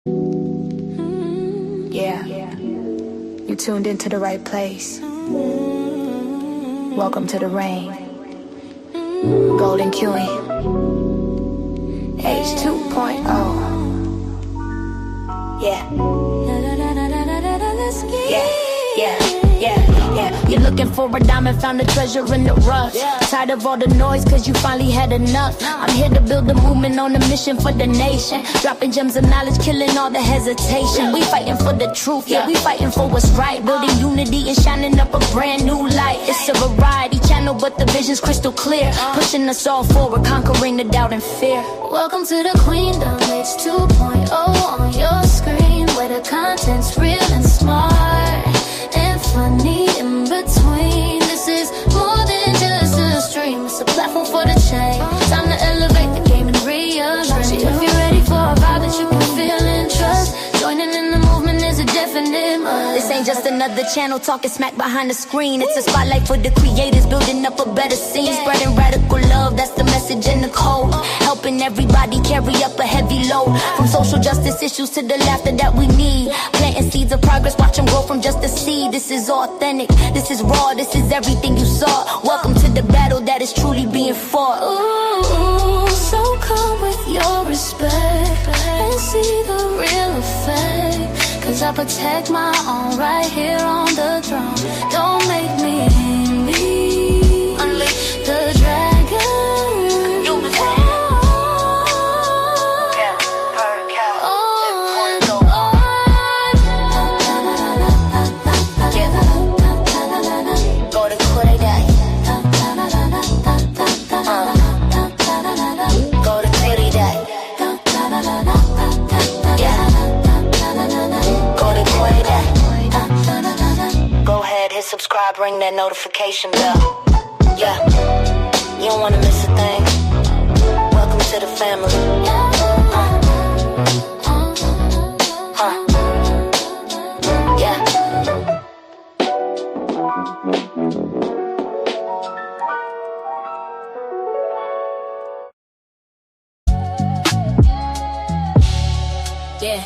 Yeah, you tuned into the right place. Welcome to the rain. Golden Queuing. H 2.0. Yeah. You're looking for a diamond, found a treasure in the rough. Tired of all the noise, cause you finally had enough. I'm here to build a movement on a mission for the nation. Dropping gems of knowledge, killing all the hesitation. We fighting for the truth, yeah, we fighting for what's right. Building unity and shining up a brand new light. It's a variety channel, but the vision's crystal clear. Pushing us all forward, conquering the doubt and fear. Welcome to the Queendom, H 2.0 on your screen, where the content's real and smart and funny in between. This is more than just a stream, it's a platform for the change. Time to elevate the game and rearrange. If you're ready for a vibe that you can feel and trust, joining in the movement is a definite must. This ain't just another channel talking smack behind the screen. It's a spotlight for the creators, building up a better scene. Spreading radical love, that's the message in the code. Helping everybody carry up a heavy load. From social justice issues to the laughter that we need. Planting seeds of progress, watch them grow from just a seed. This is authentic, this is raw, this is everything you saw. Welcome to the battle that is truly being fought. Ooh, so come with your respect and see the real effect. Cause I protect my own right here on the throne. Don't make me me. Unleash the dragon. Subscribe, ring that notification bell. Yeah, you don't wanna miss a thing. Welcome to the family. Yeah. Yeah.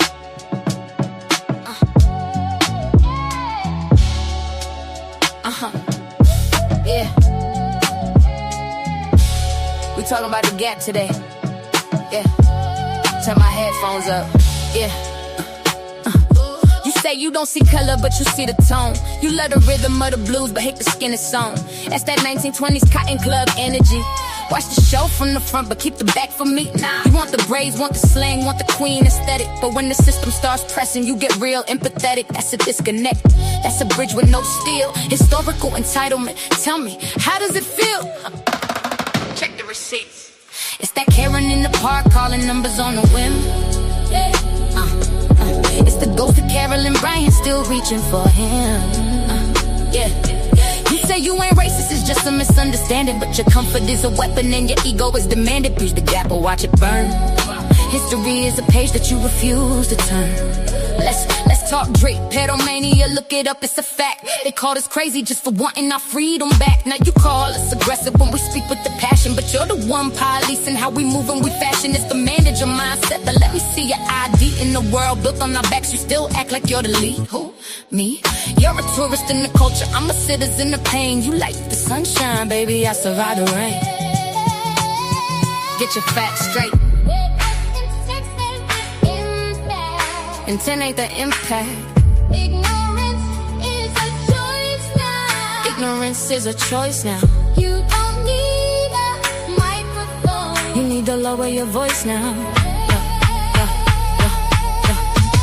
Yeah. We talking about the gap today. Yeah. Turn my headphones up. Yeah. You say you don't see color, but you see the tone. You love the rhythm of the blues, but hate the skin it's on. That's that 1920s Cotton Club energy. Watch the show from the front, but keep the back for me. You want the braids, want the slang, want the queen aesthetic. But when the system starts pressing, you get real empathetic. That's a disconnect. That's a bridge with no steel. Historical entitlement. Tell me, how does it feel? Check the receipts. It's that Karen in the park calling numbers on a whim. It's the ghost of Carolyn Bryant still reaching for him. Yeah. You say you ain't racist, it's just a misunderstanding. But your comfort is a weapon and your ego is demanded. Bridge the gap or watch it burn. History is a page that you refuse to turn. Let's talk Drake, pedomania, look it up, it's a fact. They called us crazy just for wanting our freedom back. Now you call us aggressive when we speak with the passion, but you're the one policing how we move and we fashion. It's the manager mindset, but let me see your ID in the world built on our backs. You still act like you're the lead. Who? Me? You're a tourist in the culture, I'm a citizen of pain. You like the sunshine, baby, I survive the rain. Get your facts straight. Intent ain't the impact. Ignorance is a choice now. Ignorance is a choice now. You don't need a microphone. You need to lower your voice now.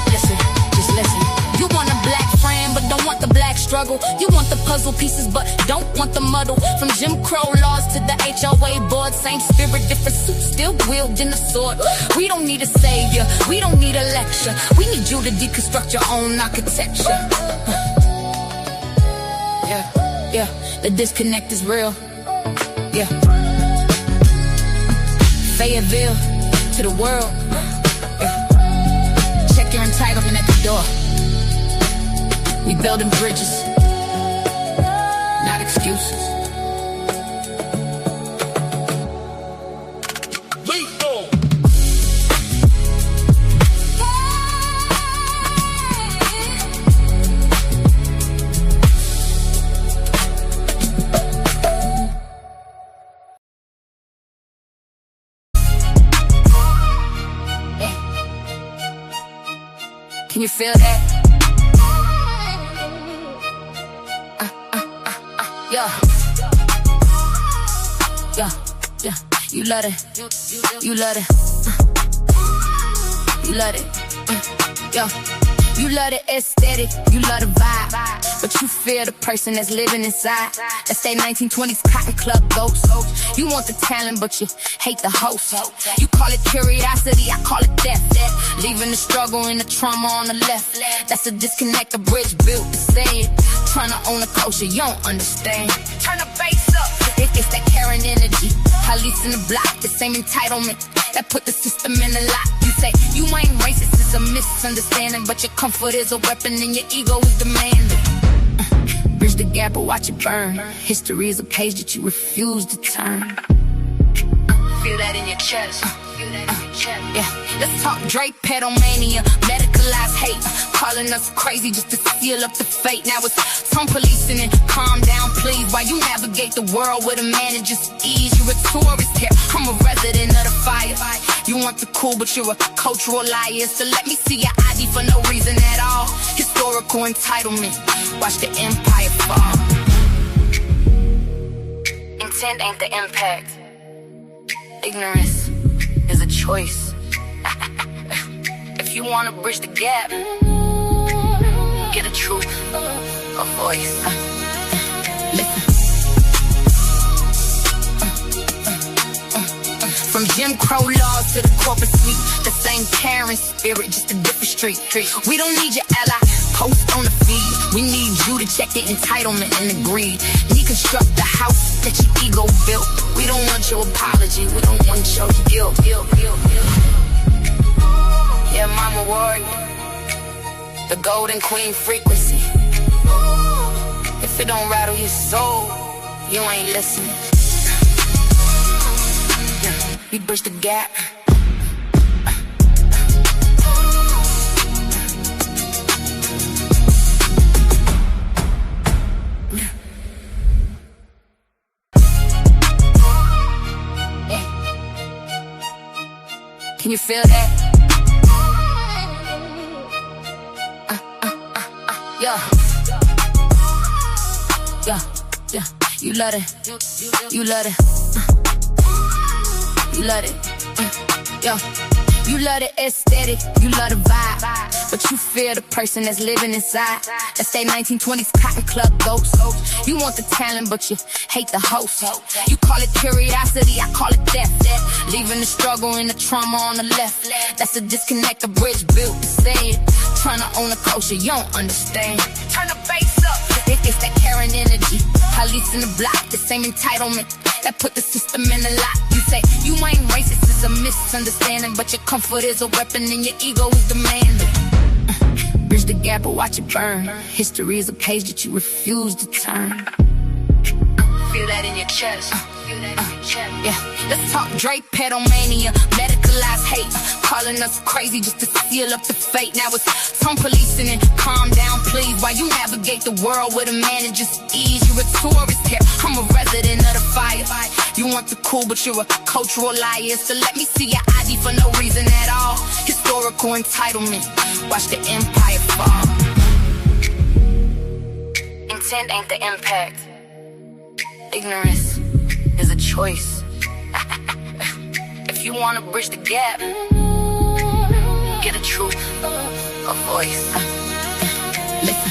Listen, just listen. You want a black friend, but don't want the black struggle. You want the puzzle pieces, but don't want the muddle. From Jim Crow laws to the HOA board, same spirit, different suit, still wielding a sword. We don't need a savior, we don't need a lecture. We need you to deconstruct your own architecture. Yeah, the disconnect is real. Yeah. Fayetteville to the world. Yeah. Check your entitlement at the door. We building bridges, not excuses. Can you feel that? Yeah. Yeah, yeah. You love it. You love it. You love it. Yeah. You love the aesthetic, you love the vibe, but you fear the person that's living inside. That's that 1920s cotton club ghost. You want the talent, but you hate the host. You call it curiosity, I call it death. Leaving the struggle and the trauma on the left. That's a disconnect, a bridge built to say it. Trying to own a culture, you don't understand. Turn the bass up, it's that Karen energy. Police in the block, the same entitlement that put the system in a lock. You say you ain't racist, it's a misunderstanding, but your comfort is a weapon and your ego is demanding. Bridge the gap or watch it burn. History is a page that you refuse to turn. Feel that in your chest. Yeah, let's talk Drake, pedomania, medicalized hate, calling us crazy just to seal up the fate. Now it's some policing and calm down, please, while you navigate the world with a man and just ease. You're a tourist here, I'm a resident of the fire. You want the cool, but you're a cultural liar. So let me see your ID for no reason at all. Historical entitlement, watch the empire fall. Intent ain't the impact. Ignorance is a choice. If you wanna bridge the gap, get a truth, a voice. Listen. From Jim Crow laws to the corporate suite, the same Karen spirit, just a different street. We don't need your ally, post on the feed. We need you to check the entitlement and the greed. Deconstruct the house that your ego built. We don't want your apology, we don't want your guilt. Yeah, mama warrior, the golden queen frequency. If it don't rattle your soul, you ain't listening. We bridge the gap. Can you feel that? Yeah. Yeah, yeah. You love it. You love it. You love it. Yeah. You love the aesthetic, you love the vibe, but you fear the person that's living inside. That's that 1920s cotton club ghost. You want the talent, but you hate the host. You call it curiosity, I call it death. Leaving the struggle and the trauma on the left. That's a disconnect, a bridge built to say it. Trying to own a culture, you don't understand. Turn the bass up, it's that Karen energy. Police in the block, the same entitlement that put the system in a lock. You say you ain't racist, it's a misunderstanding, but your comfort is a weapon and your ego is demanding. Bridge the gap or watch it burn. History is a page that you refuse to turn. Feel that in your chest. Yeah, let's talk Drake, pedomania, medicalized hate, calling us crazy just to seal up the fate. Now it's some policing and calm down, please, while you navigate the world with a man and just ease. You're a tourist here, I'm a resident of the fire. You want the cool, but you're a cultural liar. So let me see your ID for no reason at all. Historical entitlement, watch the empire fall. Intent ain't the impact. Ignorance is a choice. If you wanna bridge the gap, get a truth, a voice. Listen.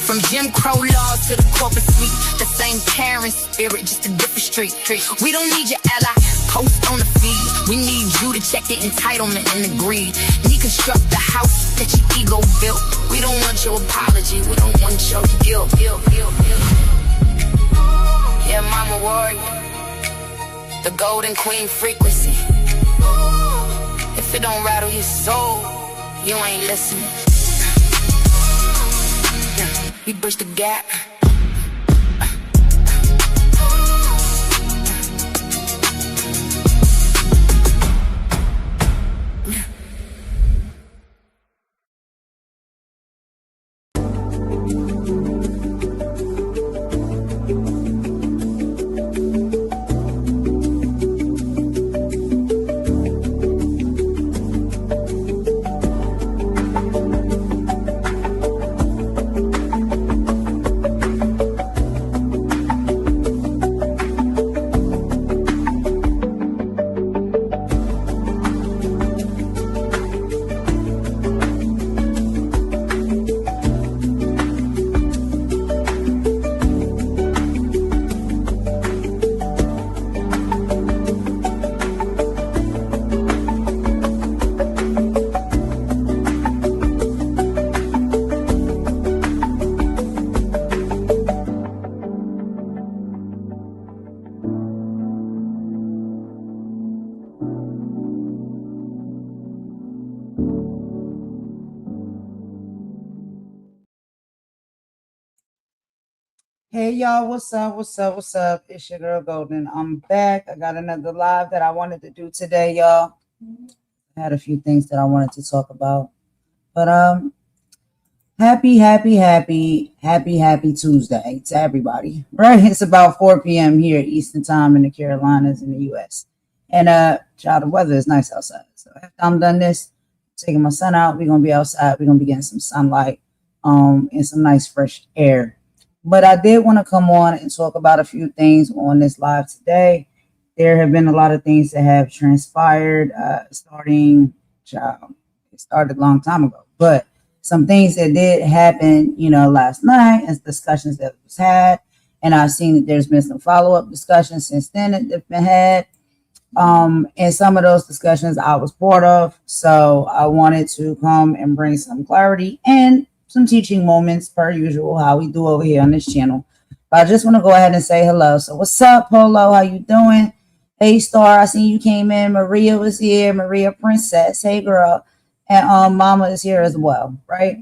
From Jim Crow laws to the corporate suite, the same Karen spirit, just a different street. We don't need your ally, post on the feed. We need you to check the entitlement and the greed. Deconstruct the house that your ego built. We don't want your apology, we don't want your guilt. Yeah, mama warrior, the golden queen frequency. If it don't rattle your soul, you ain't listening. We bridge the gap. y'all, what's up? What's up? What's up? It's your girl Golden. I'm back. I got another live that I wanted to do today, y'all. I had a few things that I wanted to talk about. But happy Tuesday to everybody. Right? It's about 4 p.m. here Eastern time in the Carolinas in the US. And child, the weather is nice outside. So after I'm done this, taking my son out, we're gonna be outside, we're gonna be getting some sunlight, and some nice fresh air. But I did want to come on and talk about a few things on this live today. There have been a lot of things that have transpired, it started a long time ago, but some things that did happen, last night as discussions that was had. And I've seen that there's been some follow-up discussions since then that have been had. And some of those discussions I was part of. So I wanted to come and bring some clarity and some teaching moments per usual, how we do over here on this channel. But I just want to go ahead and say hello. So what's up, Polo? How you doing? Hey, Star, I seen you came in. Maria was here. Maria Princess. Hey, girl. And Mama is here as well, right?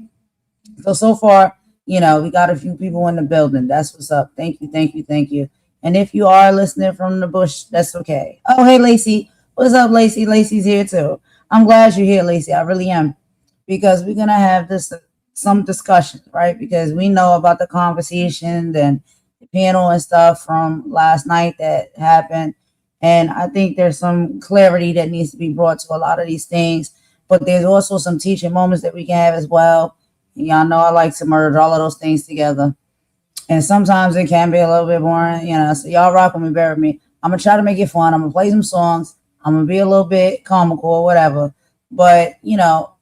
So far, we got a few people in the building. That's what's up. Thank you, thank you, thank you. And if you are listening from the bush, that's okay. Oh, hey, Lacey. What's up, Lacey? Lacey's here too. I'm glad you're here, Lacey. I really am. Because we're going to have some discussion, right? Because we know about the conversation and the panel and stuff from last night that happened. And I think there's some clarity that needs to be brought to a lot of these things. But there's also some teaching moments that we can have as well. Y'all know I like to merge all of those things together. And sometimes it can be a little bit boring, so y'all rock with me, bear with me. I'm going to try to make it fun. I'm going to play some songs. I'm going to be a little bit comical or whatever. But,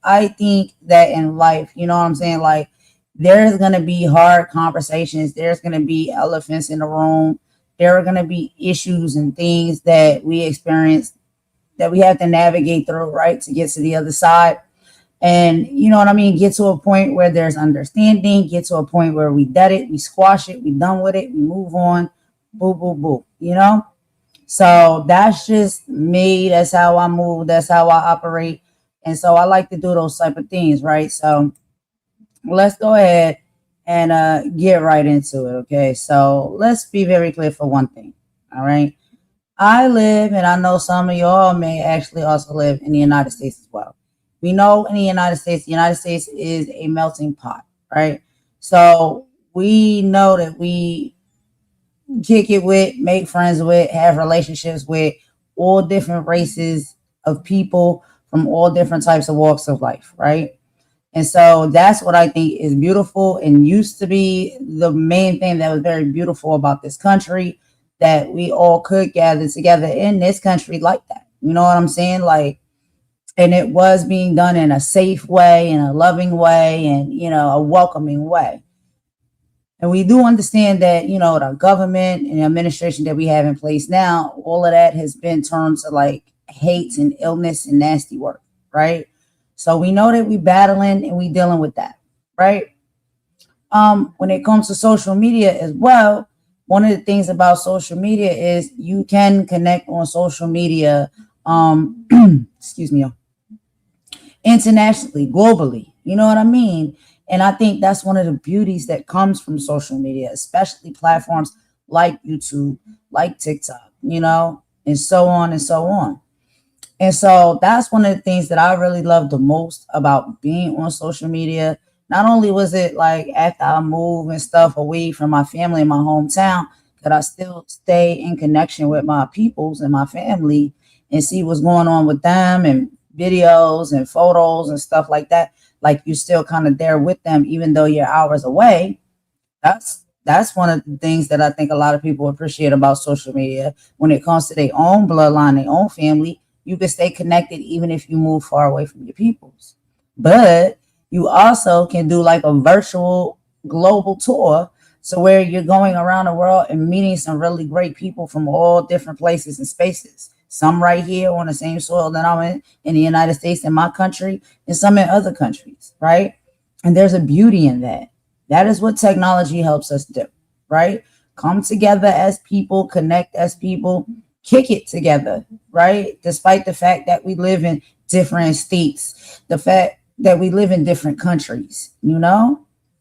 I think that in life, you know what I'm saying? Like, there's going to be hard conversations. There's going to be elephants in the room. There are going to be issues and things that we experience that we have to navigate through, right, to get to the other side. And you know what I mean? Get to a point where there's understanding, get to a point where we dead it, we squash it, we done with it, we move on, boo, boo, boo, So that's just me. That's how I move. That's how I operate. And so I like to do those type of things, right? So let's go ahead and get right into it, okay? So let's be very clear for one thing, all right? I live, and I know some of y'all may actually also live in the United States as well. We know in the United States is a melting pot, right? So we know that we kick it with, make friends with, have relationships with all different races of people from all different types of walks of life, right? And so that's what I think is beautiful and used to be the main thing that was very beautiful about this country, that we all could gather together in this country like that. You know what I'm saying? Like, and it was being done in a safe way, in a loving way, and, a welcoming way. And we do understand that, the government and the administration that we have in place now, all of that has been turned to like hate and illness and nasty work, right? So we know that we battling and we dealing with that, right? When it comes to social media as well, one of the things about social media is you can connect on social media, excuse me, internationally, globally. You know what I mean? And I think that's one of the beauties that comes from social media, especially platforms like YouTube, like TikTok, and so on and so on. And so that's one of the things that I really love the most about being on social media. Not only was it like after I move and stuff away from my family in my hometown, that I still stay in connection with my peoples and my family and see what's going on with them and videos and photos and stuff like that. Like you're still kind of there with them, even though you're hours away. That's one of the things that I think a lot of people appreciate about social media. When it comes to their own bloodline, their own family, you can stay connected even if you move far away from your peoples. But you also can do like a virtual global tour, so where you're going around the world and meeting some really great people from all different places and spaces. Some right here on the same soil that I'm in the United States, in my country, and some in other countries, right? And there's a beauty in that. That is what technology helps us do, right? Come together as people, connect as people, kick it together, right? Despite the fact that we live in different states, the fact that we live in different countries,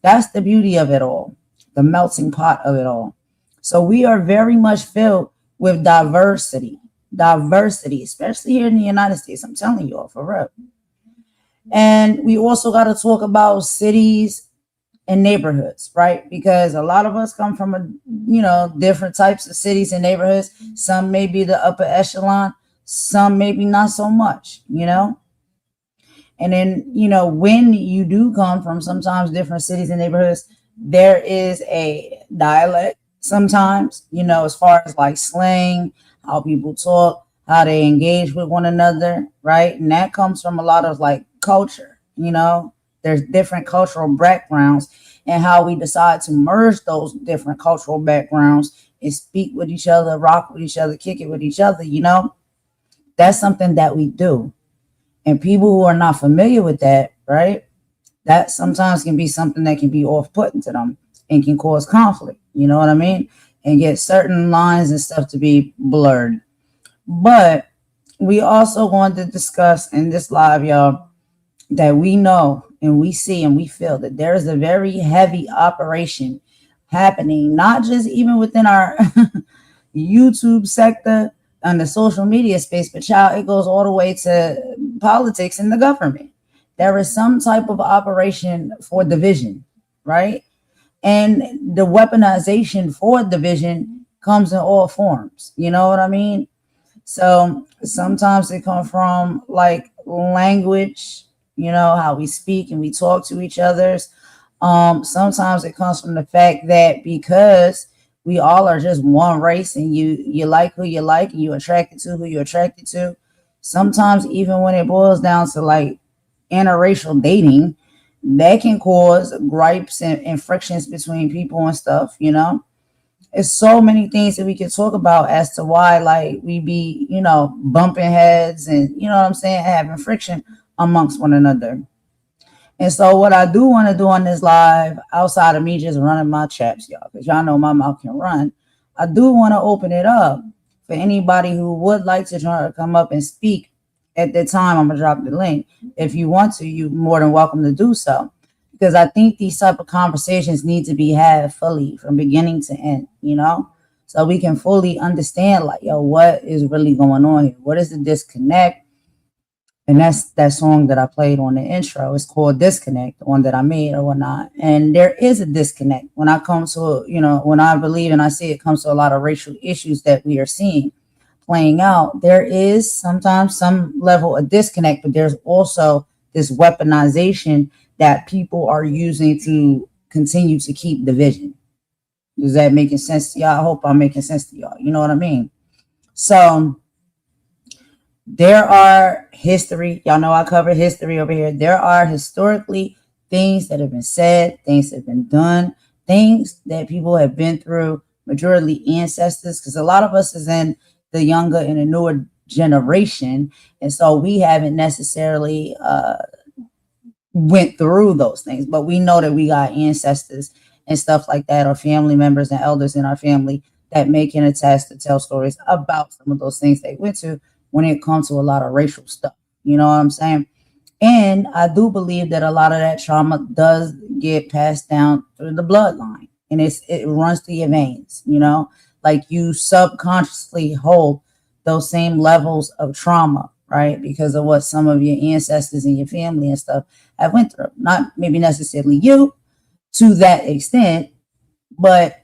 that's the beauty of it all, the melting pot of it all. So we are very much filled with diversity, especially here in the United States. I'm telling you all for real. And we also got to talk about cities and neighborhoods, right? Because a lot of us come from different types of cities and neighborhoods. Some may be the upper echelon, some maybe not so much. And then, when you do come from sometimes different cities and neighborhoods, there is a dialect sometimes, as far as like slang, how people talk, how they engage with one another, right? And that comes from a lot of like culture. There's different cultural backgrounds, and how we decide to merge those different cultural backgrounds and speak with each other, rock with each other, kick it with each other. That's something that we do. And people who are not familiar with that, right? That sometimes can be something that can be off-putting to them and can cause conflict. You know what I mean? And get certain lines and stuff to be blurred. But we also want to discuss in this live, y'all, that we know and we see and we feel that there is a very heavy operation happening, not just even within our YouTube sector and the social media space, but child, it goes all the way to politics and the government. There is some type of operation for division, right? And the weaponization for division comes in all forms. You know what I mean? So sometimes it comes from like language, how we speak and we talk to each others. Sometimes it comes from the fact that because we all are just one race, and you like who you like, and you're attracted to who you're attracted to. Sometimes even when it boils down to like interracial dating, that can cause gripes and frictions between people and stuff. It's so many things that we can talk about as to why like we be, bumping heads and what I'm saying, having friction amongst one another. And so what I do want to do on this live, outside of me just running my chaps, y'all, because y'all know my mouth can run, I do want to open it up for anybody who would like to try to come up and speak. At the time, I'm going to drop the link. If you want to, you're more than welcome to do so. Because I think these type of conversations need to be had fully from beginning to end, so we can fully understand like, yo, what is really going on here? What is the disconnect? And that's that song that I played on the intro. It's called Disconnect, the one that I made or whatnot. And there is a disconnect when I come to, when I believe and I see it comes to a lot of racial issues that we are seeing playing out. There is sometimes some level of disconnect, but there's also this weaponization that people are using to continue to keep division. Is that making sense to y'all? I hope I'm making sense to y'all. You know what I mean? So there are history. Y'all know I cover history over here. There are historically things that have been said, things that have been done, things that people have been through, majority ancestors, because a lot of us is in the younger and the newer generation. And so we haven't necessarily went through those things, but we know that we got ancestors and stuff like that, or family members and elders in our family that can attest to tell stories about some of those things they went to when it comes to a lot of racial stuff. You know what I'm saying? And I do believe that a lot of that trauma does get passed down through the bloodline, and it runs through your veins, like you subconsciously hold those same levels of trauma, right? Because of what some of your ancestors and your family and stuff have went through. Not maybe necessarily you to that extent, but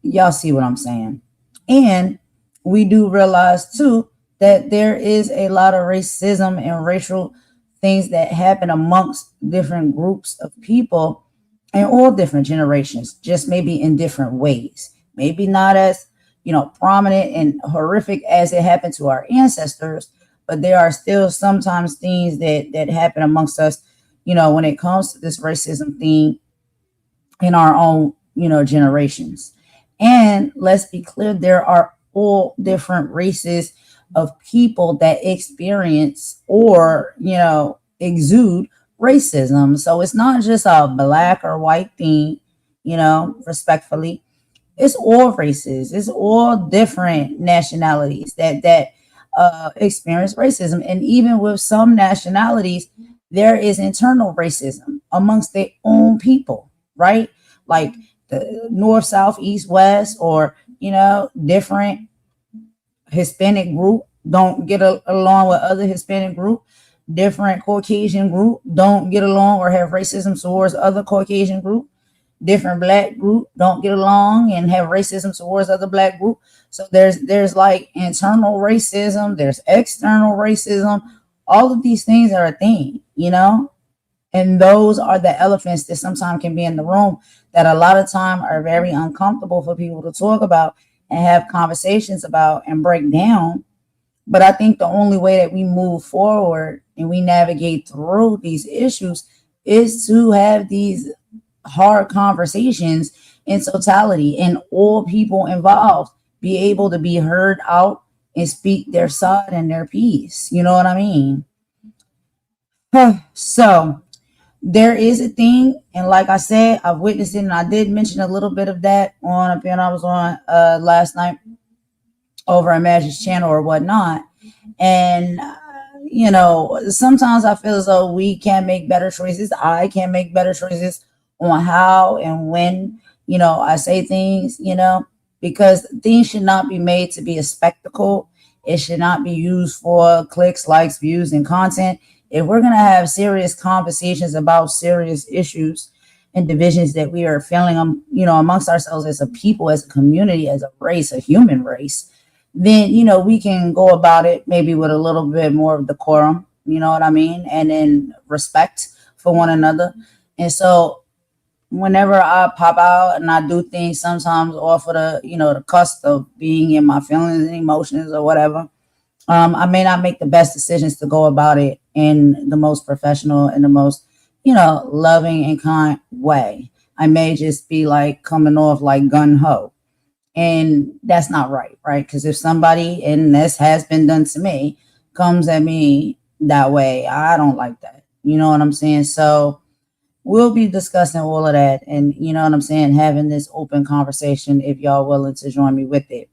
y'all see what I'm saying. And we do realize too that there is a lot of racism and racial things that happen amongst different groups of people in all different generations, just maybe in different ways. Maybe not as, prominent and horrific as it happened to our ancestors, but there are still sometimes things that happen amongst us, when it comes to this racism thing in our own, generations. And let's be clear, there are all different races of people that experience or, exude racism. So it's not just a black or white thing, respectfully. It's all races. It's all different nationalities that experience racism. And even with some nationalities, there is internal racism amongst their own people, right? Like the north, south, east, west, or different Hispanic group don't get along with other Hispanic group. Different Caucasian group don't get along or have racism towards other Caucasian group. Different black group don't get along and have racism towards other black group. So there's like internal racism, there's external racism. All of these things are a thing. And those are the elephants that sometimes can be in the room that a lot of time are very uncomfortable for people to talk about and have conversations about and break down. But I think the only way that we move forward and we navigate through these issues is to have these hard conversations in totality, and all people involved be able to be heard out and speak their side and their piece. You know what I mean? So there is a thing, and like I said, I've witnessed it, and I did mention a little bit of that on a panel I was on last night over a Magic's channel or whatnot. And sometimes I feel as though we can make better choices. I can make better choices on how and when I say things, because things should not be made to be a spectacle. It should not be used for clicks, likes, views, and content. If we're going to have serious conversations about serious issues and divisions that we are feeling, amongst ourselves as a people, as a community, as a race, a human race, then, we can go about it maybe with a little bit more of decorum, you know what I mean? And then respect for one another. And so whenever I pop out and I do things sometimes off of the cusp of being in my feelings and emotions or whatever, I may not make the best decisions to go about it in the most professional and the most, loving and kind way. I may just be like coming off like gun ho. And that's not right? Because if somebody, and this has been done to me, comes at me that way, I don't like that. You know what I'm saying? So we'll be discussing all of that, and you know what I'm saying, having this open conversation if y'all willing to join me with it.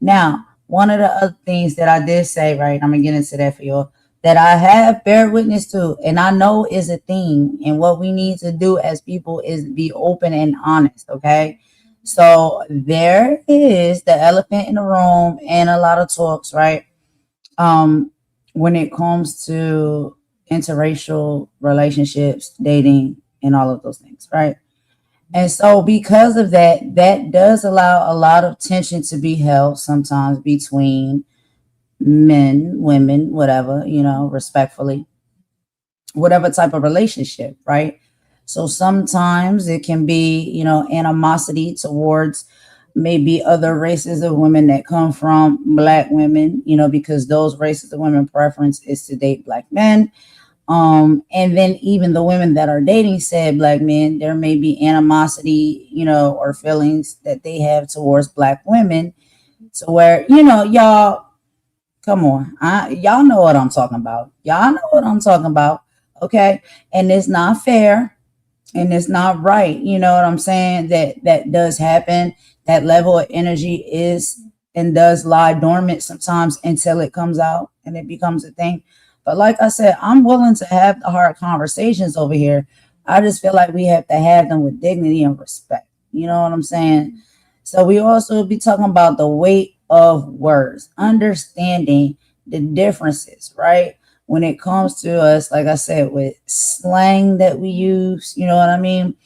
Now, one of the other things that I did say, right, I'm gonna get into that for y'all, that I have bear witness to, and I know is a thing, and what we need to do as people is be open and honest, okay? So there is the elephant in the room and a lot of talks, right? When it comes to interracial relationships, dating, and all of those things, right? And so because of that, that does allow a lot of tension to be held sometimes between men, women, whatever, respectfully, whatever type of relationship, right? So sometimes it can be, animosity towards maybe other races of women that come from black women, because those races of women preference is to date black men. And then even the women that are dating said black men, there may be animosity, or feelings that they have towards black women, to where, y'all, come on, y'all know what I'm talking about. Y'all know what I'm talking about. Okay. And it's not fair and it's not right. You know what I'm saying? That does happen. That level of energy is and does lie dormant sometimes until it comes out and it becomes a thing. But like I said, I'm willing to have the hard conversations over here. I just feel like we have to have them with dignity and respect. You know what I'm saying? So we also be talking about the weight of words, understanding the differences, right? When it comes to us, like I said, with slang that we use, you know what I mean?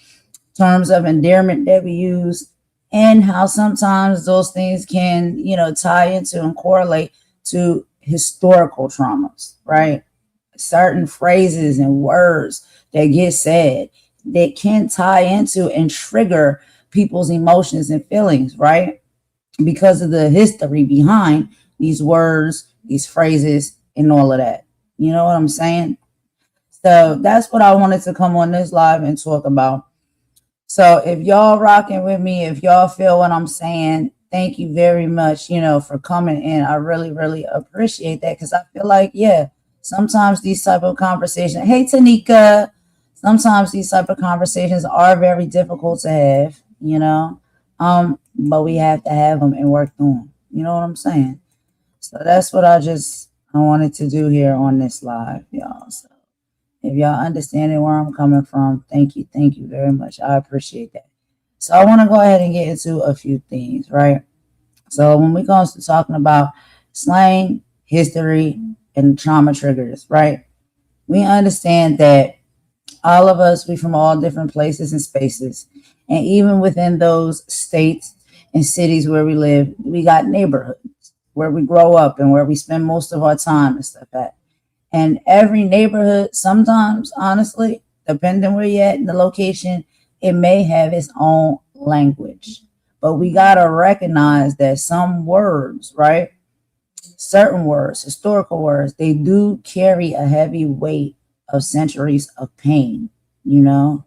Terms of endearment that we use, and how sometimes those things can, tie into and correlate to historical traumas, right? Certain phrases and words that get said that can tie into and trigger people's emotions and feelings, right? Because of the history behind these words, these phrases, and all of that. You know what I'm saying? So that's what I wanted to come on this live and talk about. So if y'all rocking with me, if y'all feel what I'm saying, thank you very much, for coming in. I really, really appreciate that, because I feel like, yeah, sometimes these type of conversations, hey, Tanika, sometimes these type of conversations are very difficult to have, but we have to have them and work through them. You know what I'm saying? So that's what I wanted to do here on this live, y'all. So if y'all understanding where I'm coming from, thank you very much. I appreciate that. So I want to go ahead and get into a few things, right? So when we go to talking about slang, history, and trauma triggers, right? We understand that all of us, we from all different places and spaces. And even within those states and cities where we live, we got neighborhoods where we grow up and where we spend most of our time and stuff at. And every neighborhood, sometimes, honestly, depending where you're at in the location, it may have its own language. But we got to recognize that some words, right? Certain words, historical words, they do carry a heavy weight of centuries of pain, you know?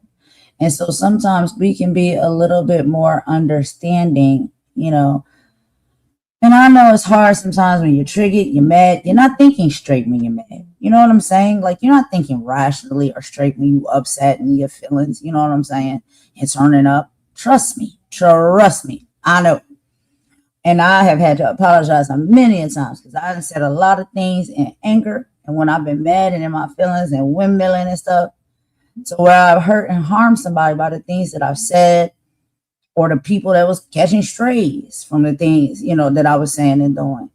And so sometimes we can be a little bit more understanding, you know. And I know it's hard sometimes when you're triggered, you're mad. You're not thinking straight when you're mad. You know what I'm saying? Like you're not thinking rationally or straight when you upset and your feelings. You know what I'm saying? And turning up. Trust me. Trust me. I know. And I have had to apologize many a times because I said a lot of things in anger and when I've been mad and in my feelings and windmilling and stuff. So where I've hurt and harmed somebody by the things that I've said or the people that was catching strays from the things, you know, that I was saying and doing.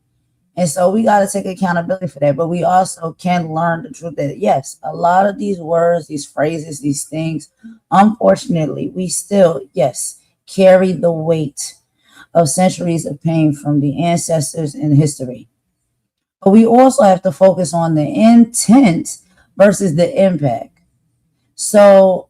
And so we got to take accountability for that. But we also can learn the truth that, yes, a lot of these words, these phrases, these things, unfortunately, we still, yes, carry the weight of centuries of pain from the ancestors in history. But we also have to focus on the intent versus the impact. So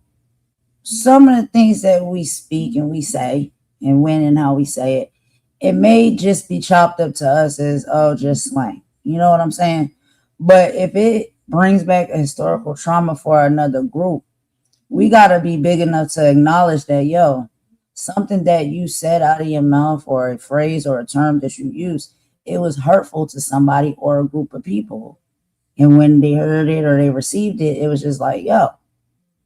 some of the things that we speak and we say and when and how we say it, it may just be chopped up to us as, oh, just slang. You know what I'm saying? But if it brings back a historical trauma for another group, we got to be big enough to acknowledge that, yo, something that you said out of your mouth or a phrase or a term that you use, it was hurtful to somebody or a group of people. And when they heard it or they received it, it was just like, yo,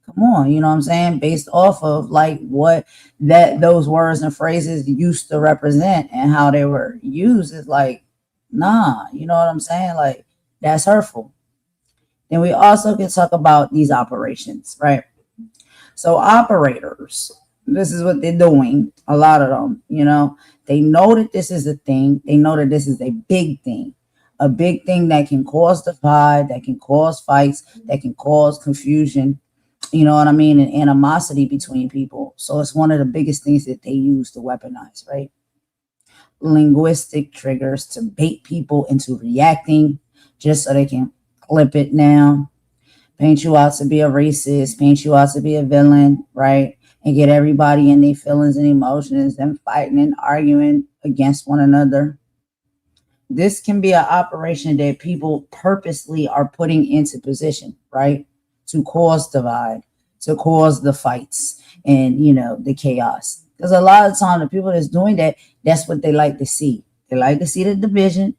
come on, you know what I'm saying? Based off of like what that those words and phrases used to represent and how they were used is like, nah, you know what I'm saying? Like that's hurtful. Then we also can talk about these operations, right? So operators, this is what they're doing. A lot of them, you know, they know that this is a thing. They know that this is a big thing that can cause divide, that can cause fights, that can cause confusion, you know what I mean, and animosity between people. So it's one of the biggest things that they use to weaponize, right? Linguistic triggers to bait people into reacting just so they can clip it now, paint you out to be a racist, paint you out to be a villain, right? And get everybody in their feelings and emotions and fighting and arguing against one another. This can be an operation that people purposely are putting into position, right? To cause divide, to cause the fights and, you know, the chaos. Because a lot of time the people that's doing that, that's what they like to see. They like to see the division.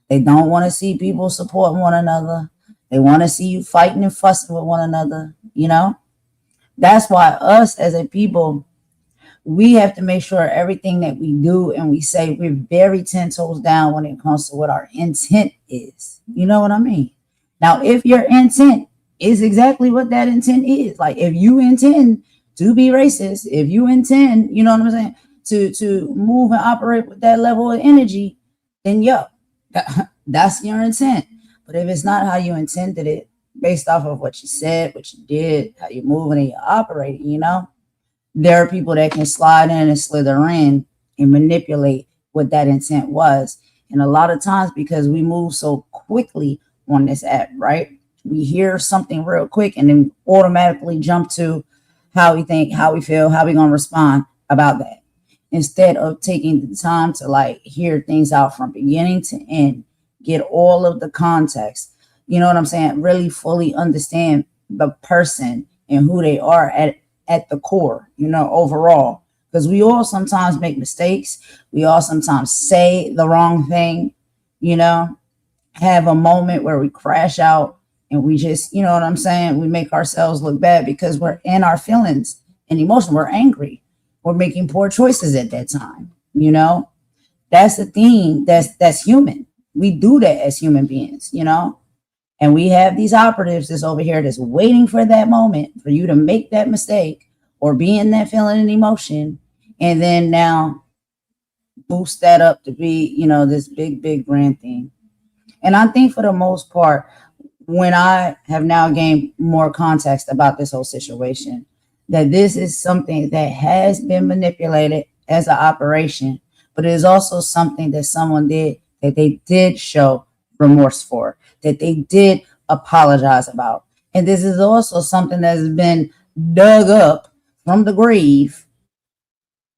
They don't want to see people support one another. They want to see you fighting and fussing with one another, you know? That's why us as a people, we have to make sure everything that we do and we say, we're very 10 toes down when it comes to what our intent is. You know what I mean? Now, if your intent is exactly what that intent is, like if you intend to be racist, if you intend, you know what I'm saying, to move and operate with that level of energy, then that's your intent. But if it's not how you intended it, based off of what you said, what you did, how you're moving and you're operating, you know, there are people that can slide in and slither in and manipulate what that intent was. And a lot of times, because we move so quickly on this app, right? We hear something real quick and then automatically jump to how we think, how we feel, how we going to respond about that. Instead of taking the time to like hear things out from beginning to end, get all of the context, you know what I'm saying? Really fully understand the person and who they are at the core, you know, overall. Because we all sometimes make mistakes. We all sometimes say the wrong thing, you know, have a moment where we crash out and we just, you know what I'm saying? We make ourselves look bad because we're in our feelings and emotion. We're angry. We're making poor choices at that time, you know? That's the thing that's human. We do that as human beings, you know? And we have these operatives that's over here that's waiting for that moment for you to make that mistake or be in that feeling and emotion, and then now boost that up to be, this big grand thing. And I think for the most part, when I have now gained more context about this whole situation, that this is something that has been manipulated as an operation, but it is also something that someone did, that they did show remorse for, that they did apologize about. And this is also something that has been dug up from the grave,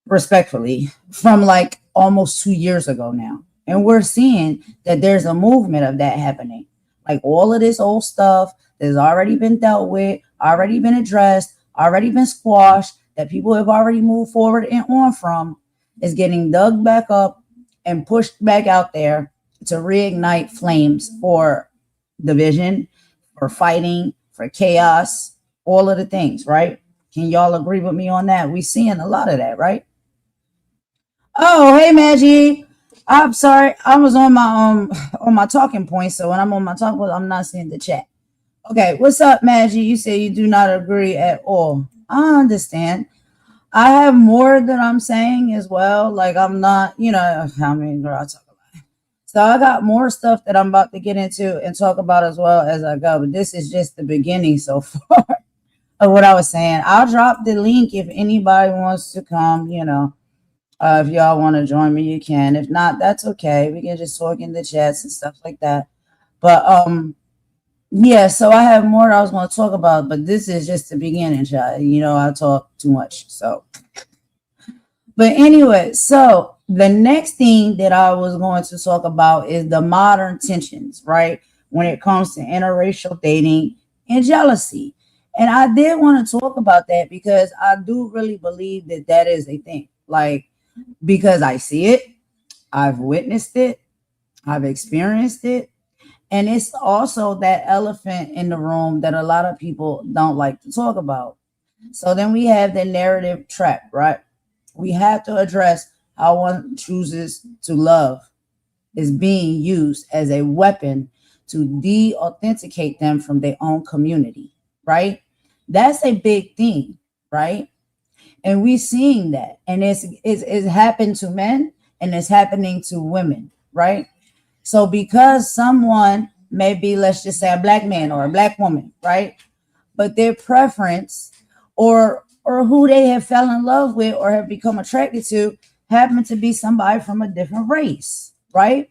respectfully, from like almost 2 years ago now. And we're seeing that there's a movement of that happening. Like all of this old stuff that has already been dealt with, already been addressed, already been squashed, that people have already moved forward and on from, is getting dug back up and pushed back out there to reignite flames for division, for fighting, for chaos, all of the things, right? Can y'all agree with me on that? We seeing a lot of that, right? Oh, hey Maggie. I'm sorry. I was on my on my talking point, so when I'm on my talking point, I'm not seeing the chat. Okay, what's up, Maggie? You say you do not agree at all. I understand. I have more that I'm saying as well. Like I'm not, I mean, girl, I talk a lot. So I got more stuff that I'm about to get into and talk about as well as I go. But this is just the beginning so far of what I was saying. I'll drop the link if anybody wants to come, if y'all want to join me, you can. If not, that's okay. We can just talk in the chats and stuff like that. But yeah, so I have more I was going to talk about, but this is just the beginning, child. I talk too much. So, but anyway, so the next thing that I was going to talk about is the modern tensions, right? When it comes to interracial dating and jealousy. And I did want to talk about that because I do really believe that that is a thing. Like, because I see it, I've witnessed it, I've experienced it. And it's also that elephant in the room that a lot of people don't like to talk about. So then we have the narrative trap, right? We have to address how one chooses to love is being used as a weapon to de authenticate them from their own community, right? That's a big thing, right? And we're seeing that. And it's happened to men and it's happening to women, right? So because someone may be, let's just say, a black man or a black woman, right? But their preference or who they have fell in love with or have become attracted to happen to be somebody from a different race, right?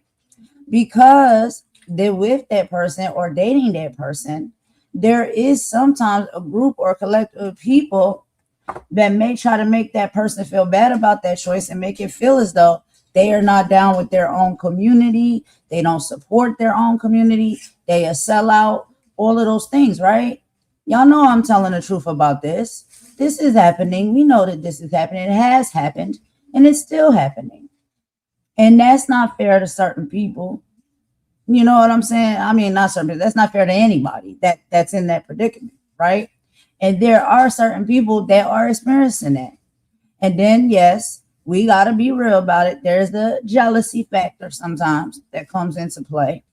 Because they're with that person or dating that person, there is sometimes a group or a collective of people that may try to make that person feel bad about that choice and make it feel as though they are not down with their own community. They don't support their own community. They are sellout, all of those things, right? Y'all know I'm telling the truth about this. This is happening. We know that this is happening. It has happened and it's still happening. And that's not fair to certain people. You know what I'm saying? I mean, not certain people. That's not fair to anybody that's in that predicament, right? And there are certain people that are experiencing that. And then, yes, we got to be real about it. There's the jealousy factor sometimes that comes into play.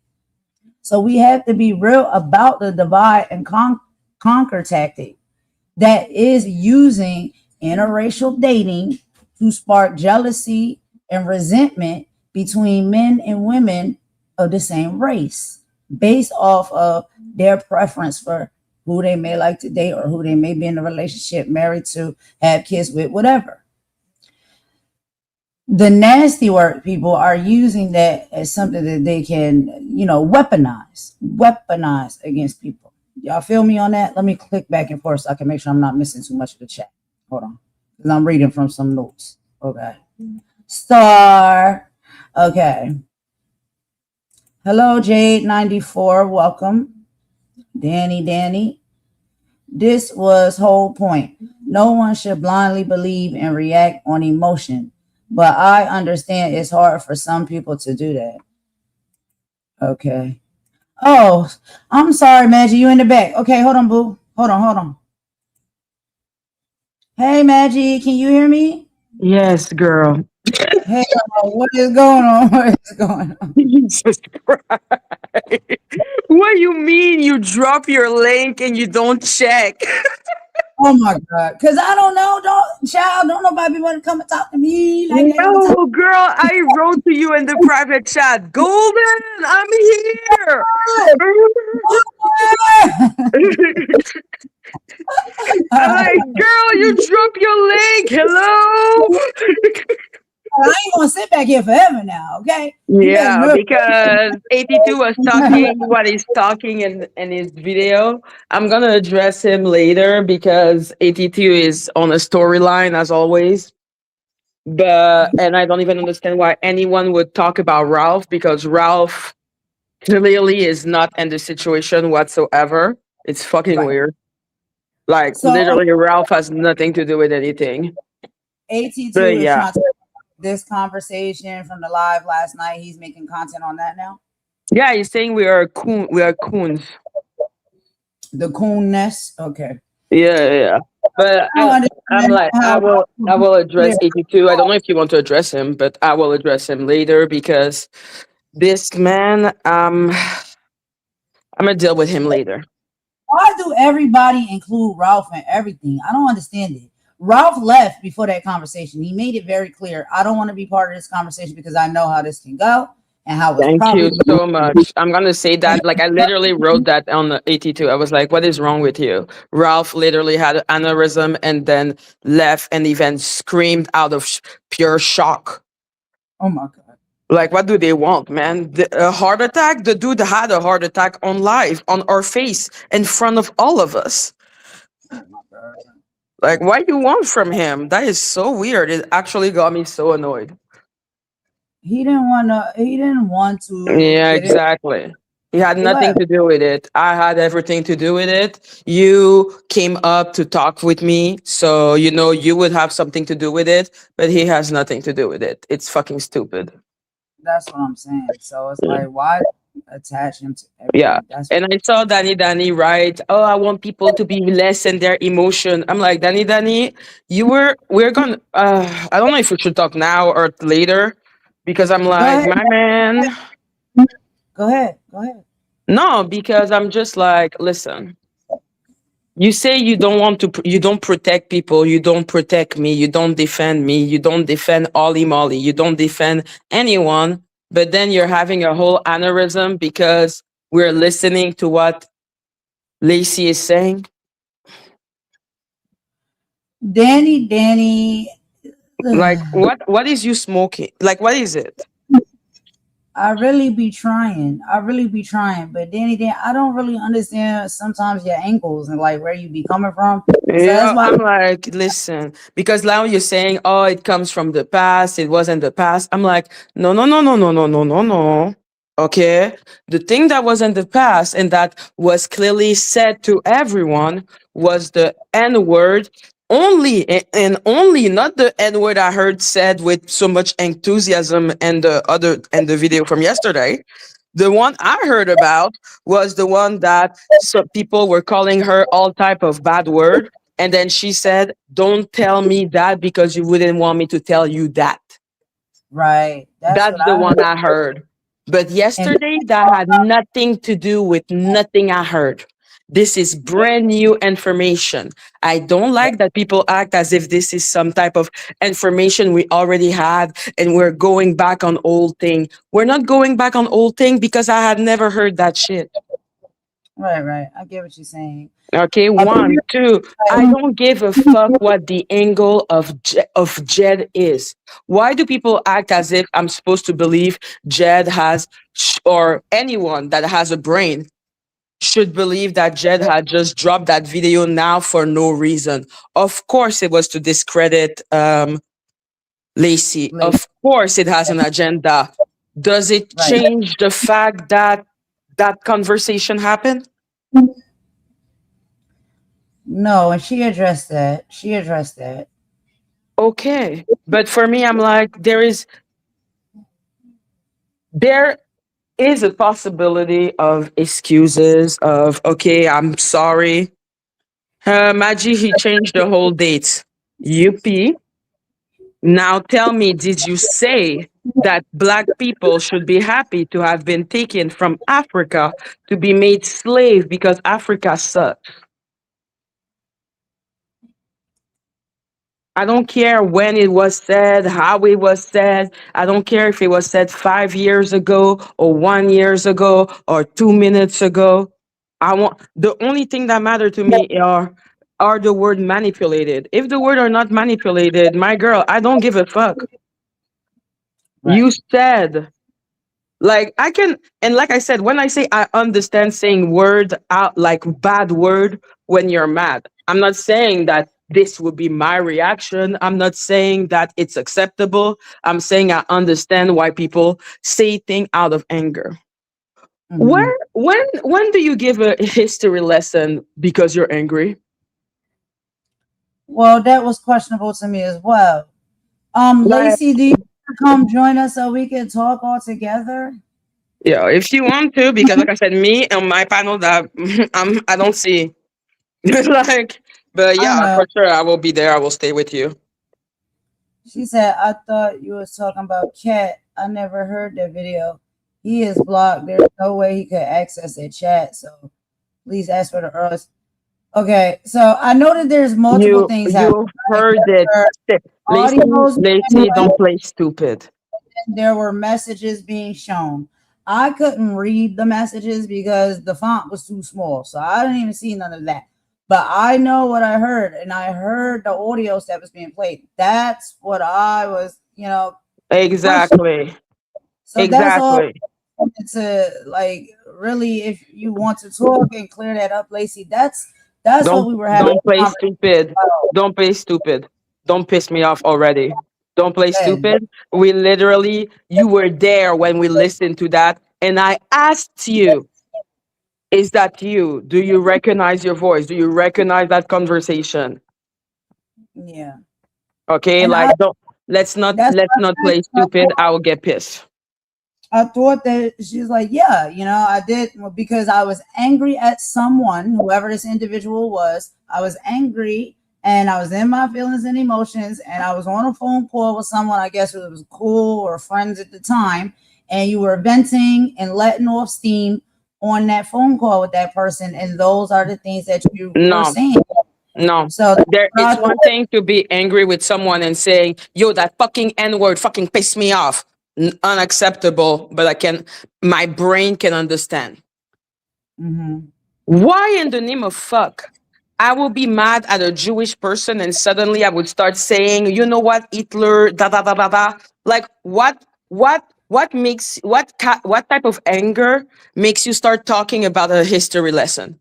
So we have to be real about the divide and conquer tactic that is using interracial dating to spark jealousy and resentment between men and women of the same race based off of their preference for who they may like to date or who they may be in a relationship, married to, have kids with, whatever. The nasty work people are using that as something that they can, weaponize against people. Y'all feel me on that? Let me click back and forth so I can make sure I'm not missing too much of the chat. Hold on. Because I'm reading from some notes. Okay. Star. Okay. Hello, Jade94. Welcome. Danny. This was whole point. No one should blindly believe and react on emotion. But I understand it's hard for some people to do that. Okay. Oh, I'm sorry, Maggie. You in the back. Okay, hold on, boo. Hold on. Hey, Maggie, can you hear me? Yes, girl. Hey, what is going on? What is going on? Jesus Christ. What do you mean you drop your link and you don't check? Oh my god! Because I don't know, don't child, don't nobody want to come and talk to me like they want to talk. No, girl, I wrote to you in the private chat. Golden, I'm here. I'm like, girl, you drop your link. Hello. I ain't gonna sit back here forever now, okay? You better Yeah, know. because 82 was talking what he's talking in his video. I'm gonna address him later because 82 is on a storyline as always. But and I don't even understand why anyone would talk about Ralph because Ralph clearly is not in the situation whatsoever. It's fucking Right. weird. Like So literally Ralph has nothing to do with anything. AT2 But is yeah. trying to this conversation from the live last night. He's making content on that now. Yeah, he's saying we are coons. The coolness. Okay. Yeah, yeah, yeah. But I don't I'm understand like how I will yeah, address 82. I don't know if you want to address him, but I will address him later because this man I'm gonna deal with him later. why do everybody include Ralph in everything? I don't understand it. Ralph left before that conversation. He made it very clear. I don't want to be part of this conversation because I know how this can go and how it's Thank probably you going. so much. I'm gonna say that. Like I literally wrote that on the 82. I was like, "What is wrong with you?" Ralph literally had an aneurysm and then left and even screamed out of pure shock. Oh my god. Like, what do they want, man? A heart attack? The dude had a heart attack on live, on our face, in front of all of us. Oh my god. Like, what you want from him? That is so weird. It actually got me so annoyed. He didn't want to. He didn't want to Yeah, get it. exactly. He had He nothing left. to do with it. I had everything to do with it. You came up to talk with me, so you know you would have something to do with it, but he has nothing to do with it. It's fucking stupid. That's what I'm saying. So it's like, why attach him to Yeah. everything? That's And I saw Danny write, "Oh, I want people to be less in their emotion." I'm like, Danny, we're gonna I don't know if we should talk now or later because I'm go like, ahead. my man. Go ahead. Go ahead. No, because I'm just like, listen, you say you don't want to, you don't protect people, you don't protect me, you don't defend me, you don't defend Ollie Molly, you don't defend anyone, but then you're having a whole aneurysm because we're listening to what Lacey is saying. Danny. Like what is you smoking? Like what is it? I really be trying. I really be trying. But Danny, I don't really understand sometimes your angles and like where you be coming from. So that's Yeah, why. I'm like, listen, because now you're saying, oh, it comes from the past, it wasn't the past. I'm like, no. Okay. The thing that was in the past and that was clearly said to everyone was the N word only and only, not the N word I heard said with so much enthusiasm and the video from yesterday. The one I heard about was the one that some people were calling her all type of bad word, and then she said, "Don't tell me that because you wouldn't want me to tell you that." Right. That's That's what the I one heard. I heard. But And yesterday, that had nothing to do with nothing I heard. This is brand new information. I don't like that people act as if this is some type of information we already had and we're going back on old thing. We're not going back on old thing because I had never heard that shit. right. I get what you're saying. Okay, one, two. I don't give a fuck what the angle of of Jed is. Why do people act as if I'm supposed to believe Jed has, or anyone that has a brain should believe that Jed had just dropped that video now for no reason? Of course, it was to discredit Lacey. Like, Of course, it has an agenda. Does it right. change the fact that that conversation happened? No, and she addressed that. She addressed that. Okay. But for me, I'm like, there is a possibility of excuses of, okay, I'm sorry. Maggie, he changed the whole date. Yuppie. Now tell me, did you say that black people should be happy to have been taken from Africa to be made slave because Africa sucks? I don't care when it was said, how it was said. I don't care if it was said 5 years ago or 1 years ago or 2 minutes ago. I want the only thing that matter to me are the word manipulated. If the word are not manipulated, my girl, I don't give a fuck. Right. You said like I can, and like I said, when I say I understand saying word out like bad word when you're mad, I'm not saying that this would be my reaction. I'm not saying that it's acceptable. I'm saying I understand why people say things out of anger. Hmm. When do you give a history lesson because you're angry? Well, that was questionable to me as well. Like, Lacey, do you wanna come join us so we can talk all together? yeah, if you want to, because like I said, me and my panel that I don't see like, but I yeah, know. for sure I will be there. I will stay with you. She said, I thought you was talking about Cat. I never heard that video. He is blocked. There's no way he could access that chat. So please ask for the earliest. Okay, so I know that there's multiple things happening, You right? heard it. There were Lacey, audios being Lacey, don't played, play stupid. there were messages being shown. I couldn't read the messages because the font was too small. So I didn't even see none of that. But I know what I heard, and I heard the audios that was being played. That's what I was, questioning. Exactly. So that's all Exactly. to like really if you want to talk and clear that up, Lacey, that's what Don't we were having don't a play conversation stupid. about. Don't play stupid. Don't piss me off already. Don't play Then. stupid. We literally, you were there when we listened to that, and I asked you, is that you? Do you recognize your voice? Do you recognize that conversation? Yeah. Okay, And like I don't that's let's not what play I stupid. I will get pissed. I thought that she was like, yeah, I did because I was angry at someone, whoever this individual was. I was angry and I was in my feelings and emotions, and I was on a phone call with someone, I guess it was cool or friends at the time, and you were venting and letting off steam on that phone call with that person, and those are the things that you were No, saying. no. So that's There, what I it's one thought. thing to be angry with someone and saying, "Yo, that fucking N word fucking pissed me off." Unacceptable, but my brain can understand. Hmm. Why in the name of fuck? I will be mad at a Jewish person and suddenly I would start saying, you know what, Hitler, da da da da da. Like what type of anger makes you start talking about a history lesson?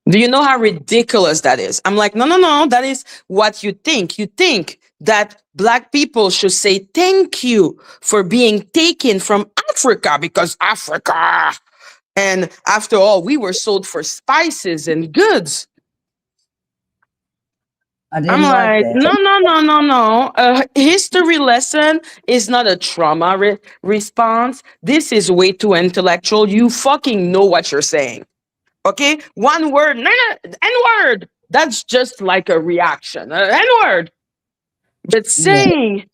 Do you know how ridiculous that is? I'm like, no, no, no, that is what you think. You think that black people should say thank you for being taken from Africa because Africa. And after all, we were sold for spices and goods. I I'm didn't like like, that. no, no, no, no, no. A history lesson is not a trauma response. This is way too intellectual. You fucking know what you're saying. Okay? One word, no, no, N word. That's just like a reaction. N word. But Yeah, saying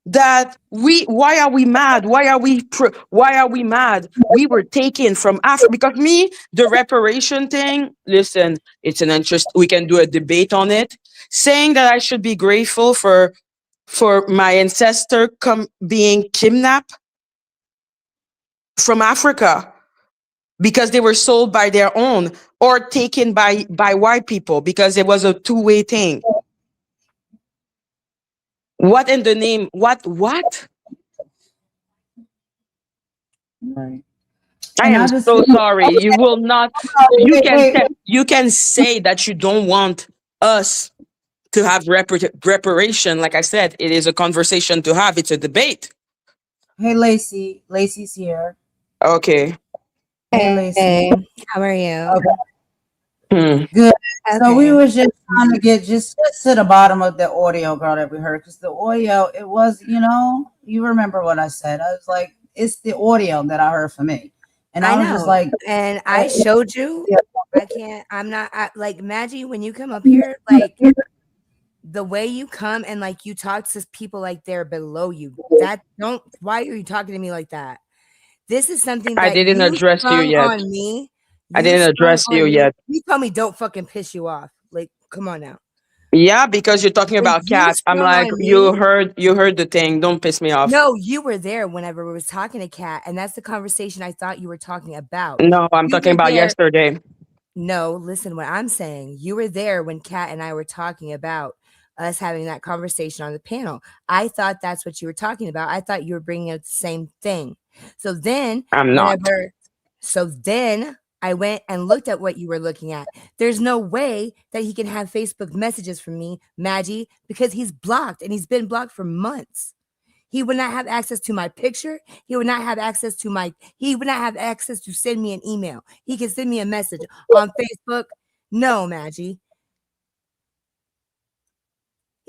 that why are we mad? Why are we mad? We were taken from Africa because me, the reparation thing, listen, it's an interest. We can do a debate on it. Saying that I should be grateful for my ancestor being kidnapped from Africa because they were sold by their own or taken by white people because it was a two-way thing. What in the name? What? right. I And am I just so feel sorry. You will not. You wait, can wait, you can say that you don't want us to have reparation. Like I said, it is a conversation to have. It's a debate. hey Lacey, Lacey's here. Okay. Hey Lacey. Hey, how are you? Okay, Hmm. good. So we Okay. was just trying to get just to the bottom of the audio, girl, that we heard, because the audio, it was, you remember what I said. I was like, it's the audio that I heard for me, and I I was just know. like, And I showed you. yeah, I'm not like Maggie when you come up here, like the way you come and like you talk to people like they're below you. That don't why are you talking to me like that? This is something I that didn't you address you sprung yet. on me. I You didn't sprung address you on me. yet. You told me don't fucking piss you off. Like, come on now. Yeah, because you're talking When about you cat. I'm sprung like, on me, you heard the thing. Don't piss me off. no, you were there whenever we was talking to Kat, and that's the conversation I thought you were talking about. No, I'm You talking were about there. yesterday. No, listen what I'm saying. You were there when Kat and I were talking about us having that conversation on the panel. I thought that's what you were talking about. I thought you were bringing up the same thing. So then, I'm not. whenever, so then I went and looked at what you were looking at. There's no way that he can have Facebook messages from me, Maggie, because he's blocked and he's been blocked for months. He would not have access to my picture. He would not have access to he would not have access to send me an email. He can send me a message on Facebook. No, Maggie.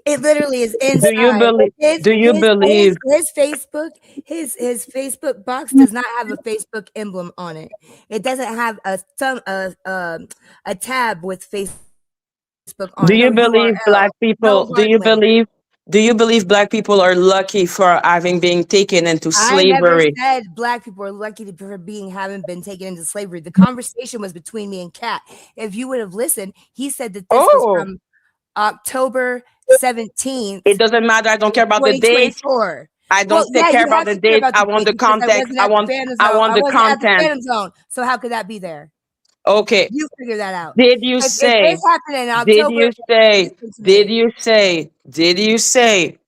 It literally is Do you inside. believe? His Do you his his believe? his Facebook, his Facebook box does not have a Facebook emblem on it. It doesn't have a tab with Facebook on it. No Do you URL. believe black No hard people? link. Do you believe black people are lucky for having been taken into I never slavery? said black people are lucky for being haven't been taken into slavery. The conversation was between me and Kat. If you would have listened, he said that this was Oh, from October 17th, it doesn't matter. I don't care about the date. 2024. I Well, don't yeah, care you about have the to care date. about I the want date the because I context. wasn't at the Phantom I Zone. want I the wasn't at the content. Phantom Zone. So how could that be there? Okay. You figure that out. Did you If this say? happened in Did October, you say? listen to Did me. you say? Did you say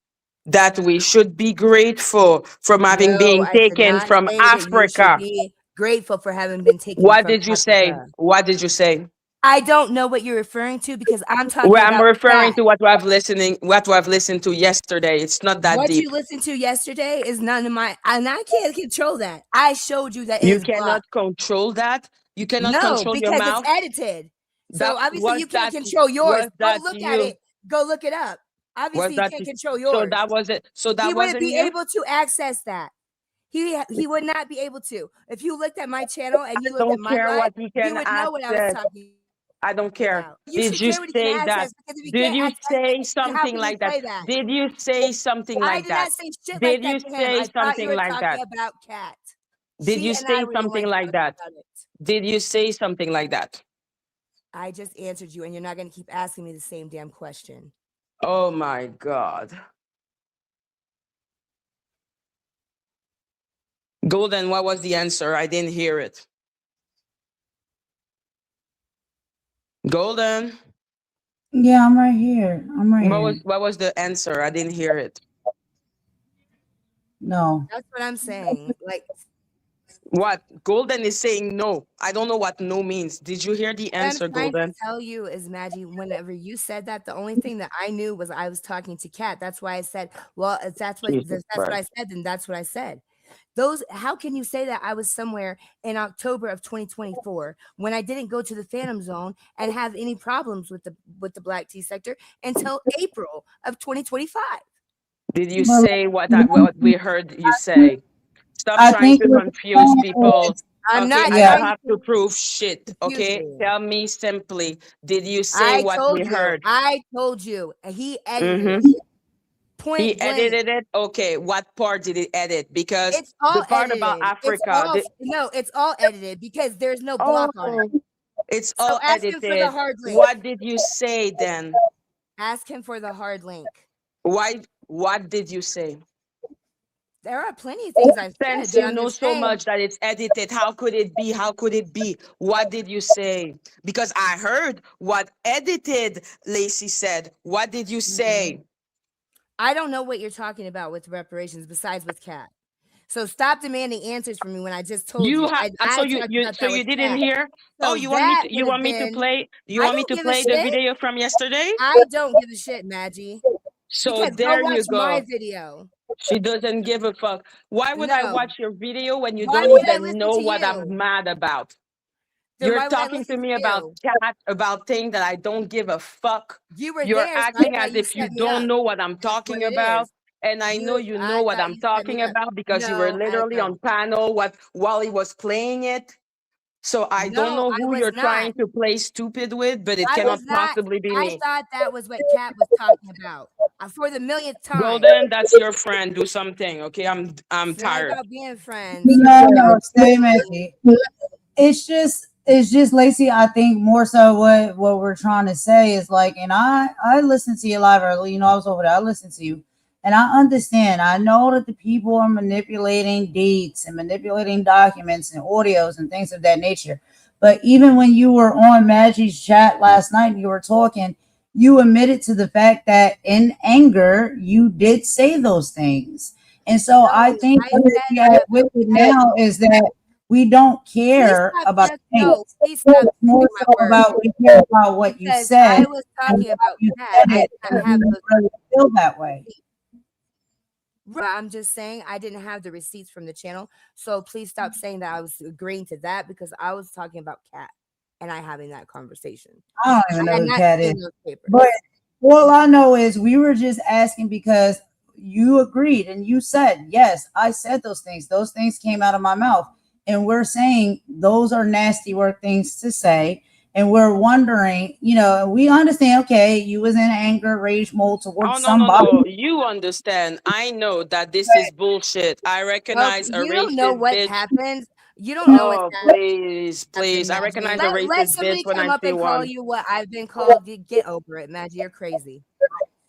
that we should be grateful from having No, been I did taken not from say that you should Africa? be grateful for having been taken What from did you say? Africa. What did you say? I don't know what you're referring to because I'm Well, talking I'm about referring Cat. to what I've listened to yesterday. It's not that What deep. you listened to yesterday is none of my, and I can't control that. I showed you that it You is cannot blocked. control that. You cannot No, control your because it's mouth. edited. So That obviously was you can't that control yours. was Go that look at you it. Go look it up. was Obviously you that can't control so yours. that was it. So He that wouldn't wasn't be you. able to access that. He would not be able to. If you looked at my channel and you I looked at don't my care live, what you you can would know what I was access. talking about. I don't You care. should care what he Did can you access say because if that? he can't Did access you anything, say how can he something play like that? that? Did you say something I like did not that? say shit like Did that you to him. say I thought you something were like talking that? about Cat. Did She you and I say were the something ones like talking that? about it. Did you say something like that? I just answered you, and you're not going to keep asking me the same damn question. Oh my God. Golden, what was the answer? I didn't hear it. Golden, Yeah, I'm right here. I'm right here. what was the answer? I didn't hear it. No. That's what I'm saying. Like, What? Golden is saying no. I don't know what no means. Did you hear the what I'm answer, trying to Golden? tell you is, Maggie, whenever you said that, the only thing that I knew was I was talking to Kat. That's why I said, well, if Jesus that's what I Christ. said, then that's what I said. Those, how can you say that I was somewhere in October of 2024 when I didn't go to the Phantom Zone and have any problems with the black tea sector until April of 2025? Did you But say what we heard you say? Stop I trying think to what confuse you're saying people. is, I'm Okay, not I don't yeah, trying have to to prove shit. confuse Okay, you. tell me simply. Did you say I what told we you. heard? I told you. He edited it Mm-hmm. point He blank. edited it. Okay, what part did he edit? Because It's all the part about edited. It's Africa, all no, it's all edited because there's no block on it. oh, it's So all ask him for the edited. hard link. What did you say then? Ask him for the hard link. Why? What did you say? There are plenty of things I've said, Since but you I'm know just so saying, much that it's edited, how could it be? How could it be? What did you say? Because I heard what edited Lacey said. What did you mhm. say? I don't know what you're talking about with reparations besides with Cat. So stop demanding answers from me when I just told You you. have I so talked about so that you with didn't Cat. hear? Oh, So that would you have want me to been, play? You I want me don't to give a play the shit. video from yesterday? I don't give a shit, Maggie. So Because go there you watch my go. video. She doesn't give a fuck. Why would I No. watch your video when you Why don't would I even listen know to what you? I'm mad about? Then You're why would I talking to listen to me about you? cat, about things that I don't give a fuck. You were You're there, so I acting thought as you if you set me don't up. know what I'm That's what talking it about. is. And you know I what thought I'm you set me talking up. about because you were No, I literally on don't. panel while he was playing it. So I don't No, know I who was you're not. trying to play stupid with, but it I was cannot not. possibly be I me. thought that was what Kat was talking about for the millionth time. Golden, that's your friend. Do something, okay? I'm It's not tired. about being friends. no, You're no, stay pushing me. messy. It's just it's just Lacey. I think more so what we're trying to say is like, and I listened to you live early. I was over there. I listened to you, and I understand. I know that the people are manipulating deeds and manipulating documents and audios and things of that nature. But even when you were on Maggie's chat last night, and you were talking. You admitted to the fact that in anger you did say those things, and so I No, think I where said we are with it now is that we don't please care stop about just the no, things. please stop It's more using my so words about we care about what you because said I was and talking why about you Cat. said I it did not because have you those really feel that way. receipts. I'm just saying I didn't have the receipts from the channel. So please stop saying that I was agreeing to that because I was talking about Cat and I having that conversation. I don't even I know had who not Cat is, seen those papers. but all I know is we were just asking because you agreed and you said, yes, I said those things. Those things came out of my mouth. And we're saying those are nasty work things to say. And we're wondering, we understand, okay, you was in anger, rage mode Oh, towards no, no, somebody. no. You understand. I know that this is bullshit. I Okay, recognize a you don't know racist what bitch. happens. You don't know what's Oh, please, happened, please. I Maggie. recognize a Let racist bitch somebody when come I up see and call one. you what I've been called. You get over it, Maggie. You're crazy.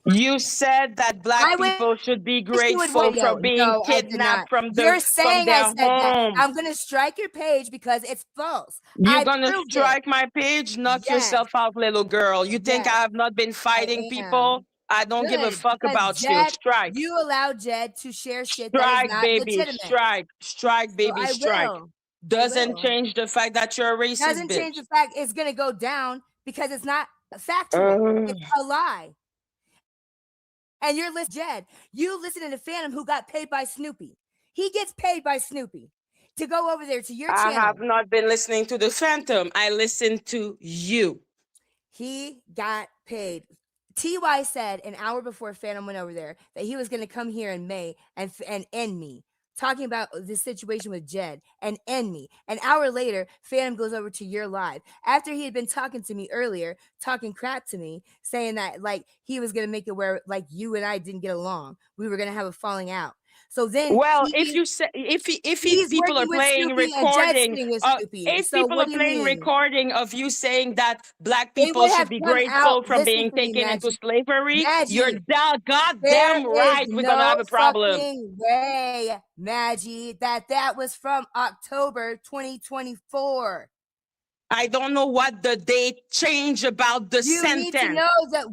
You said that I black wish people should be you would watch grateful for video. being No, I did not. kidnapped from You're from saying I their said that. home. I'm gonna strike your page because it's false. You're I gonna proved it. strike my page? Knock Yes, yourself out, little girl. You think yes, I have not been I fighting people? am. I don't give a Good. fuck Because about you. Jed, Strike. you allowed Jed to share shit that is Strike, not baby. legitimate. Strike. Strike, So baby. I Strike. will. I Doesn't will. change the fact that you're a racist Doesn't change bitch. the fact it's gonna go down because it's not factual. Uh, It's a lie. And you're listening to Jed. You listening to Phantom who got paid by Snoopy. He gets paid by Snoopy to go over there to your I have channel. not been listening to the Phantom. I listened to you. He got paid. T.Y. said an hour before Phantom went over there that he was going to come here in May and end me. Talking about this situation with Jed and end me. An hour later, Phantom goes over to your live after he had been talking to me earlier, talking crap to me, saying that like he was going to make it where like you and I didn't get along. We were going to have a falling out. So then Well, if you say if he's people are working with playing Snoopy and Jed's recording, sitting with Snoopy. if So people what are do you playing mean? recording of you saying that black They people would should have be come out. grateful from Listen being to me, taken into Maggie. slavery, you're Maggie, there goddamn is right. We're gonna no have a problem. fucking way, Maggie, that was from October 2024. I don't know what the date changed about the You need to sentence. know that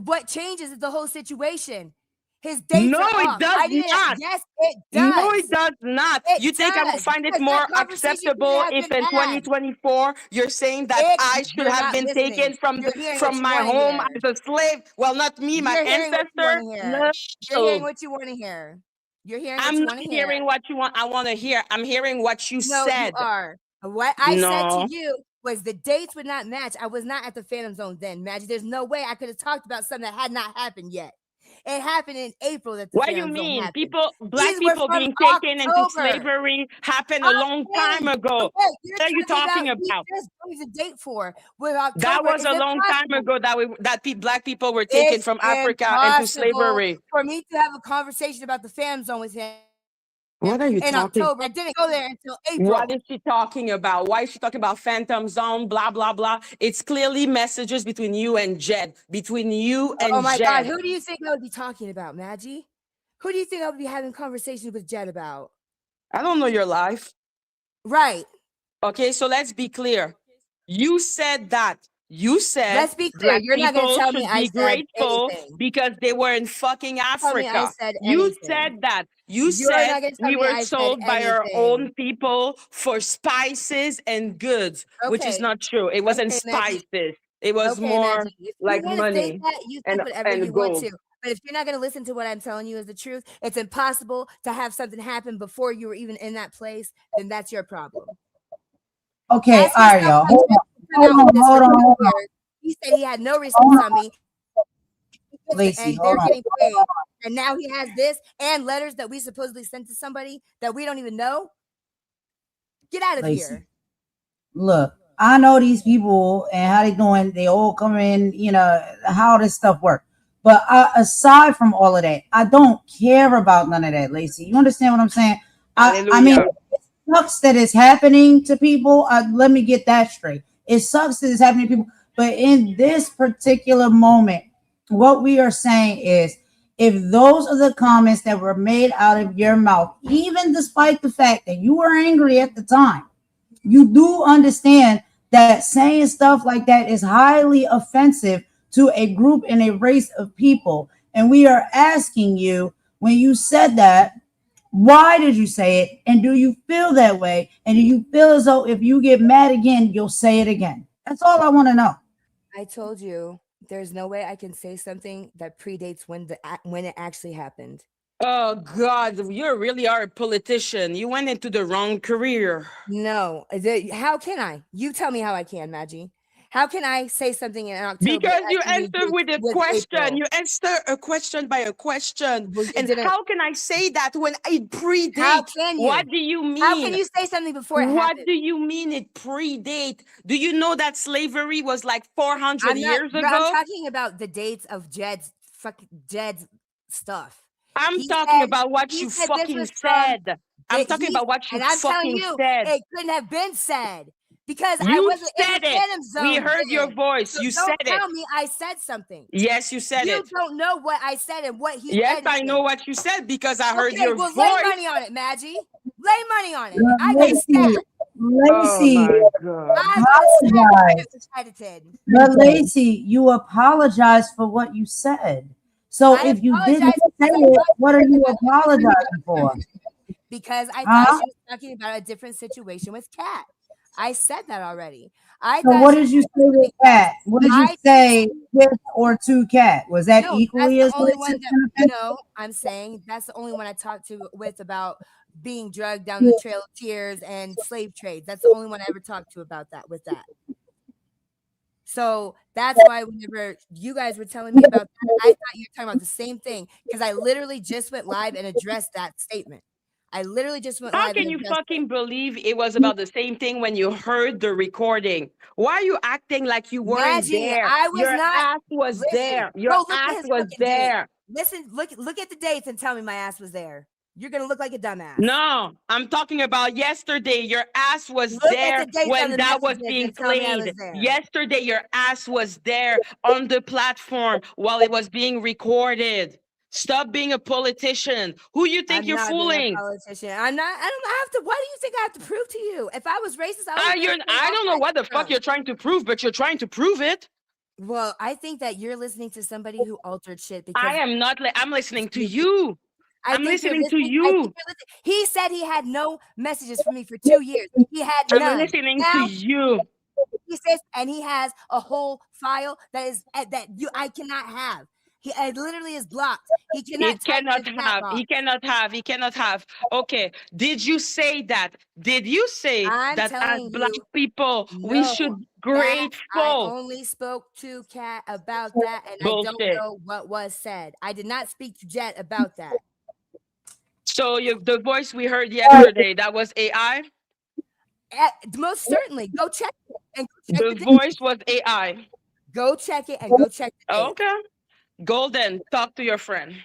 what changes is the whole situation. His dates No, are it off. does I didn't. not. Yes, it No, it does. does not. It You think I will does find it because that more conversation could acceptable have if been in had. 2024 you're saying that It. I should You're have not been listening. taken from You're hearing what from you my want to home hear. as a slave? Well, not me, my You're hearing what you want ancestor. to hear. You're hearing No. what you want to hear. You're hearing what I'm you not want to hear. hearing what you want. I want to hear. I'm hearing what you No, you said. are. What I said to No. you was the dates would not match. I was not at the Phantom Zone then, Magic. There's no way I could have talked about something that had not happened yet. It happened in April that the What do you Phantom Zone mean? happened. Black These were people from being taken into October. slavery happened a long time Okay. ago. Okay. You're What are you talking about talking you about? just gave a date for with That October. was Is a it long time possible? ago black people were taken It's from Africa into impossible slavery. for me to have a conversation about the Phantom Zone with him What are you in talking? October. I didn't go there until What April. is she talking about? Why is she talking about Phantom Zone? Blah blah blah. It's clearly messages between you and Jed. Between you Oh and my God. Jed. Who do you think I would be talking about, Maggie? Who do you think I would be having conversations with Jed about? I don't know your life. Right. Okay, so let's be clear. You said that. You said Let's be clear. black You're not going to people tell me should I be said grateful anything. because they were in fucking Tell me I Africa. said You anything. said that. You You're said not going to tell we me were I said sold by our anything. own people for spices and goods, which is Okay. not true. It wasn't Okay, Maggie. spices. It was Okay, more Maggie. If you like want to think money that, you think whatever you and want gold. to. But if you're not going to listen to what I'm telling you is the truth, it's impossible to have something happen before you were even in that place. Then that's your problem. Okay, Ask all right, yourself y'all. why Jed come out with this for 2 Hold on. years. He said he had no Hold receipts on on, me. Lacey, And hold they're on. getting paid. And now he has this and letters that we supposedly sent to somebody that we don't even know. Get out of Lacey, here. look, I know these people and how they doing. They all come in, how this stuff work. But aside from all of that, I don't care about none of that, Lacey. You understand what I'm saying? I mean, Hallelujah. sucks that it's happening to people. Let me get that straight. It sucks that it's happening to people. But in this particular moment, what we are saying is if those are the comments that were made out of your mouth, even despite the fact that you were angry at the time, you do understand that saying stuff like that is highly offensive to a group and a race of people. And we are asking you, when you said that, why did you say it? And do you feel that way? And do you feel as though if you get mad again, you'll say it again? That's all I want to know. I told you there's no way I can say something that predates when it actually happened. Oh God, you really are a politician. You went into the wrong career. No, how can I? You tell me how I can, Maggie. How can I say something in October Because that you has anything to answer do with a with question. April? You answer a question by a question. Well, it And didn't. how can I say that when it How predates? can What you? do you How can mean? you say something before it What happened? do you mean it predate? Do you know that slavery was like 400 I'm not. years I'm ago? talking about the dates of Jed's stuff. I'm He talking said about what he you said this fucking was from said. I'm that talking he about what you and I'm telling fucking you said. it couldn't have been said because I You wasn't in the said it. phantom We zone heard your then. voice. So You said don't it. tell me I said something. Yes, you said You it. don't know what I said and what he Yes, I know edited. what you said because I heard Okay, your well lay voice. money on it, Maggie. Lay money on it. But I got Lacey, stats. Oh Lacey, my God. I got stats that apologize. it was edited. But Lacey, you apologize for what you said. So I if you didn't apologize say because I it, thought what are you were you talking about a different apologizing for? because I thought Huh? she was talking about a different situation with Kat. I said that already. I So thought what she was did you say talking about with something else. cat? What did you I didn't say with or to cat? Was that no, that's equally the as only one racist that and offensive? no, I'm saying that's the only one I talked to with about being drugged down the trail of tears and slave trades. That's the only one I ever talked to about that with that. So that's why whenever you guys were telling me about that, I thought you were talking about the same thing because I literally just went live and addressed that statement. I literally just went How live and can you addressed it. fucking believe it was about the same thing when you heard the recording? Why are you acting like you weren't Maggie, there? I was Your not. ass was Listen, there. Your go look ass at his was fucking date. there. Listen, look at the dates and tell me my ass was there. You're gonna look like a dumbass. No, I'm talking about yesterday. Your ass was Look at there the dates on when the that was messages being and tell me I played. was there. Yesterday, your ass was there on the platform while it was being recorded. Stop being a politician. Who you think I'm you're not being a fooling? politician. I'm not. I don't have to. Why do you think I have to prove to you? If I was racist, I would have been saying I all don't know kinds what of the fuck stuff. you're trying to prove, but you're trying to prove it. Well, I think that you're listening to somebody who altered shit I because am not. I'm listening to excuse me. you. I I'm think you're listening to listening. I think you. you're listening. He said he had no messages from me for 2 years. He had I'm none. listening to Now you. he says, and he has a whole file that is that you I cannot have. He it literally is blocked. He cannot It type in cannot the chat have. box. He cannot have. He cannot have. Okay. Did you say that? Did you say I'm that as telling black you, people we no. should That I grateful? only spoke to Kat about that, and I don't Bullshit. know what was said. I did not speak to Jet about that. So the voice we heard yesterday, that was AI. Most certainly, go check it and go check The the date. voice was AI. Go check it and go check the date. Okay. Golden, talk to your friend.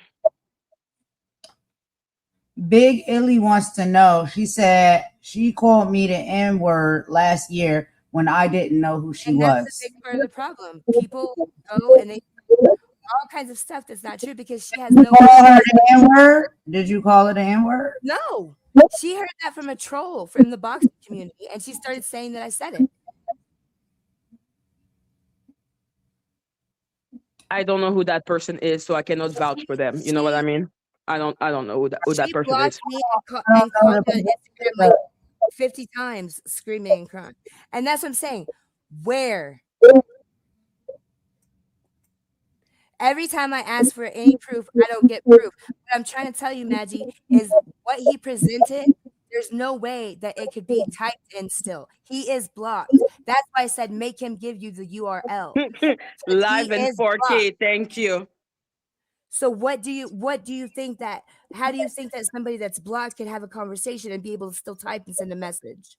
Big Illy wants to know. She said she called me the N word last year when I didn't know who she And that's a was. big part of the problem. People go and they all kinds of stuff that's not true because she has no Call her the N word? Did you call her the N word? no. She heard that from a troll from the boxing community, and she started saying that I said it. I don't know who that person is, so I cannot vouch for them. You know what I mean? I don't know who that She person is. blocked me I and don't know called me on the Instagram like 50 times, screaming and crying. And that's what I'm saying. Where? Every time I ask for any proof, I don't get proof. What I'm trying to tell you, Maggie, is what he presented. There's no way that it could be typed in still. He is blocked. That's why I said make him give you the URL. Because he Live in is blocked. 4K. Thank you. So what do you think that how do you think that somebody that's blocked can have a conversation and be able to still type and send a message?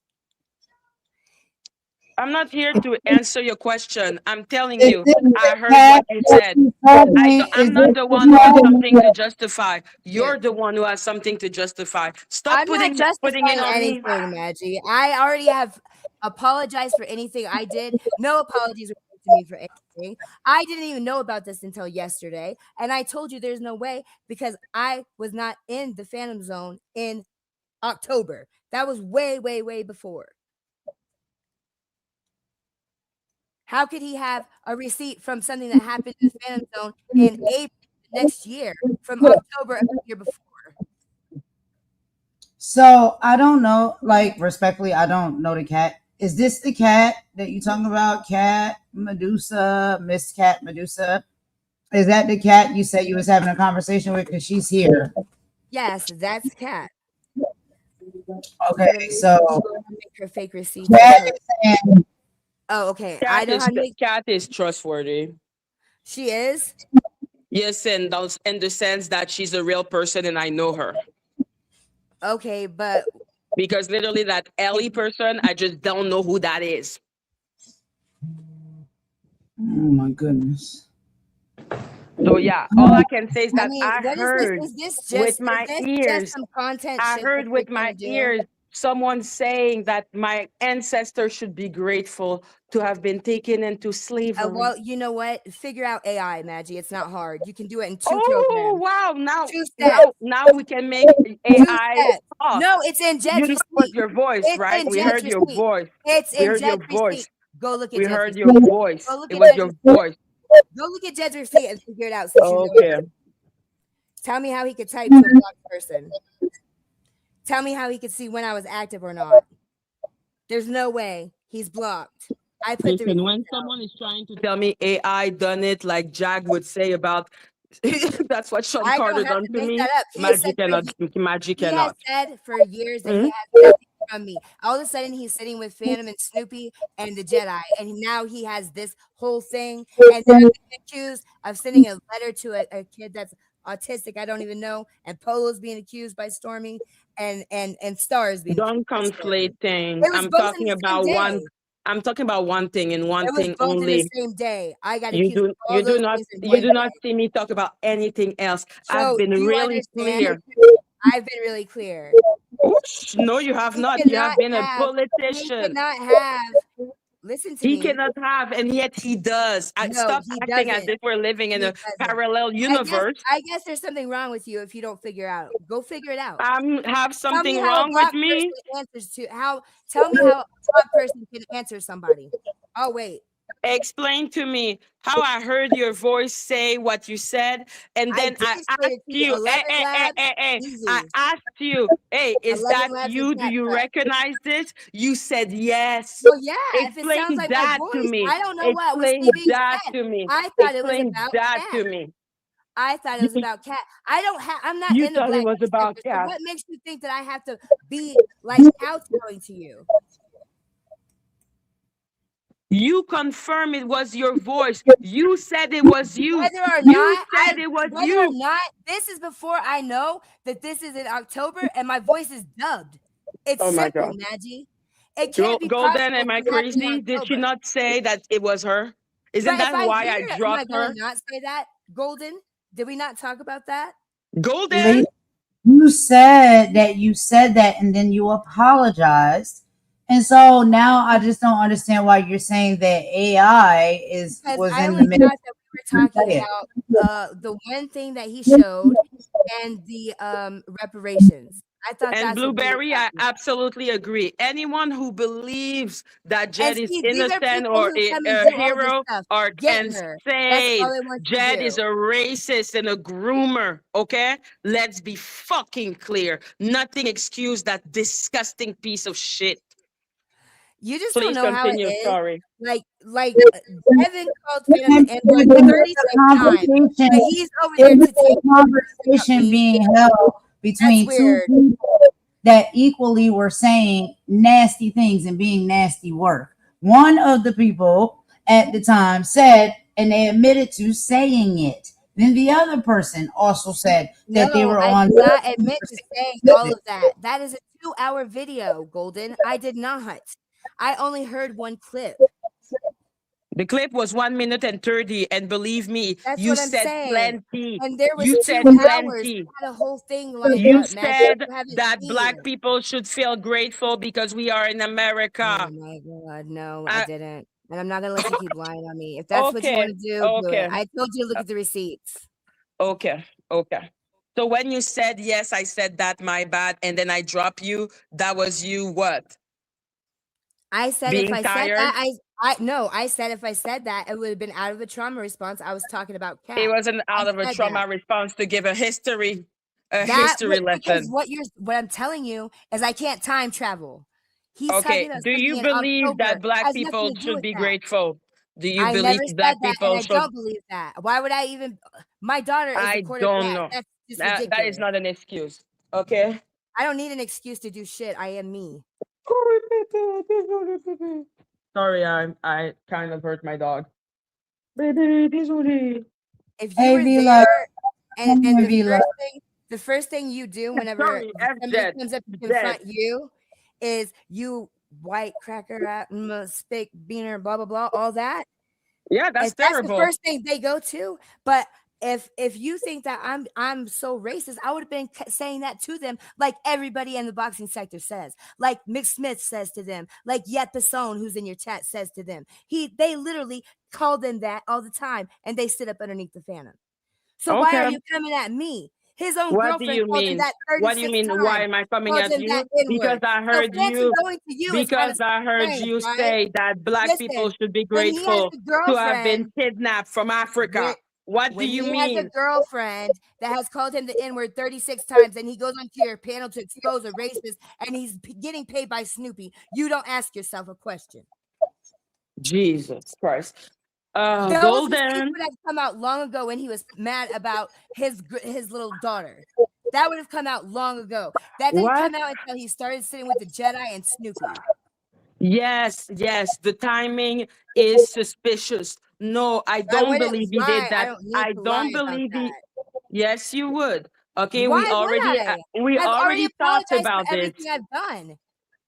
I'm not here to answer your question. I'm telling Is you, this I the heard cat what you that said. you told me? I'm Is not this the the one who has something to cat? justify. Here. You're the one who has something to justify. Stop I'm not putting it justifying on me. anything, Maggie. I already have apologized for anything I did. No apologies were made to me for anything. I didn't even know about this until yesterday. And I told you there's no way because I was not in the Phantom Zone in October. That was way, way, way before. How could he have a receipt from something that happened in the Phantom Zone in April next year from October of the year before? So I don't know. Like respectfully, I don't know the cat. Is this the cat that you talking about? Cat Medusa, Miss Cat Medusa. Is that the cat you said you was having a conversation with? Because she's here. Yes, that's Cat. Okay, so Make her fake receipts and cat post. is saying, Oh, okay. I know how to make. Cat is trustworthy. She is. Yes, and those in the sense that she's a real person and I know her. Okay, but Because literally that Ellie person, I just don't know who that is. oh my goodness. So yeah, all I can say is I that mean, I what is this? heard Is this just some content I shit that heard you're with trying my to do? ears someone saying that my ancestors should be grateful to have been taken into slavery. Well, you know what? Figure out AI, Maggie. It's not hard. You can do it in 2 Oh programs, wow! 2 steps, Now we can make 2 AI steps. talk. No, it's in You Jed's know it was receipt. your voice, It's right? in We Jed's heard your receipt. voice. It's We in heard your Jed's receipt. voice. Go look at We Jed's heard receipt. your voice. Go look It at was Jed's your receipt. voice. Go look at Jed's receipt and figure it out since you know Okay. it. Tell me how he could type to a blocked person. Tell me how he could see when I was active or not. There's no way he's blocked. I put the Listen, receipt when out. someone is trying to tell me AI done it, like Jag would say about that's what Sean I Carter don't have done to to make me. that up. Magic cannot. Magic He has cannot. said for years that he Mhm. has nothing from me. All of a sudden, he's sitting with Phantom and Snoopy and the Jedi, and now he has this whole thing. And now I'm being accused of sending a letter to a kid that's autistic. I don't even know. And Polo's being accused by Stormy, and Stars being accused Don't by Stormy. conflate things. It was both in the same day. I'm talking about one thing and one It was thing both in the only. same day. I got accused of all You do those not things in one day. see me talk about anything else. I've So, been do you really understand? clear. I've been really clear. Oops, no, you have He not. You cannot have been a have. He politician. cannot have. Listen to He me. cannot have, and yet he does. No, Stop he acting as doesn't. if we're living in He a doesn't. parallel universe. I guess there's something wrong with you if you don't figure out. Go figure it out. Have Tell me something how a wrong with black me? person answers to how. Tell me how a black person can answer somebody. Oh wait, Explain to me how I heard your voice say what you said, and I then did I explain asked it to you. you, 11 labs, I easy. asked you, hey, is 11 that labs and you? Do cat you prep. recognize this? You said yes. Well, yeah. If it sounds Explain like my that to voice, me. I don't know what was Explain being that said. to me. I thought it was Explain about that cat. to me. I thought it was about cat. I don't have. I'm not You in the thought it black was about newspaper. So cat. what makes you think that I have to be like kowtowing to you? You confirm it was your voice. You said it was you. Whether or You not said it was whether or you. not this is before I know that this is in October and my voice is dubbed. It's Oh my simple, God. Maggie. It can't be Golden, possible am I if it happened in crazy? Did she October. not say that it was her? Isn't But if that I why hear I it, am I dropped gonna her? not say that? Golden, did we not talk about that? Golden? Lady, you said that and then you apologized. And so now I just don't understand why you're saying that AI Because was I in only the middle. thought that we were talking about the one thing that he showed and the reparations. I thought And that's what we were Blueberry, I talking about. absolutely agree. Anyone who believes that And Jed is see, these are innocent people or who come and a do all this hero stuff. or Get and her. That's say all they want to Jed is do. a racist and a groomer, okay? Let's be fucking clear. Nothing excuse that disgusting piece of shit. You just don't Please know how it continue. is. Sorry. Devin called Phantom the N-word There was 36 a times, conversation. but he's over There there to was take a about conversation me. being held That's between two weird. people that equally were saying nasty things and being nasty work. One of the people at the time said, and they admitted to saying it. Then the other person also said that they No, were I on. did not admit to saying all of that. That is a 2-hour video, Golden. I did not. I only heard one clip. The clip was 1 minute and 30, and believe me, That's you what I'm said saying. plenty. And there was You said 2 hours. plenty. We had a whole thing lined You up, Maggie. said You haven't that seen black it. people should feel grateful because we are in Oh America. my God. No, I Uh, didn't. And I'm not going to let you keep lying on me. If that's what you okay, want to do it. okay, I told you to look uh, at the receipts. okay, okay. So when you said yes, I said that, my bad, and then I drop you, that was you what? I said if Being I said that, tired? I said if I said that, it would have been out of a trauma response. I was talking about It Cat. wasn't I out of a said that. trauma response to give a history Because lesson. what I'm telling you is I can't time travel. He's talking Okay, about do you something in believe October. that black Has nothing people to do should with be that. grateful? Do you I never believe said black that, and people I should? don't believe that. Why would I even? My daughter is the I don't quarterback. know. That's just That is ridiculous. not an excuse. Okay. I don't need an excuse to do shit. I am me. Sorry, I kind of hurt my dog. Baby, désolé. If you Hey, were V-Love. there, and V-Love. the first thing you do whenever Sorry, F somebody dead. comes up to Dead. confront you is you white cracker, stick beaner, blah blah blah, all that. Yeah, that's If that's the terrible. first thing they go to, but if you think that I'm so racist, I would have been saying that to them, like everybody in the boxing sector says, like Mick Smith says to them, like Yet Basone, who's in your chat, says to them. They literally call them that all the time, and they sit up underneath the phantom. So why are Okay. you coming at me? His own What do girlfriend you called him mean? that What do you 36 mean? Why times. am I coming Called at him that you? N-word. Because I So heard fancy you. going to you is kind Because of I heard strange, you right? say that black people Listen, should be when he has grateful a to have been girlfriend, kidnapped from when, Africa. What do when you he has a mean? girlfriend that has called him the N-word 36 times, and he goes onto your panel to expose a racist, and he's getting paid by Snoopy, you don't ask yourself a question. Jesus Christ. Those receipts Golden. would have come out long ago when he was mad about his little daughter. That would have come out long ago. That didn't What? come out until he started sitting with the Jedi and Snoopy. Yes, yes. The timing is suspicious. No, I I don't wouldn't believe he did lie. I that. don't need I to lie don't about believe he. that. Yes, you would. Okay, Why would I? we I've already already talked apologized for about this. everything I've done.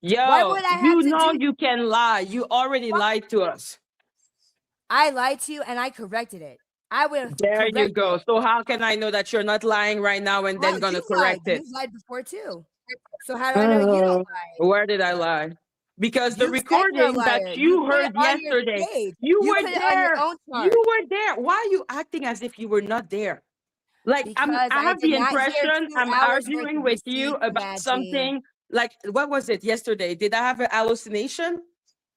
Why Yo, would I have you to know do? you can lie. You already lied to us. I lied to you and I corrected it. I would have There you corrected go. it. So how can I know that you're not lying right now and Well, then gonna you've lied. correct it? You've lied before too. So how do I know you don't lie? Where did I lie? Because the You said you're a recording that liar. You you put it heard on your yesterday, page. you You were put it on your there. own You chart were there. Why are you acting as if you were not there? Like because I I have did the not hear impression 2 I'm hours worth arguing of with you receipts, about Maggie. something. Like what was it yesterday? Did I have an hallucination?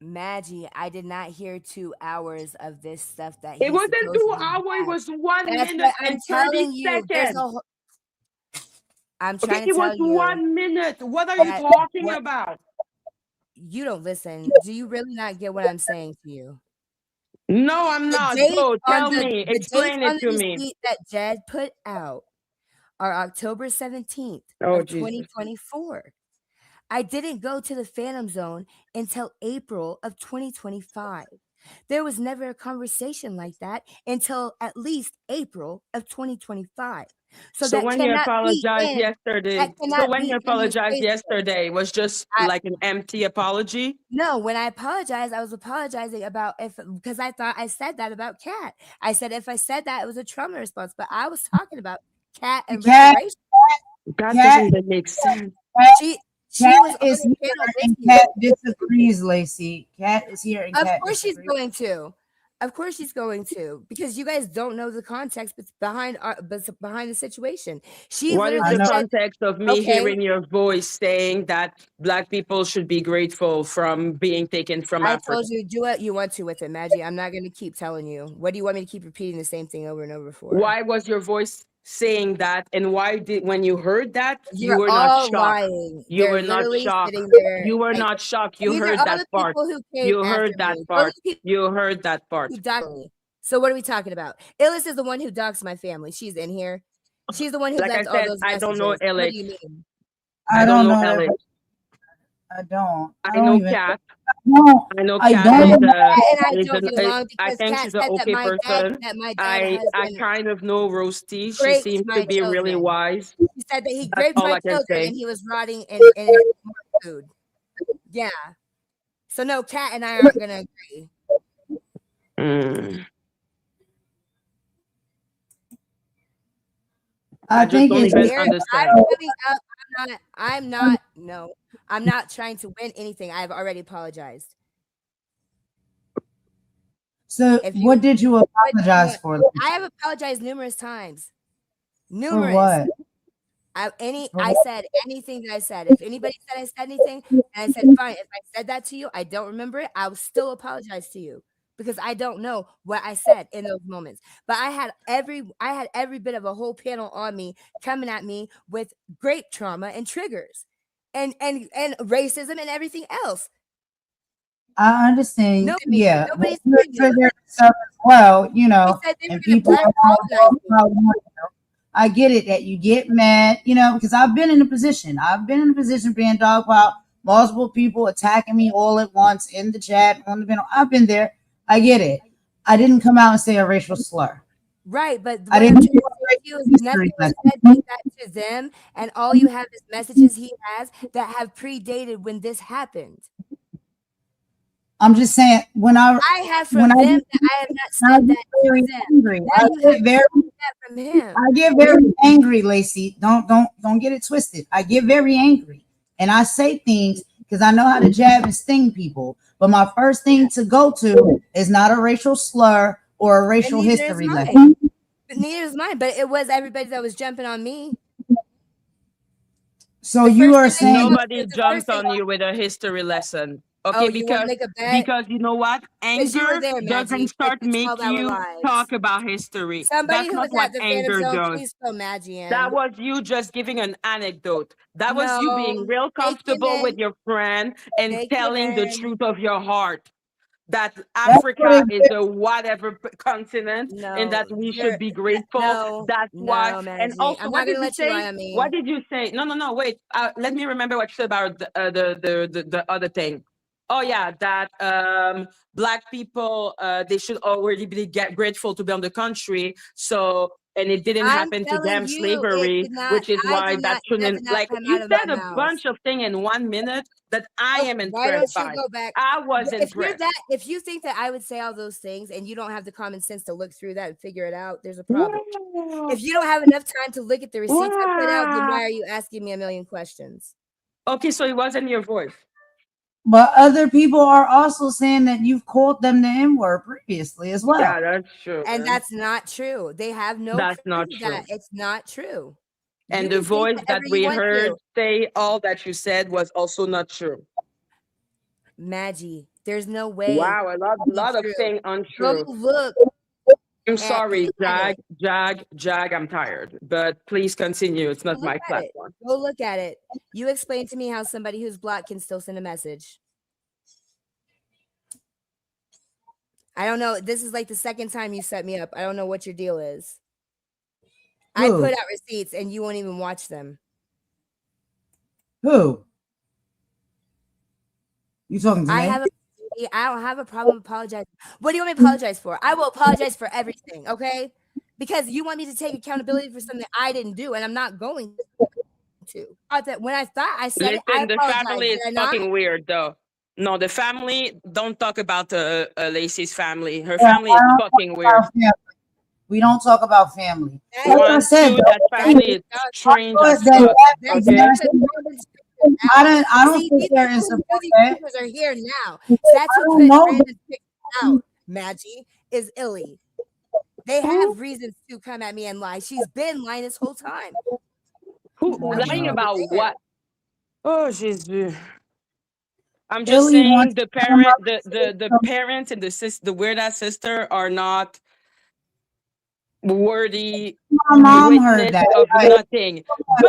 Maggie, I did not hear 2 hours of this stuff that It he wasn't two supposedly hours. It had. was one That's minute what I'm and 30 telling you. seconds. I'm Okay, trying to it was tell you 1 minute. What are you that talking what about? you don't listen. Do you really not get what I'm saying to you? No, I'm not. Go, tell me. The dates Explain on it the to me. receipt that Jed put out are October 17th Oh, of Jesus. 2024. I didn't go to the Phantom Zone until April of 2025. There was never a conversation like that until at least April of 2025. So So that when you cannot be apologized in yesterday, his Facebook. it was just I, like an empty apology? no, when I apologized, I was apologizing about because I thought I said that about Cat. I said if I said that, it was a trauma response, but I was talking about Cat and Cat, reparation. That doesn't cat, even make sense. cat, She cat was on is the here panel with and you. cat disagrees, Lacey. Cat is here and Of cat course she's disagrees. going to. Of course she's going to, because you guys don't know the context behind the situation. She What is I literally the know. said, context of me "Okay." hearing your voice saying that black people should be grateful from being taken from I Africa? told you do what you want to with it, Maggie. I'm not going to keep telling you. What do you want me to keep repeating the same thing over and over for? Why was your voice saying that? And why did, when you heard that, you You're were not all shocked? lying. You They're were not literally shocked. sitting there. You were not shocked. You These are heard all that the part. people who came You after heard that me. Those are part. the people You heard that part. who doxed me. So what are we talking about? Illis is the one who doxed my family. She's in here. She's the one who Like I left all said, those I don't know messages. What do you LH. mean? I I don't don't know know LH. everybody. I don't. I I don't know even. Kat. No, I know I Kat I is don't. Kat and I is don't an get along I because think Kat she's an said okay person. that my dead I husband kind of know Roasty. She raped seems to my be really children. wise. She said that he That's raped all my I can children say. and he was rotting in his food. Yeah. So no, Kat and I aren't gonna agree. Mm. I just think don't it's even I'm understand. coming up. I'm not trying to win anything. I've already apologized. so. If you What did you what do you apologize want? for? I have apologized numerous times. For Numerous. what? For I what? said anything that I said. If anybody said I said anything, and I said, fine, if I said that to you, I don't remember it, I will still apologize to you because I don't know what I said in those moments. But I had every bit of a whole panel on me coming at me with great trauma and triggers and racism and everything else. I understand. Yeah, Nobody's you're saying you. triggered stuff as well. They said they were And gonna people black are colonize me. I get it that you get mad, because I've been in a position. I've been in a position being dog out, multiple people attacking me all at once in the chat on the panel. I've been there. I get it. I didn't come out and say a racial slur. Right, but I what I'm didn't trying do to say to you is a nothing history was lesson. said like that to them, and all you have is messages he has that have predated when this happened. I'm just saying I have from them get, that I have not I said get that to very them. angry. Now you have that from him. I get very angry, Lacey. Don't get it twisted. I get very angry, and I say things because I know how to jab and sting people. But my first thing to go to is not a racial slur or a racial neither is history mine. lesson. But neither is mine. But it was everybody that was jumping on me. So The you first are thing they came saying up Nobody with, the first jumped thing. on you with a history lesson. Oh, Okay, you want to make a bet? because you know what? Because you were Anger there, doesn't Maggie, for start 12 make hour you lives. talk about history. Somebody That's who not was what at the Phantom anger Zone, does. please fill Maggie That in. was you just giving an anecdote. That was you No, being real they came comfortable with in. your friend and They came telling the in. truth of your heart. That that's what Africa it is a whatever continent and No, that we you're should be grateful. no, That's why. no, And Maggie. also, I'm what not did gonna you let you lie say? on me. What did you say? No, no, no. Wait. Let me remember what you said about the other thing. Oh yeah, that black people they should already be grateful to be on the country. So and it didn't I'm happen to telling them you, it slavery, did not. which is why that That shouldn't did not like come you out of my said a mouth. bunch of things in 1 minute that I Oh, am why impressed don't you by. go back? I was If you're impressed. that, if you think that I would say all those things and you don't have the common sense to look through that and figure it out, there's a problem. Wow. If you don't have enough time to look at the receipts I put out, then Wow. why are you asking me a million questions? Okay, so it wasn't your voice. But other people are also saying that you've called them the N word previously as Yeah, well. that's true, And man. that's not true. They have no That's proof not of that. true. It's not true. You And the can think voice that whatever you we want heard to. say all that you said was also not true. Maggie, there's no way Wow, a lot, it can be lot of true. things Go untrue. look I'm at sorry, look at it. Jag, I'm tired. But please continue. It's Go not look my at it. platform. Go look at it. You explain to me how somebody who's black can still send a message. I don't know. This is like the second time you set me up. I don't know what your deal is. I Who? put out receipts and you won't even watch them. Who? You talking to I me? don't have a problem apologizing. What do you want me to apologize for? I will apologize for everything, okay? Because you want me to take accountability for something I didn't do, and I'm not going to. When I thought I said it, I Listen, the apologize. family Did is I not? fucking weird, though. No, the family, don't talk about Lacey's family. Her Yeah, family I is don't talk fucking weird. about family. We don't talk about family. That, Like I One, said, two, though, that family is I strange thought as that fuck. that's Okay? because random stickers out. I don't See, think these they're in people who do support these of that. stickers are here now. So that's I who don't put know. random stickers out. Maggie is Illy. They Who? have reasons to come at me and lie. She's been lying this whole time. Who I wish lying you were about there. what? Oh, Jesus. I'm just Illy wants saying to come up and say the something. parents and the weird ass sister are not worthy My mom heard witness that. of Like, nothing.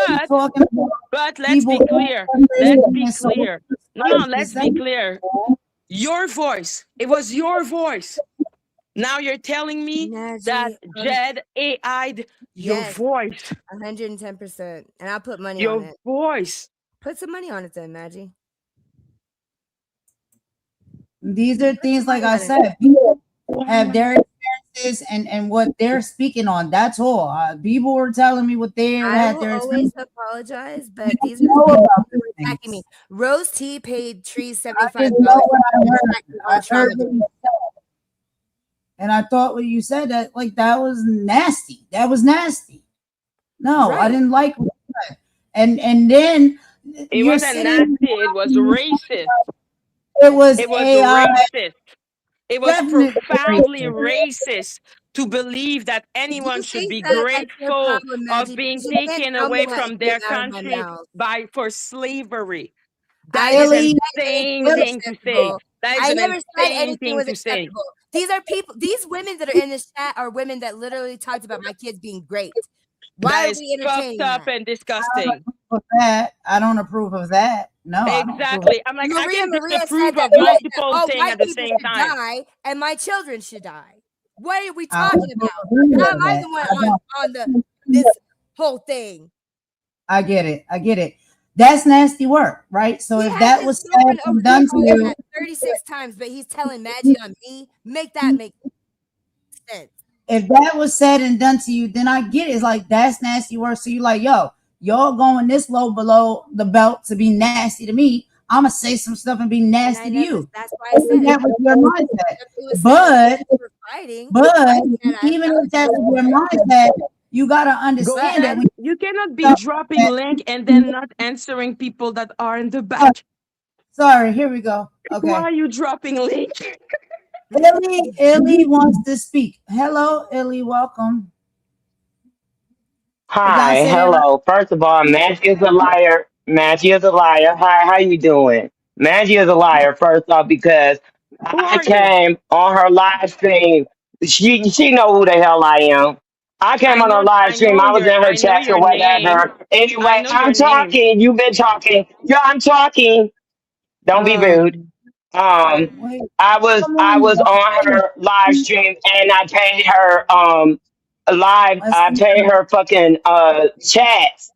she's But talking about let's people be who clear. are Let's be so clear. No, like no, to let's say, be clear. Your voice. It was your voice. Now you're telling me that Najee, Jed AI'd your yes, voice. 110%. And I'll put money on Your it. voice. Put some money on it then, Maggie. these are Put some things like money I on it. said. People have their experiences is and what they're speaking on. That's all. People were telling me what they I had will their always experience. apologize, I but these are the know same about people who these are attacking me. things. Rose T paid Tree I just know $75 what I to heard. attack me I on heard Trauma what Day. you said, and I thought when you said that, like that was nasty. That was nasty. No, I Right. didn't like what you said. And then It you're wasn't sitting. nasty. It was racist. It was It was AI, racist. It was definitely profoundly racist. racist to believe that If anyone you should think be that that's your grateful problem, of Maggie, being because you can't taken tell me away what from came their out of my country mouth. by for slavery. I That is never an Illy, said anything insane was Illy, thing to say. acceptable. That is I an never said insane anything thing was to say. acceptable. These are people, these women that are in this chat are women that literally talked about my kids being raped. Why That are is we fucked entertaining up that? and I don't disgusting. approve of that. I don't approve of that. No, I don't approve of Exactly. I'm like, I can Maria said disapprove that of my multiple all things white at the people same should time. die and my children should die. What are we I don't talking approve about? of any How am of I that. the one I don't. on the this whole thing? I get it. I get it. That's nasty work, right? So He if has that his was said girlfriend over and there done to calling you, that 36 times, but he's telling Maggie on me. Make that make sense. if that was said and done to you, then I get it. It's like that's nasty work. So you're like, yo, y'all going this low below the belt to be nasty to me. I'ma say some stuff and be And nasty I to never, you. that's why I And said that was your mindset. if it was said in But jest for fighting, I but said I even if that apologize was for your it. mindset, you gotta Go understand that ahead. when You cannot be you dropping link and then not answering people that are in the oh, back. sorry, here we go. Why Okay. are you dropping link? Illy wants to speak. Hello, Illy, welcome. Did I Hi, say it right? hello. First of all, Maggie is a liar. Maggie is a liar. Hi, how you doing? Maggie is a liar. First off, because Who I are you? came on her live stream. She know who the hell I am. I came on her live stream. I was in her I know chat or your name. whatever. I Anyway, know I'm your name. talking. You've been talking. Yeah, I'm talking. Don't be rude. Um, Wait, come I on, was y'all. on her live Please, stream and I paid her let's I paid her fucking chats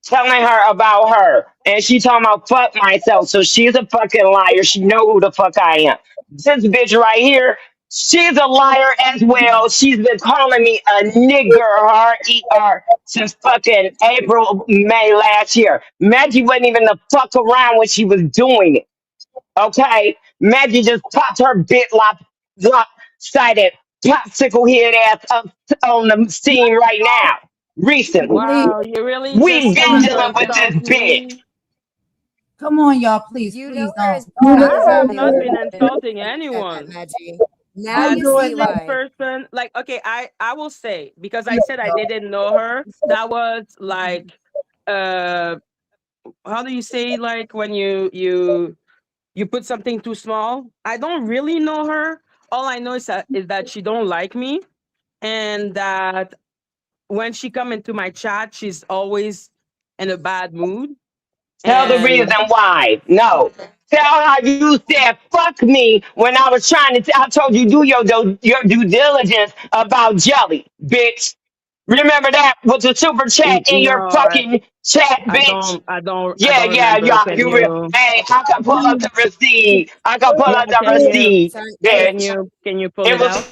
telling her about her. And she talking about fuck myself. So she's a fucking liar. She know who the fuck I am. This bitch right here, she's a liar as well. She's been calling me a nigger, R-E-R, since fucking April, May last year. Maggie wasn't even the fuck around when she was doing it. Okay? Maggie just popped her lopsided popsicle head ass up on the scene right now. Recently. please, wow, you really We've just been want to dealing with this insult bitch. me? come on, y'all. Please, You know please her don't. as Don't not I a do have family not member been it. insulting when you said that, anyone. Maggie. Now Don't But you do it see this now. why. person, like, okay, I will say because I Please said I don't. didn't know her. That was like, uh, how do you say like when you put something too small? I don't really know her. All I know is that she don't like me, and that when she come into my chat, she's always in a bad mood. Tell the reason And why. No. Tell how you said fuck me when I was trying to. I told you do your due diligence about jelly, bitch. Remember that with the super chat in no, your fucking chat, bitch. I Yeah, don't yeah, remember. yeah. Can You real? you? Hey, I can pull up the receipt. I can pull Yeah, up the can you? receipt, Sorry, bitch. Can you pull It it was out?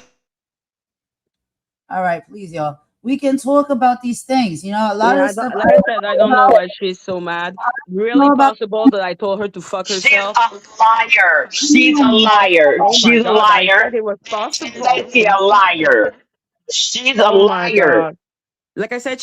All right, please, y'all. We can talk about these things. You know, a lot Yeah, of I don't, stuff like I I said, I know don't know about. why she's so mad. I Really know about. possible that I told her to fuck she's herself. a liar. She's a liar. Oh my She's a god, I said liar. it was She's possible. Lacey a liar. She's a Oh my liar. god. Like I said,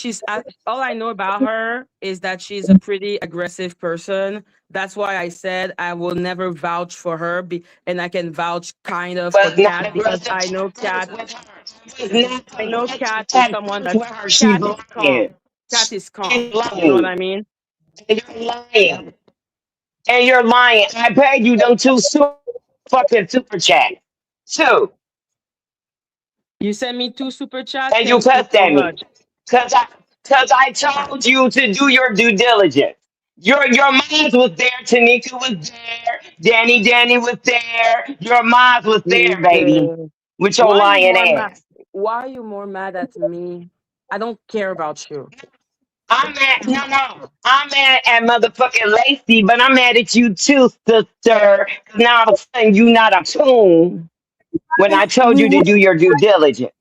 all I know about her is that she's a pretty aggressive person. That's why I said I will never vouch for her, and I can vouch kind of for Was not Kat because aggressive towards with her. Was not I know aggressive Kat is someone towards that with her. She's Kat is lying. calm. Kat is She's calm. You know what lying. I mean? And you're lying. And you're lying. I paid you them two fucking super chats. Two. You send me two super chat. And you Thank you cussed so at me. much. Cause I told you to do your due diligence. Your moms was there, Tanika was there, Danny was there, your moms was there, baby. Nigga. With your Why are you lying more mad? ass. Why are you more mad at me? I don't care about you. I'm mad. No, no. I'm mad at motherfucking Lacey, but I'm mad at you too, sister. 'Cause now all of a sudden you not a tune when I told you to We do your due diligence.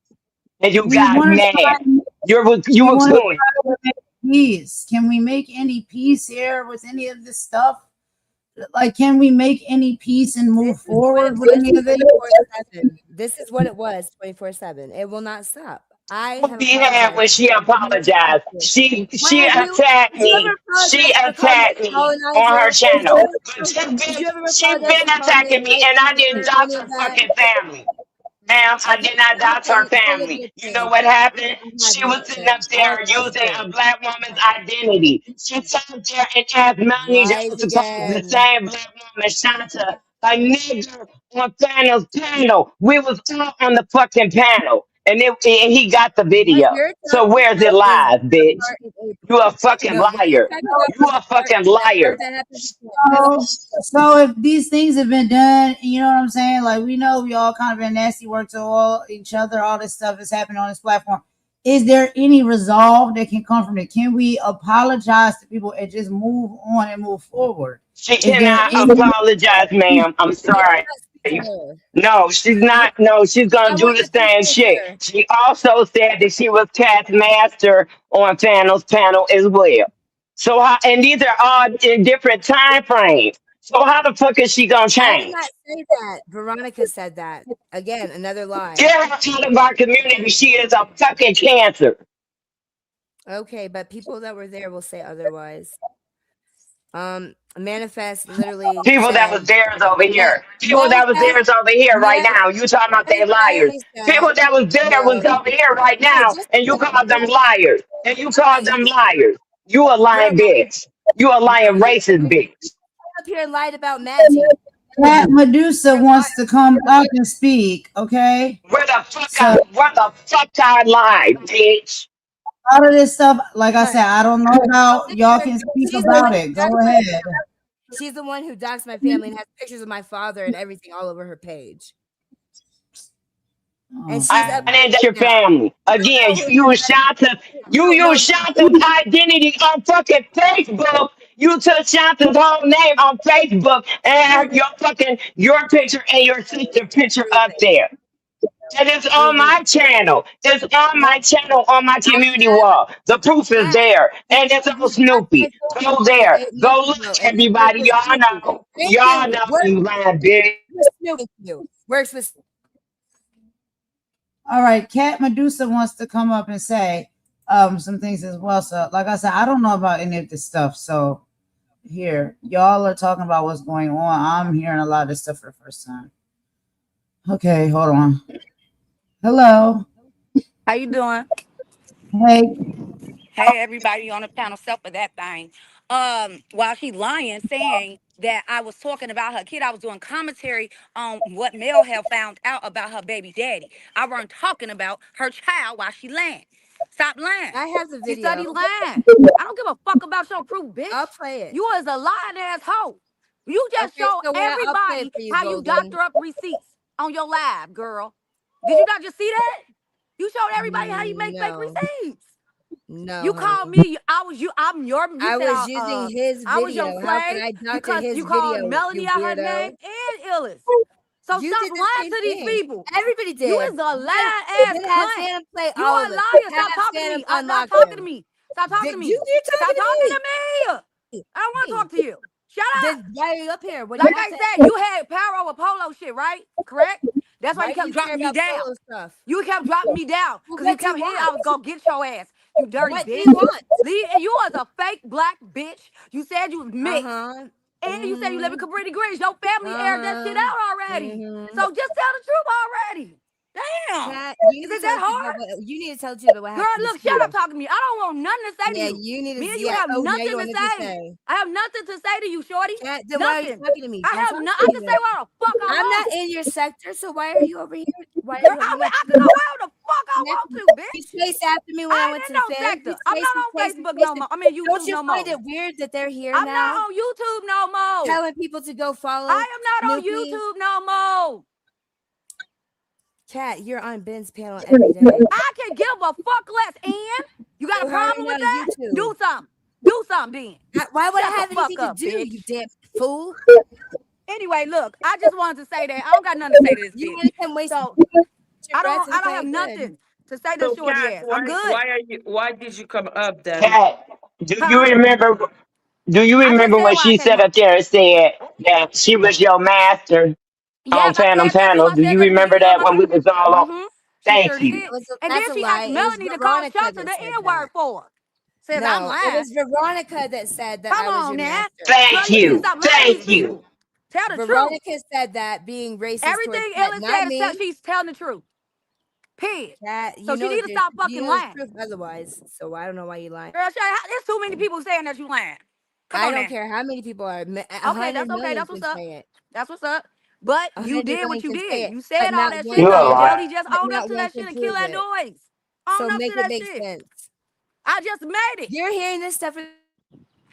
and you We got want to mad. try. You We were want to cool. try to make peace. Can we make any peace here with any of this stuff? Like, can we make any peace and This move is what it forward with was any of it? 24/7. This is what it was 24/7. It will not stop. I have Be had apologized when she apologized. to She when have you attacked did you me. ever She apologize for calling me attacked a me on her colonizer? channel. But this Did you bitch, ever she apologize been for calling me a attacking me, white and I didn't supremacist? dox Any her of that? fucking family. Ma'am, I Okay, did not dox her anything, all of family. your You know things. what happened? I have She your was sitting shit. up All there of your using a shit. black woman's identity. She sat there and asked Melanie Rise Jones to call the again. same black woman, Shanta, a nigger on Thanos' panel. We was all on the fucking panel. And he got the What video. you're So talking where's it about is live, the bitch? part in You a April. fucking No, what you're liar. talking about You is a fucking that part liar. that happened before. So if these things have been done, you know what I'm saying? Like, we know we all kind of been nasty work to all each other. All this stuff is happening on this platform. Is there any resolve that can come from it? Can we apologize to people and just move on and move forward? She Is there cannot any? apologize, ma'am. I'm I sorry. cannot speak to her. No, she's You, not. No, she's I gonna do want the to speak same to shit. her. She also said that she was cast master on Thanos' panel as well. So how? And these are all in different time frames. So how the fuck is she gonna I did not change? say that. Veronica said that. Again, another lie. Get her out of our community. She is a fucking cancer. Okay, but people that were there will say otherwise. Manifest literally People that was said theirs over that here. People that was manifest theirs over here right manifest now. You talking about they liars. literally said People that was there was no. over here right Hey, now, just and you call them just liars. And you call hey, them liars. You a you're a lying liar. bitch. You a No, lying you racist bitch. up here and lied about Maggie. Cat Medusa You're a wants to liar. come up and speak. Okay, so Where the fuck I lied, bitch? all of this stuff, like I But said, I don't know I'll about. sit Y'all here. can speak She's the one about who it. Go doxed my ahead. family. She's the one who doxed my family and has pictures of my father and everything all over her page. And Oh, she's I up God. here didn't your now. family. You don't Again, know who you her use Shanta, you you don't know use Shanta's identity on fucking Facebook. You took Shanta's whole name on Facebook and prove have it, your picture and your sister picture prove up it, there. And it's on prove it. my channel. It's on Nope. my channel on my I community have wall. The proof is chat. there. And it's on You doxed my Snoopy. family Go more than there. 8 months Go look, ago, and you work everybody. with Y'all Snoopy. know. Thank Y'all you. know you lying bitch. Snoopy. Works with All right, Cat Medusa wants to come up and say some things as well. So, like I said, I don't know about any of this stuff. So here, y'all are talking about what's going on. I'm hearing a lot of this stuff for the first time. Okay, hold on. Hello. How you doing? Hey, Hey, everybody on the panel, self for that thing. While she lying, saying that I was talking about her kid, I was doing commentary on what Mel had found out about her baby daddy. I wasn't talking about her child while she lying. Stop lying. I have the She video. studied lying. I don't give a fuck about your proof, I'll bitch. play it. You is a lying ass hoe. You just Okay, show so I'll play it everybody for you, how you Golden. doctor up receipts on your live, girl. Did you not just see that? You showed everybody how you make fake No. receipts. No, You called honey. me. I was you. I'm your. You I said was using his I was your video. How can slave. I You doctor cause his you called video, Melanie you out her name weirdo? and Illis. So You stop did the lying same to these thing. people. Everybody You did. is a Then, lying ass then have cunt. Phantom play You all are of a it. liar. Have Stop talking to Phantom me. Stop unlock talking to him. me. Stop talking to me. You're Stop talking to talking to me. me. I don't want to talk to you. Shut up. Then why are you up here? What do you Like want I to said, say? you had power over polo shit, right? Correct? That's why you Why do kept you care dropping me about down. polo stuff? You kept dropping me down Well, because you what do you kept hitting. want? I was gonna get your ass. You dirty What do you bitch. want? You was a fake black bitch. You said you was mixed. Uh-huh. And you said you live in Mm-hmm. Cabrini Green. Your family aired that shit Uh-huh. out already. Mm-hmm. So just tell the truth already. Damn. Cat, you Is need to it tell that the truth about hard? you need to tell the truth about what Girl, happened this look, shut up weekend. talking to me. I don't want nothing to say to Yeah, you. you need to Me and you yeah. have Oh, now you nothing to want nothing to say. say. I have nothing to say to you, shorty. Cat, then why are you Nothing. talking to me? I Don't have talk no. to I me can say then. whatever the fuck I I'm not want. in your sector, so why are you over here? Why Girl, you I can acting go up? wherever the fuck I You want acting- to, you bitch. chased after me when I I ain't went in to the no fair. You sector. I'm not on chasing, Facebook no chasing. more. I mean Don't YouTube you no find more. it weird that they're here I'm not now on YouTube no more. telling people to go follow I am not on Snoopy? YouTube no more. Cat, you're on Ben's panel every day. I can give a fuck less, and you got a So how are problem you with not on that? YouTube? Do something. Do something then. Why would I Shut the have fuck anything to up, do, you bitch. damn fool? Anyway, look, I just wanted to say that I don't got nothing to say to this You bitch. want to come waste So your breath I and don't have play good. nothing. to say the So, shorty Kat, ass. I'm good. why did you come up then? Cat, do you Huh? remember? Do you I just remember said when why I she came sat up. up there and said that she was your master on Yep, I Phantom said that too. Panel? I Do said you that at the remember beginning of that my when we was all on? mm-hmm. She sure Thank you. did. And then That's a she asked lie. It was Melanie to call Veronica shots of that the said N-word that. for her. Says I'm No, it lying. was Veronica that said that Come I was on your now. master. Girl, Thank you need to you. stop lying to these Thank you. people. Tell the truth. Veronica said that being racist towards Everything Cat, Ellen not said is me. she's telling the truth. Period. Cat, So she need to stop you fucking know there's lying. proof otherwise. So I don't know why you lying. Girl, there's too many people saying that you lying. Come I on don't now. care how many people are. A Okay, hundred that's okay. million That's what's can up. say it. That's what's up. But A you hundred did million what you can say did. it, You but said all not that one shit, You a and can. lie. Jelly just But owned up not to one that can shit and killed prove that it. noise. Own So up make to it that make shit. sense. I just made it. You're hearing this stuff for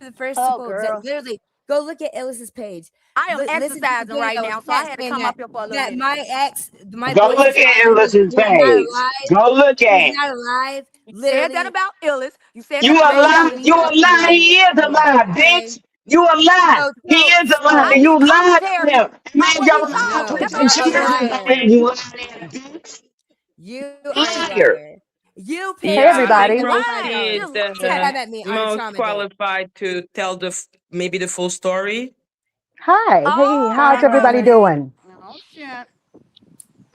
the first Oh, couple. girl. Literally, go look at Ellis's page. I am Listen to the exercising right video. now, so I Cat had to saying come up here for a little that minute. my ex, my Go boy's look at father, Ellis's who's not page. alive, Go look who's at it. not alive. You said that Literally, about Illis. You said You that a about raped lie. Jelly. me You a and lie. lied He is a to me. lie, Okay. bitch. You a lie. So, He so, is a lie. I so, You need lied on commentary him. And on made what your he's life saying. no, That's place all and you're I a shit care. liar. everything. You liar, bitch. You are a Liar. liar. You Hey, paid Yeah, I everybody. ain't lying. $275 proceed. Just to lying. come at me on a Most trauma date. qualified to tell maybe the full story. Hi. Hey, Oh, how's hey, everybody Hi. Chrissy. doing? Oh, shit.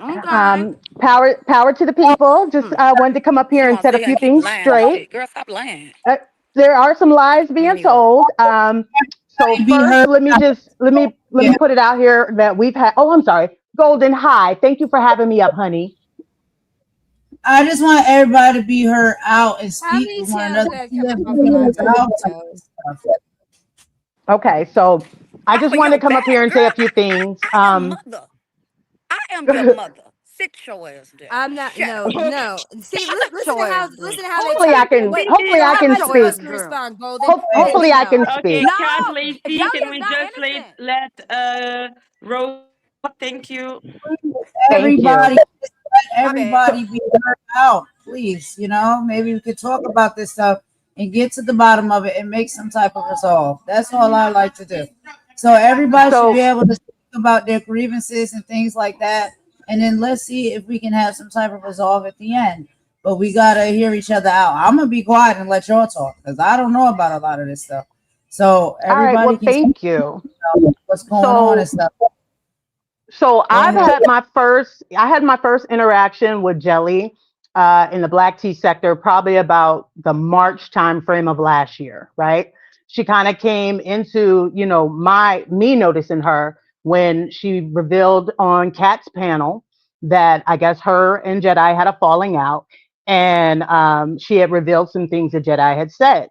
Okay. Power to the people. Just wanted to come up She here and gonna set a sit here few and keep things lying and straight. shit. Girl, stop lying. Uh, there are some lies being Anyway. told. So Be first, heard. let me Yeah. put it out here that we've had. Oh, I'm sorry, Golden. Hi, thank you for having me up, honey. I just want everybody to be heard out and How speak many with one channels another. gotta See come if off we when can I'm being resolve some of exposed? this stuff. Okay, so I Off just of wanted your to come up back, here and girl. say a few things. I am mother. I am your mother. Sit your ass down. I'm not. Shut No, up. no. See, Shut your ass down. listen to how they hopefully, talk. I can. Wait, Hopefully, I how am can I Shut your ass speak. supposed to down. respond, Golden? Let Hey, me Hopefully, I can know. Okay, speak. Cat No, Lacey, Jelly can is we not just innocent. let Rose talk? Thank you. Thank you. everybody, let My bad. everybody be heard out, please. Maybe we could talk about this stuff and get to the bottom of it and make some type of resolve. That's all I like to do. So everybody should be So, able to speak about their grievances and things like that, and then let's see if we can have some type of resolve at the end. But we gotta hear each other out. I'm gonna be quiet and let y'all talk because I don't know about a lot of this stuff. So all right. everybody Well, can speak thank you. about what's going on and So, stuff. So Go I've ahead. had my first I had my first interaction with Jelly in the black tea sector probably about the March timeframe of last year, right? She kind of came into, my me noticing her when she revealed on Kat's panel that I guess her and Jedi had a falling out, and she had revealed some things that Jedi had said.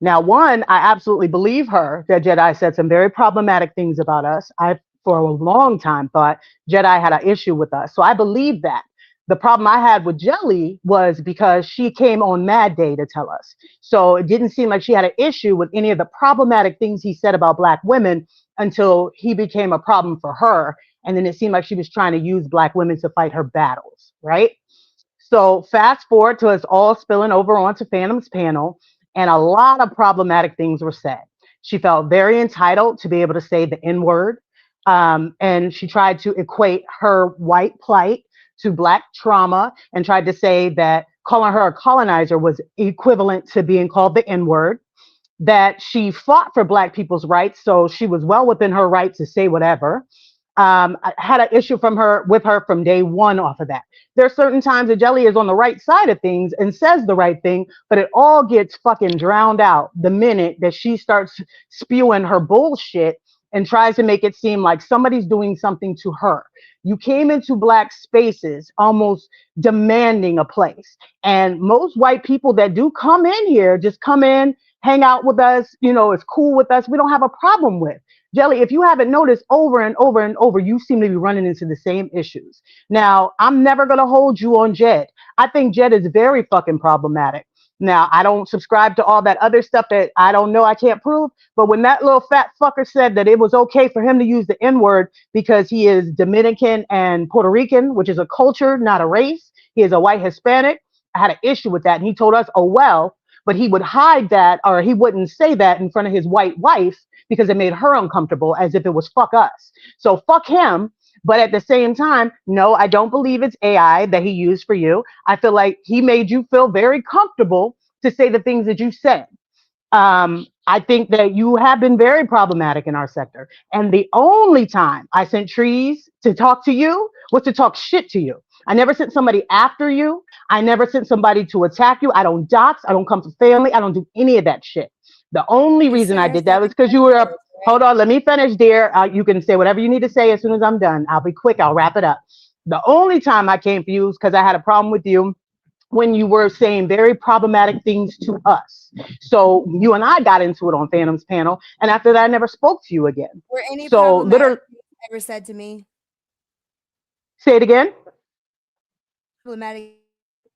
Now, one, I absolutely believe her that Jedi said some very problematic things about us. I, for a long time, thought Jedi had an issue with us. So I believe that. The problem I had with Jelly was because she came on Mad Day to tell us. So it didn't seem like she had an issue with any of the problematic things he said about Black women until he became a problem for her. And then it seemed like she was trying to use Black women to fight her battles, right? So fast forward to us all spilling over onto Phantom's panel, and a lot of problematic things were said. She felt very entitled to be able to say the N word, and she tried to equate her white plight to Black trauma and tried to say that calling her a colonizer was equivalent to being called the N word, that she fought for Black people's rights, so she was well within her right to say whatever. I had an issue from her with her from day one off of that. There are certain times that Jelly is on the right side of things and says the right thing, but it all gets fucking drowned out the minute that she starts spewing her bullshit and tries to make it seem like somebody's doing something to her. You came into Black spaces almost demanding a place. And most white people that do come in here just come in, hang out with us, it's cool with us. We don't have a problem with. Jelly, if you haven't noticed over and over and over, you seem to be running into the same issues. Now, I'm never going to hold you on Jed. I think Jed is very fucking problematic. Now, I don't subscribe to all that other stuff that I don't know, I can't prove. But when that little fat fucker said that it was okay for him to use the N word because he is Dominican and Puerto Rican, which is a culture, not a race, he is a white Hispanic, I had an issue with that. And he told us, oh, well, but he would hide that or he wouldn't say that in front of his white wife because it made her uncomfortable as if it was fuck us. So fuck him. But at the same time, no, I don't believe it's AI that he used for you. I feel like he made you feel very comfortable to say the things that you said. I think that you have been very problematic in our sector. And the only time I sent trees to talk to you was to talk shit to you. I never sent somebody after you. I never sent somebody to attack you. I don't dox. I don't come for family. I don't do any of that shit. The only You reason sent I her did that was something because you were yesterday, up. Hold on, let me finish, dear. You can say whatever you need to say as soon as I'm done. I'll be quick. I'll wrap it up. The only time I came for you was because I had a problem with you when you were saying very problematic things to us. So you and I got into it on Phantom's panel, and after that, I never spoke to you again. Were any So problematic literally, things ever said to me? say it again. Problematic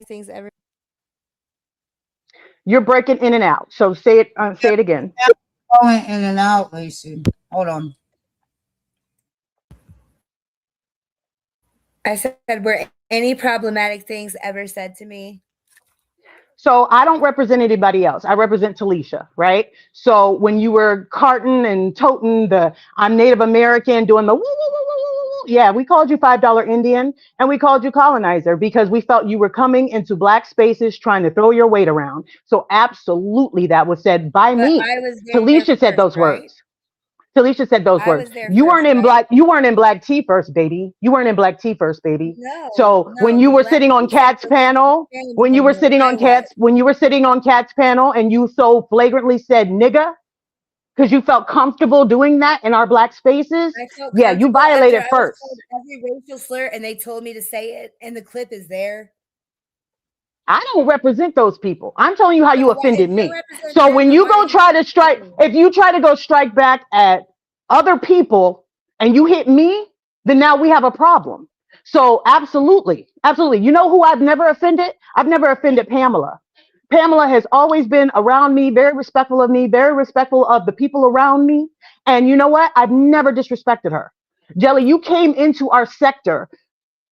things ever. You're breaking in and out. So say it. Say it again. Going in and out, Lacey. Hold on. I said, were any problematic things ever said to me? So I don't represent anybody else. I represent Talisha, right? So when you were carting and toting the I'm Native American, doing the woo, woo, woo, woo, woo, woo, yeah, we called you $5 Indian and we called you colonizer because we felt you were coming into Black spaces trying to throw your weight around. So absolutely that was said by But me. I was there Talisha said first, those right? words. Talisha said those I words. was there You first, weren't in right? black. You weren't in black tea first, baby. You weren't in black tea first, baby. So when No, you the were Black sitting on tea Cat's sector wasn't panel, saying no more. I was. when you were sitting on Cat's panel, and you so flagrantly said nigga because you felt comfortable doing that in our Black spaces, I felt yeah, you comfortable after violated I was first. told every racial slur and they told me to say it, and the clip is there. I don't represent those people. I'm telling you how So you why, if offended you're me. representing So them, when then you why go didn't try to strike, you? if you try to go strike back at other people and you hit me, then now we have a problem. So absolutely, absolutely. You know who I've never offended? I've never offended Pamela. Pamela has always been around me, very respectful of me, very respectful of the people around me. And you know what? I've never disrespected her. Jelly, you came into our sector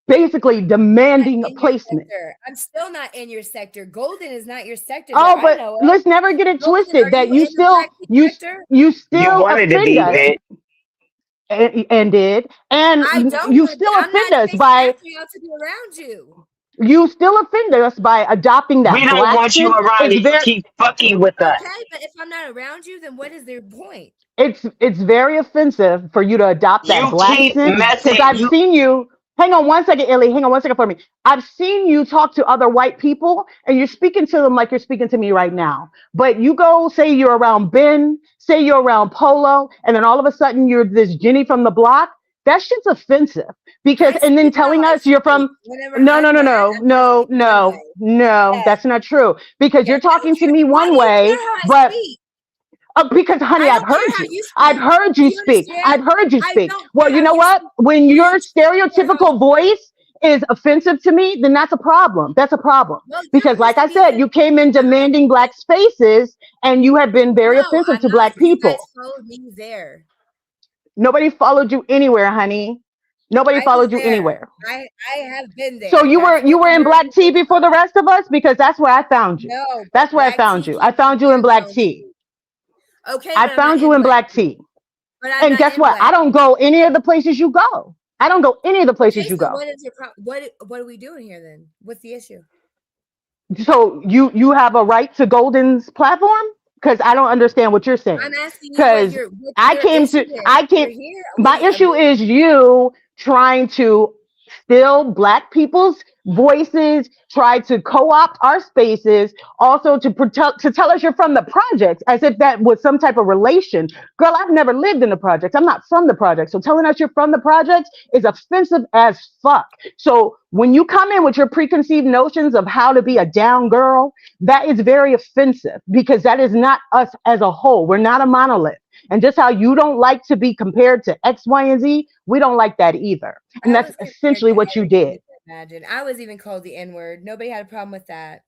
basically Not demanding a in your placement. sector. I'm still not in your sector. Golden is not your sector that Oh, I but know of. let's never get it Golden, are twisted that you in the Black tea sector? you You still wanted to offend be, us bitch. and did and I don't you want to be. still I'm offend not us chasing by after y'all to be around you. adopting We that don't black want you shit. around It's and you very keep fucking with us. Okay, but if I'm not around you, then what is their point? it's very offensive for you to adopt that You black keep scent because messing. I've You seen you. Hang on one second, Illy. Hang on one second for me. I've seen you talk to other white people and you're speaking to them like you're speaking to me right now. But you go say you're around Ben, say you're around Polo, and then all of a sudden you're this Jenny from the block. That shit's offensive because, I and then speak how telling I us you're speak. from, Whenever no, no, I'm no, mad, no, I'm gonna no, speak one no, way. no, Yes, that's not true because you're yes. I don't talking to care. me Why do one you care way, how I but speak? because, honey, I I've don't care heard how you. you I've speak. heard Do you you speak. understand? I've heard you I speak. don't Well, care you how know you what? speak. When Do your you care how? stereotypical voice is offensive to me, then that's a problem. That's a problem. Well, your Because, voice like can I be said, offensive you came to in me. I don't give demanding a black fuck. spaces and you have been very No, offensive I'm to not black because you guys people. followed me there. Nobody followed you anywhere, honey. Nobody I was followed you there. anywhere. I have been So there. That's you what were the in word black tea is. before the rest of us because that's where I found you. No, That's but where I black found tea you. I came found you in before black brown tea. tea. Okay, I but I'm not found you in in black black tea. tea. But I'm And not guess in what? I black don't tea. go any of the places you go. I don't go any of the Okay, places you so go. what is your problem? What are we doing here then? What's the issue? So you have a right to Golden's platform? Because I don't understand what you're I'm saying. asking you Because what your issue is. I came, We're here. my issue is you trying to steal black people's voices, try to co-opt our spaces, also to tell us you're from the projects as if that was some type of relation. Girl, I've never lived in the projects. I'm not from the projects. So telling us you're from the projects is offensive as fuck. So when you come in with your preconceived notions of how to be a down girl, that is very offensive because that is not us as a whole. We're not a monolith. And just how you don't like to be compared to X, Y, and Z, we don't like that either. And I that's was compared essentially to what you everything you did. can imagine. I was even called the N word. Nobody had a problem with that.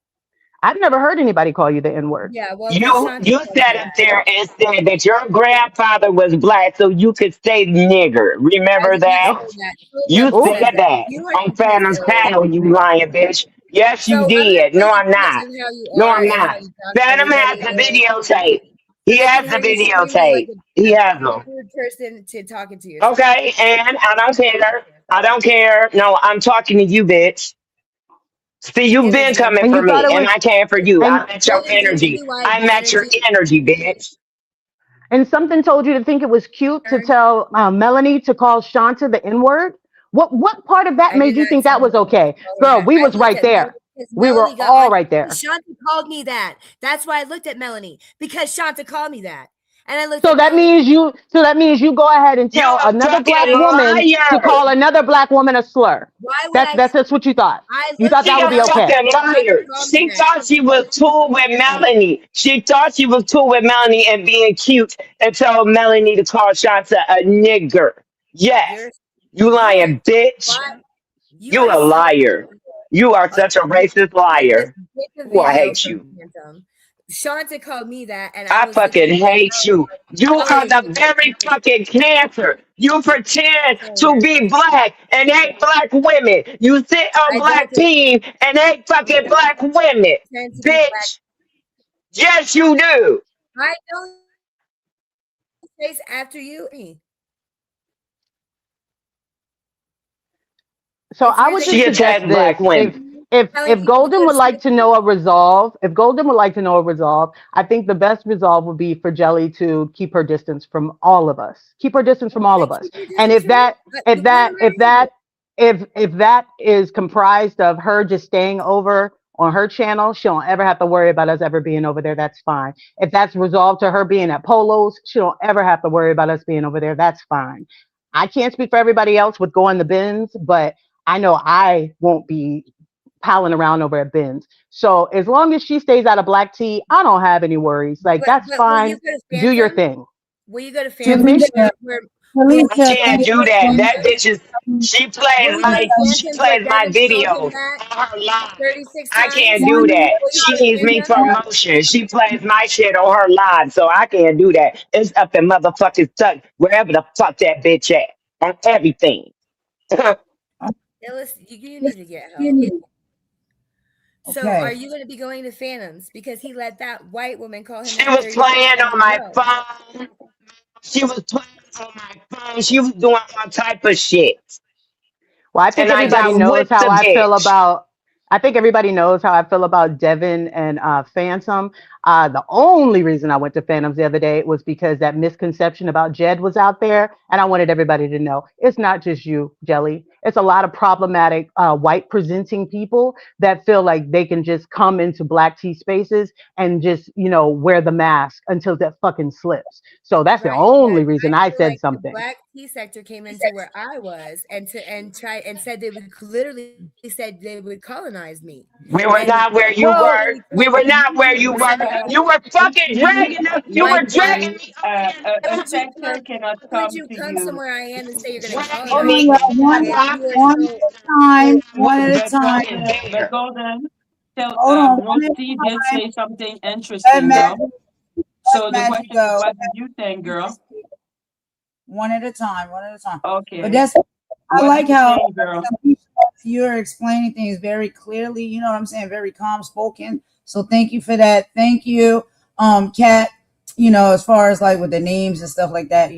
I've never heard anybody call you the N word. Yeah, well, because you Shanti you told sat me up that. there and said that your grandfather was black so you could say nigger. I Remember did not that? Oh, say that. Tool You Brothers oh, says said that. that You are on confused, Phantom's Illy. panel, you lying bitch. Yes, So you I'm gonna did. tell No, you I'm because not. of how you No, are I'm and how not. you talk to Phantom everybody, has the Illy. videotape. He they can has the hear you screaming like videotape. He has a them. third person to talking to yourself. Okay, and I don't care. I don't care. No, I'm talking to you, bitch. See, you've been Energy. coming And for you thought me, it and was I came for you. and I met your Doesn't energy. U.N.I.T.Y I be met your energy? energy, bitch. and something told you to think it was cute to Turn. tell Melanie to call Shanta the N word. What part of that I did made you not think that tell was okay, her girl? that. We I was looked right at Melanie there. because We were Melanie got all on. right there. Shanta called me that. That's why I looked at Melanie because Shanta called me that, and I looked So at that Melanie. means you go ahead and You tell a another fucking black woman to liar. call another black woman a slur. Why would That's I? that's what you thought. I You looked thought at that She would a be Melanie. okay. fucking Shanta liar. called me She that. thought she was cool with Melanie. She thought she was cool with Melanie and being cute and told Melanie to call Shanta a nigger. You're Yes. You you are lying bitch. why you You are a so liar. You are such a racist just liar. get the Ooh, I video hate from you. Phantom. Shanta called me that, and I I was looking fucking at hate you. You are Melanie. the very fucking cancer. You pretend to Melanie. be black and hate black women. You sit on I don't black team and hate fucking black women. pretend to be black. Bitch. Yes, you do. I don't chase after you. So It's I weird would that you She just suggest attacked this: black if women. telling if people to Golden go to would like sleep. to know a resolve, if Golden would like to know a resolve, I think the best resolve would be for Jelly to keep her distance from all of us. Keep her distance from all Then of us. keep your And distance from me. if What that am if I gonna do? that if that is comprised of her just staying over on her channel, she don't ever have to worry about us ever being over there. That's fine. If that's resolved to her being at Polos, she don't ever have to worry about us being over there. That's fine. I can't speak for everybody else with going the bins, but I know I won't be palling around over at Ben's. So as long as she stays out of black tea, I don't have any worries. Like that's But will you fine. go to Do your Phantom? thing. Will you go to Excuse Phantom me. Felicia, where I Felicia, can't thank do you that. so much. That bitch is she will plays you go to Phantom where my Devin told him videos that on her live. 36 I can't times? do One at that. a Will you She go to needs me Phantom? for emotion. She plays my shit on her live, so I can't do that. It's up in motherfucking stuck wherever the fuck that bitch at on everything. time. Phyllis, you This need to get help. skinny. So are Okay. you going to be going to Phantoms because he let that white woman call him She that was 36 playing times on in a my row? phone. She was playing on my phone. She was doing all type of shit, Well, I and think I everybody got knows with the how I feel bitch. about. I think everybody knows how I feel about Devin and Phantom. The only reason I went to Phantoms the other day was because that misconception about Jed was out there, and I wanted everybody to know it's not just you, Jelly. It's a lot of problematic white presenting people that feel like they can just come into black tea spaces and just wear the mask until that fucking slips. So that's the Right, but only reason I I feel said like the something. black tea sector came into where I was and tried and said they would literally said they would colonize me. We And were not where you Well, were. literally We told were me, not where you said, were. why You were fucking dragging us. You why were dragging me up in A would you sector come cannot why would come you to come you. somewhere I am and say you're gonna dragging Hold colonize on, me y'all. me up One in if my you are one so at a time. One was at a But time. fucking golden, but there. golden. Tell Hold on. One at Roasty did a time. say something Let interesting, girl. Magic, let So the Magic question is, go. what did you think, You girl? just speak one at a time. One at a time. But Okay. that's I What did like you how think, girl? you're explaining things very clearly. You know what I'm saying? Very calm spoken. So thank you for that. Thank you, Kat. As far as like with the names and stuff like that.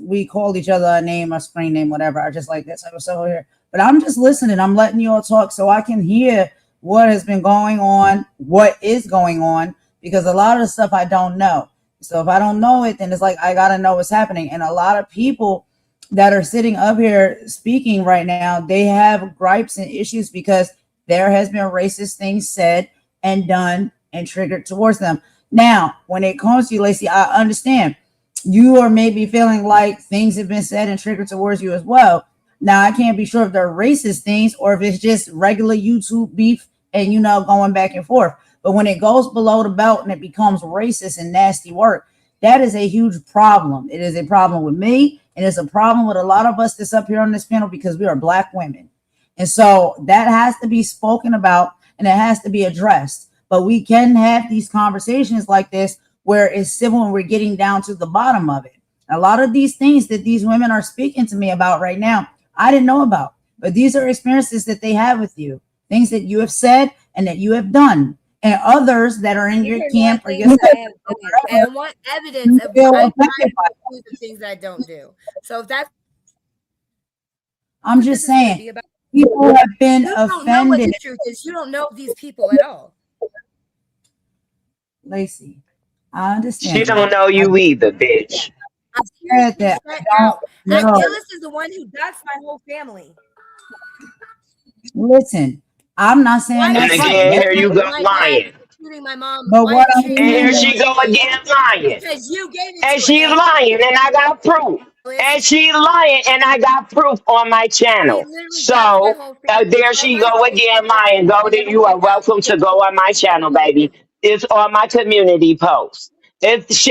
We called each other a name, a screen name, whatever. I just like that type of stuff over here. But I'm just listening. I'm letting you all talk so I can hear what has been going on, what is going on, because a lot of the stuff I don't know. So if I don't know it, then it's like I gotta know what's happening. And a lot of people that are sitting up here speaking right now, they have gripes and issues because there has been racist things said and done and triggered towards them. Now, when it comes to you, Lacey, I understand you are maybe feeling like things have been said and triggered towards you as well. Now, I can't be sure if they're racist things or if it's just regular YouTube beef and going back and forth. But when it goes below the belt and it becomes racist and nasty work, that is a huge problem. It is a problem with me, and it's a problem with a lot of us that's up here on this panel because we are black women. And so that has to be spoken about and it has to be addressed. But we can have these conversations like this where it's civil and we're getting down to the bottom of it. A lot of these things that these women are speaking to me about right now, I didn't know about. But these are experiences that they have with you, things that you have said and that you have done. and others that are in These your are not camp or your things sect I have or done. And I whatever, want evidence you of feel I'm affected trying by to it. do the things that I don't do. So if that's I'm what just this is going to saying, be about, people have been you don't know what offended. the truth is. You don't know these people at all. Lacey, I She understand don't that. know I you either, bitch. I'm said seriously that stressed I out. don't know. Illis is the one who doxed my whole family. Listen, I'm not saying Live And that's right. again, streaming here you go my dad lying. shooting my mom. But what Live I'm And streaming here saying she go everything again lying. because you gave it And to she her, lying, and I got proof. Illis. And she lying, and I got proof on my He channel. literally doxed my So whole family. there I she live go streamed again it, lying. Go and there. it You are came out. welcome to go on my channel, baby. It's on my community post.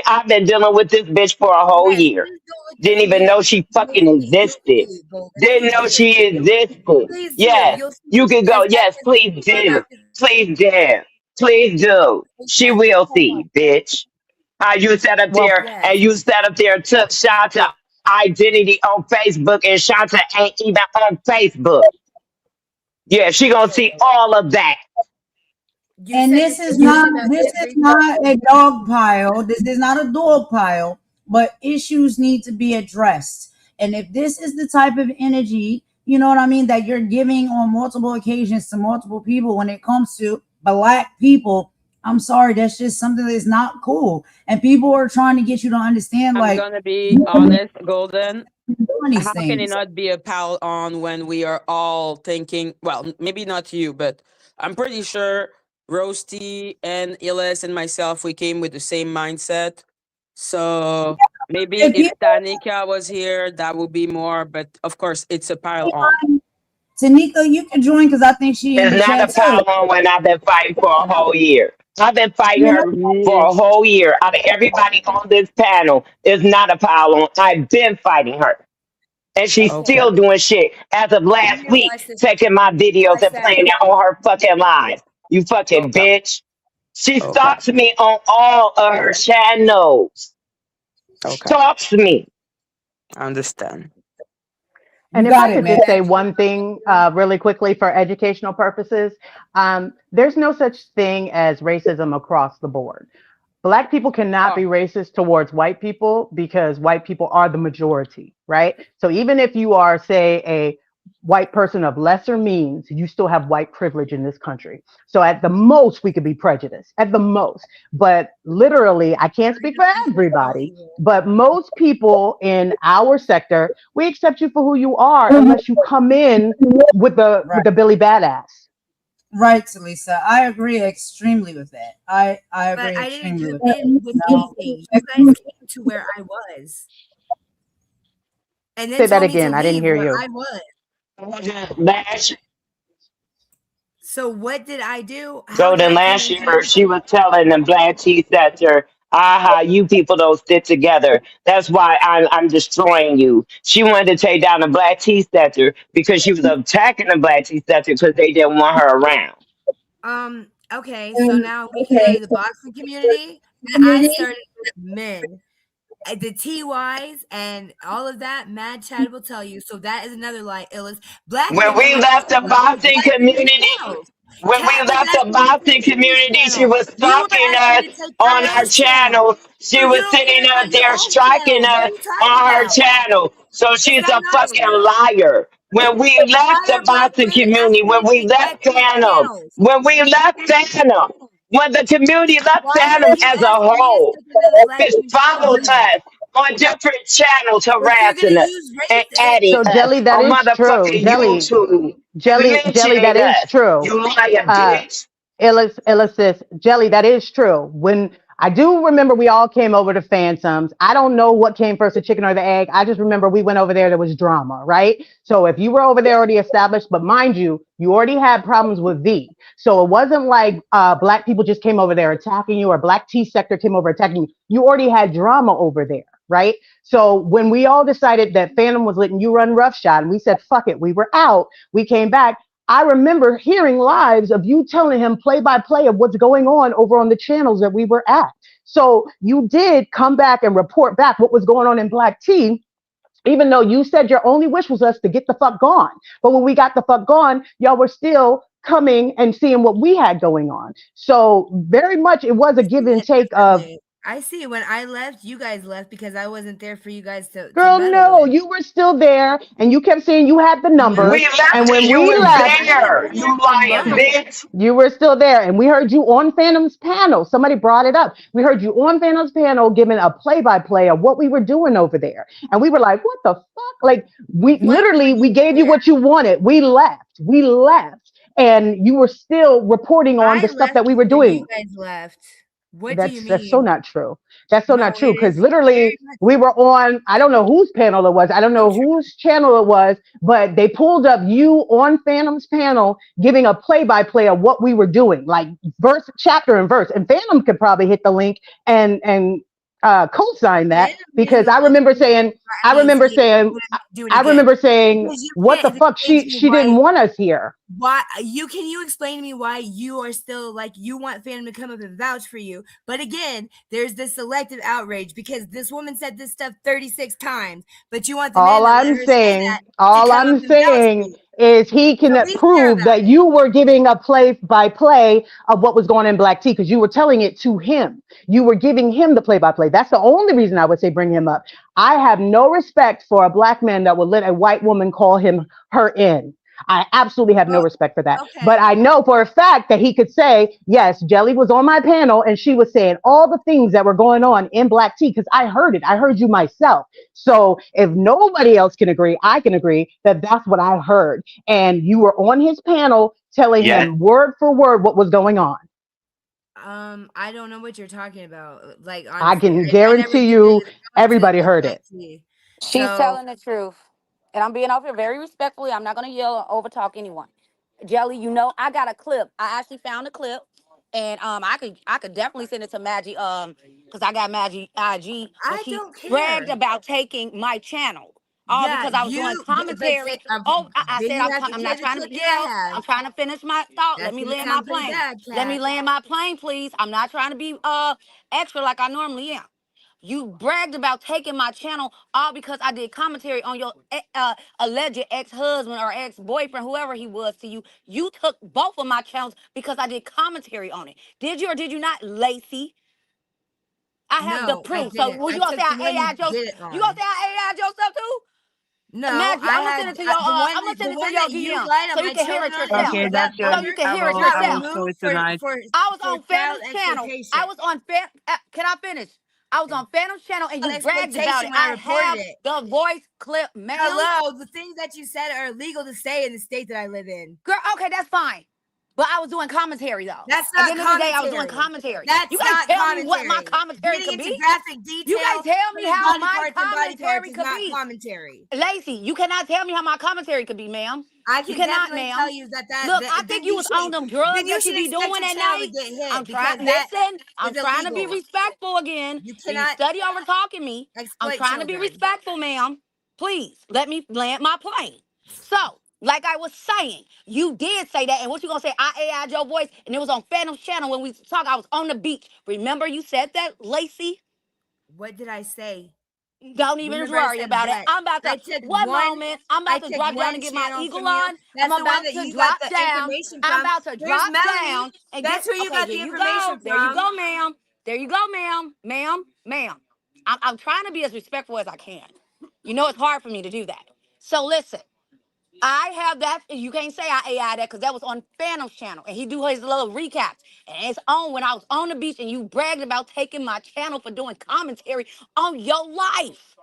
I've been dealing with this bitch for a whole Yes, year. please go look at Didn't the even video. know she You'll fucking see. You'll existed. see, Golden. Didn't Please know do. she existed. Please do. Yes, You'll see you can go. as Yes, evidence please about do. this. Please do. Please do. She Yes. will see, bitch. How you sat up Well, there and Yes. you sat up there and took shots of identity on Facebook and Shanta ain't even on Facebook. Yeah, she gonna see all of that. You and said the this is same not thing about this is every not a dog pile. This is not a dog pile, but issues need to be addressed. And if this is the type of energy, you know what I mean, that you're giving on multiple occasions to multiple people when it comes to black people, I'm sorry, that's just something that's not cool. And people are trying to get you to understand, I'm like, gonna be you're honest, Golden. doing these How can it things. not be a pal on when we are all thinking? Well, maybe not you, but I'm pretty sure Roasty and Illis and myself, we came with the same mindset. So maybe If if people, Tanika was here, that would be more. But of course, it's a pile on. Tanika, you can join because I think she in It's the not a chat too. problem when I've been fighting for a whole year. I've been fighting Yeah, her for a Yes. whole year. Out of everybody on this panel, it's not a problem. I've been fighting her. And she's Okay. Okay. still doing shit. As of I last need to week, watch this. taking my videos Watch and that. playing it on her fucking live. You fucking Okay. bitch. She Okay. stalks me on all of her channels. Okay. Stalks me. I understand. you and if I got it, could man. just say Magic. one thing really quickly for educational purposes, there's no such thing as racism across the board. Black people cannot Oh, be racist towards white people because white people are the majority, right? So even if you are, say, a white person of lesser means, you still have white privilege in this country. So at the most, we could be prejudiced, at the most. But literally, I can't speak for everybody, but most people in our sector, we accept you for who you are unless you come in with the Right. Billy Badass. Right, Lisa. I agree extremely with that. I But agree I didn't extremely do with that. it with anything. You guys came to where I was and then Say that told me to again. I didn't leave hear where you. I was. Last So what did I do? How did Golden I come last into year, your she was telling the black tea sector, aha, you people don't stick together. That's why I'm destroying you. She wanted to take down the black tea sector because she was attacking the black tea sector because they didn't want her around. Okay, so now we created the boxing community and I started with men. The TYs and all of that, Mad Chad will tell you. So that is another lie, Illis. Black When women we have left also the created boxing black women's community, channels. when we Cat was left the asking me to boxing take his community, she channel. was You were stalking asking us me to take on our Diane's channel. channel. So She you was don't get sitting it up on your there own striking channels. What us are you talking on her about? channel. So Is she's that a nice? fucking liar. When we left Why the are black boxing women community, asking me when to we take black left women's Phantom, channels? when we left Phantom, when the community left Why are Phantom you as a asking me to whole, take another black bitch woman's followed channel? us on different channels But you're gonna harassing us use and race adding So us jelly, that on is true. motherfucking YouTube and Jelly, that mentioning is us. true. You lying Uh, bitch. Illicit jelly, that is true. When I do remember we all came over to Phantoms. I don't know what came first, the chicken or the egg. I just remember we went over there, there was drama, right? So if you were over there already established, but mind you, you already had problems with V. So it wasn't like black people just came over there attacking you or black T sector came over attacking you. You already had drama over there, right? So when we all decided that Phantom was letting you run roughshod and we said, fuck it, we were out, we came back. I remember hearing lives of you telling him play by play of what's going on over on the channels that we were at. So you did come back and report back what was going on in Black Tea, even though you said your only wish was us to get the fuck gone. But when we got the fuck gone, y'all were still coming and seeing what we had going on. So very much it was a give See and it take of, differently. I see when I left, you guys left because I wasn't there for you guys to girl, meddle no, with. you were still there and you kept saying you had the No, numbers. We And left when and you we was left, I haven't there. been there You for lying months. bitch. you were still there, and we heard you on Phantom's panel. Somebody brought it up. We heard you on Phantom's panel giving a play-by-play of what we were doing over there, and we were like, "What the fuck?" Like we When were literally we you gave you there? what you wanted. We left, and you were still reporting on I the stuff left that we were before you doing. guys left. What do you That's so mean? not true. That's so No, not true it because is literally very much we were on, I don't know whose panel it was. I don't so know true. whose channel it was, but they pulled up you on Phantom's panel giving a play-by-play of what we were doing, like verse, chapter and verse. And Phantom could probably hit the link and co-sign that Phantom being because the one who did it for I remember NAC saying, wouldn't do it I again. remember saying, Because you what the can't fuck? explain to me She didn't why want us here. can you explain to me why you are still like you want Phantom to come up and vouch for you? But again, there's this selective outrage because this woman said this stuff 36 times, but you want the man that let her say that to All come up I'm and vouch for saying you. is he So can be fair prove about that it. you were giving a play by play of what was going on in Black Tea because you were telling it to him. You were giving him the play by play. That's the only reason I would say bring him up. I have no respect for a black man that would let a white woman call him her in. I absolutely have no Well, respect for that. But okay. I know for a fact that he could say, yes, Jelly was on my panel and she was saying all the things that were going on in Black Tea because I heard it. I heard you myself. So if nobody else can agree, I can agree that that's what I heard. And you were on his panel telling Yes. him word for word what was going on. I don't know what you're talking about. Like I can I never guarantee did you go into everybody heard Black it. Tea. She's So telling the truth. And I'm being off here very respectfully. I'm not going to yell or overtalk anyone. Jelly, you know, I got a clip. I actually found a clip. And I could definitely send it to Maggie because I got Maggie IG when I she don't bragged care. about taking my channel. All Yeah, because I was doing but commentary. say, Oh, I then said you have to I'm play not the trying to clip that I yell. have. I'm trying to finish my thought. Let That's me gonna land my sound pretty plane. bad, Let me Cat. land my plane, please. I'm not trying to be extra like I normally am. You bragged about taking my channel all because I did commentary on your alleged ex-husband or ex-boyfriend, whoever he was to you. You took both of my channels because I did commentary on it. Did you or did you not, Lacey? I have the No, I proof. So didn't. was I you gonna say took the I one you AI'd your? did it You gonna on. say I AI'd yourself too? No, Maggie, I I'm gonna had send it to your the I'm gonna send it to one your that you DM lied so on you my can hear children it on. yourself. Okay, That that's So your. you burner can I hear it will. I got will yourself. show removed it tonight. I was for on child Phantom's channel. exploitation. I was on can I finish? I was on Phantom's channel and Child you bragged about exploitation it. when I I reported have it. the voice clip, ma'am. Hello, the things that you said are illegal to say in the state that I live in. Girl, okay, that's fine. But I was doing commentary though. That's At the not end of the day, I was doing commentary. commentary. You That's guys not tell me what my commentary. commentary Getting could be. into graphic You guys detail, tell me putting how body my parts and body parts commentary is could not be. commentary. Lacey, you cannot tell me how my commentary could be, ma'am. I You can cannot, definitely tell ma'am. you Look, I think then you was on them drugs you that you should be expect doing your at channel to night. get I'm hit trying, because that listen, I'm is trying to be illegal. respectful again. You And you cannot study over talking me. I'm exploit trying to be children. respectful, ma'am. Please let me land my plane. So, like I was saying, you did say that, and what you gonna say? I AI'd your voice, and it was on Phantom's channel when we talk. I was on the beach. Remember you said that, Lacey? What did I say? Don't even Remember I worry said about it. what? I'm about to I took one one moment. I'm I about to took drop down one and get my channel eagle from you. on. I'm That's the one about that to you got drop the down. information I'm from. about to Where's drop Melanie? down and get That's where you okay. got Here the you go. information There you from. go, ma'am. There you go, ma'am. Ma'am. I'm trying to be as respectful as I can. You know it's hard for me to do that. So listen. I have that. You can't say I AI that because that was on Phantom's channel, and he do his little recaps. And it's on when I was on the beach, and you bragged about taking my channel for doing commentary on your life.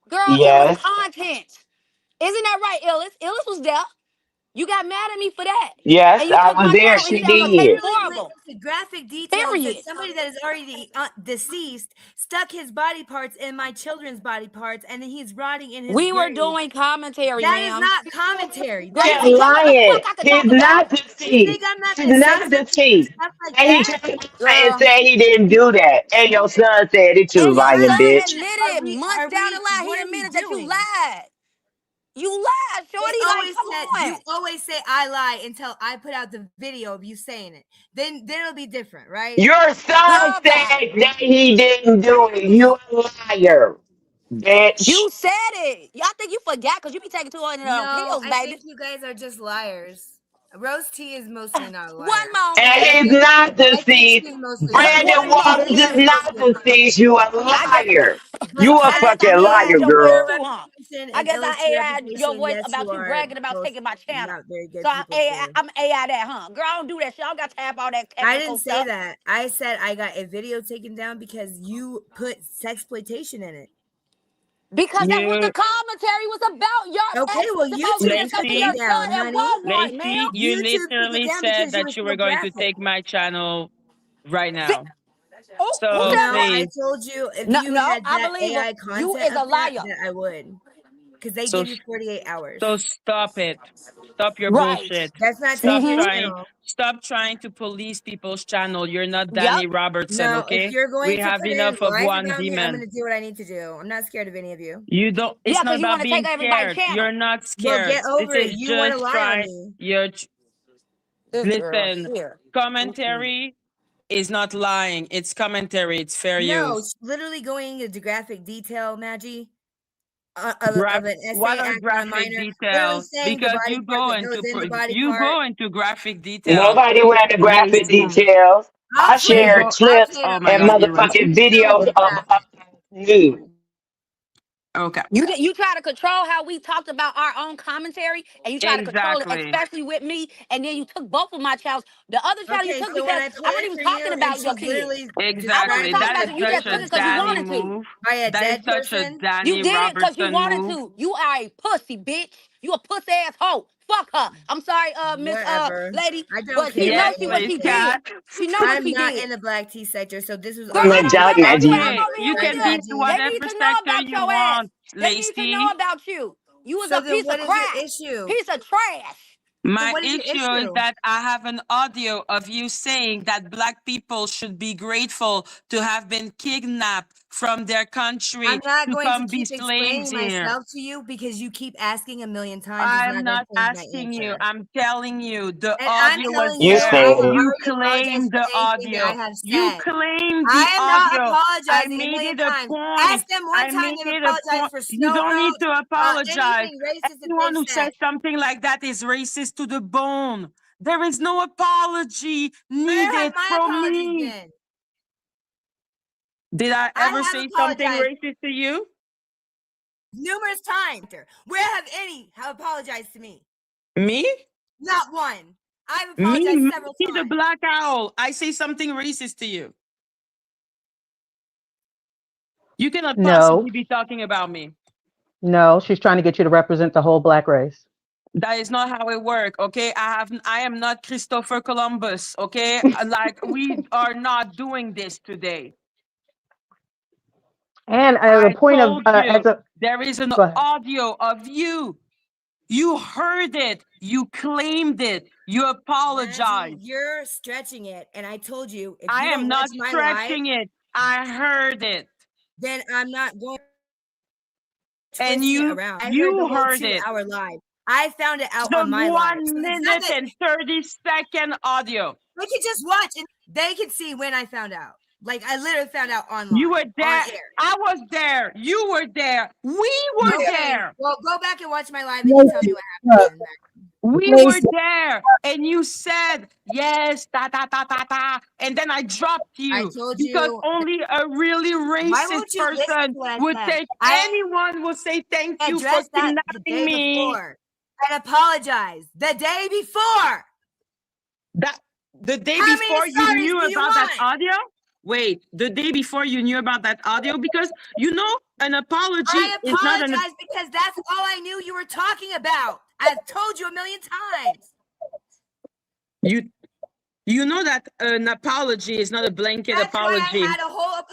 Girl, it was Yes. content. Isn't that right, Illis? Illis was there. You got mad at me for that. Yes, And you I took was my there. channel and you She said I'm gonna He take did. four literally of went them. into graphic detail and said Period. somebody that is already deceased stuck his body parts in my children's body parts, and then he's rotting in his We were grave. doing commentary, That is ma'am. not commentary. Girl, you That can She's is tell what the lying. fuck I could He's talk about. not you think deceased. I'm not He's gonna say not something deceased. stuff like And he that? came out and Girl. said he didn't do that. And your son said it too, And your lying son bitch. admitted Are it we months down the line. He what are we admitted that you doing? lied. You lied, They shorty. Like, always come said on. you always say I lie until I put out the video of you saying it. Then it'll be different, right? Your son Girl, bye. said that he didn't do it. You a liar, bitch. You said it. Y'all think you forgot because you be taking 200 No, pills, I baby. think you guys are just liars. Rose T is mostly not a liar. One moment. And he's not I think deceased. she's mostly lying. Brandon One Walters moment. is She's not mostly lying. deceased. You a I guess liar. But You a I guess Cat, I fucking you, liar, AI'd your for voice your girl. too, huh? reputation I and guess illicit I AI'd your reputation, voice yes, about you you are bragging about both taking my channel. not very So good people too. I'm AI that, huh? Girl, I don't do that shit. I don't got time for all that I technical didn't say stuff. that. I said I got a video taken down because you put sexploitation in it. Because that's what the You, commentary was about. Your Okay, ex well, supposed to be YouTube to took come to it your Lacey, son down, at honey. Walmart, ma'am. Lacey, you YouTube took it literally down said because you were that you so were going to graphic. take my channel right See, now. who So said No, that? I please, told you if No, you no, had I that believe him. AI You content is of a liar. that I would. Because they so give you 48 hours. so stop it. Stop your Right. bullshit. That's not Stop taking your Mm-hmm. trying. channel. Stop trying to police people's channel. You're not Yep. Danny Robertson, No, if okay? you're We going to have put in enough of lies one about me, I'm going demon. to do what I need to do. I'm not scared of any of you. You don't. Yeah, It's not because you want about to take being everybody's scared. channel. You're not Well, scared. get This over it. is You want to just lie on try. me. This girl Listen. here. Mm-mm. Commentary is not lying. It's commentary. It's fair No, use. literally going into graphic detail, Maggie, Graph. of an What essay are act on a graphic minor, literally detail? saying the Because body part that goes in the body you part. go into graphic detail. Nobody went into graphic Lacey. details. I'll I play You it. shared go. I'll clips play it Oh on my my and God, you YouTube. will. motherfucking Literally videos of graphic. news. Okay. You try to control how we talked about our own commentary, and you try to control it, Exactly. especially with me. And then you took both of my channels. The other channel you Okay, took so when because I I play wasn't it even for talking you and about your she's kids. literally I wasn't Exactly. describing talking That about is you. You such just a took sexual it because you Danny wanted assault to. move. by a That is dead such a person, Danny You did it because you Robertson wanted move. to. You are a pussy, bitch. You a pussy ass hoe. Fuck her. I'm sorry, Miss whatever. lady, I don't but she care knows Yes, she what please, she anyways. did. Cat. She know what I'm she not in did. the black tea sector, so this was Girl, I'm already a I don't dog, care what you Maggie. have Okay, over here you with right, can be them. to Maggie? They whatever need to know sector about you your ass. want, They need to know Lacey. about you. You was So a then piece what of is your crap. issue? Piece of trash. So My what is your issue is issue? that I have an audio of you saying that Black people should be grateful to have been kidnapped from their I'm country not to going to come be keep slaves explaining here. myself to you because you keep asking a million times. It's I'm not going to not change my asking you. answer. I'm telling you. The And I'm audio was telling You you, there. I said have it. You already apologized claimed for the anything that I audio. have You said. claimed the I am not audio. I apologizing a made million it a times. point. Ask them one I time made they've it a apologized point. for You snow don't need roads, to apologize. anything racist that Anyone they've who said. says something like that is racist to the bone. There is no apology Where have needed my from apologies me. been? Did I I ever have say something apologized racist to you? numerous times. Where have any have apologized to me? Me? Not one. I've apologized Me, several the times. black owl. I say something racist to you. You cannot No, possibly be talking about me. no, she's trying to get you to represent the whole black race. That is not how it works, okay? I am not Christopher Columbus, okay? Like we are not doing this today. And the I point of told you as a there is an go ahead. audio of you. You heard it. You claimed it. You Maggie, apologized. you're stretching it. And I told you, if I you am don't watch not my live, stretching it. I heard it. then I'm not going And twisting it around. I heard the you whole heard it. 2 hour live. I found it out The on my live. 1 So it's not minute that and 30-second audio. they could just watch and they could see when I found out. Like I literally found out online. You were On there. air. I was there. You were there. We were Okay. there. Well, go back and watch my live and you tell me what happened. We were Lacey, there. And you said, yes, ta ta ta ta ta. And then I dropped I you told because you. only a really Why racist won't you listen person to what I would said? take, I anyone would say thank you for addressed that the kidnapping day me. before and apologized the day before. That the day How many before you sorries knew do you about that want? audio? Wait, the day before you knew about that audio? Because you know, an apology I is not an apologize because that's all I knew you were talking about. I've told you a million times. you know that an apology is not a blanket That's why I apology. had a whole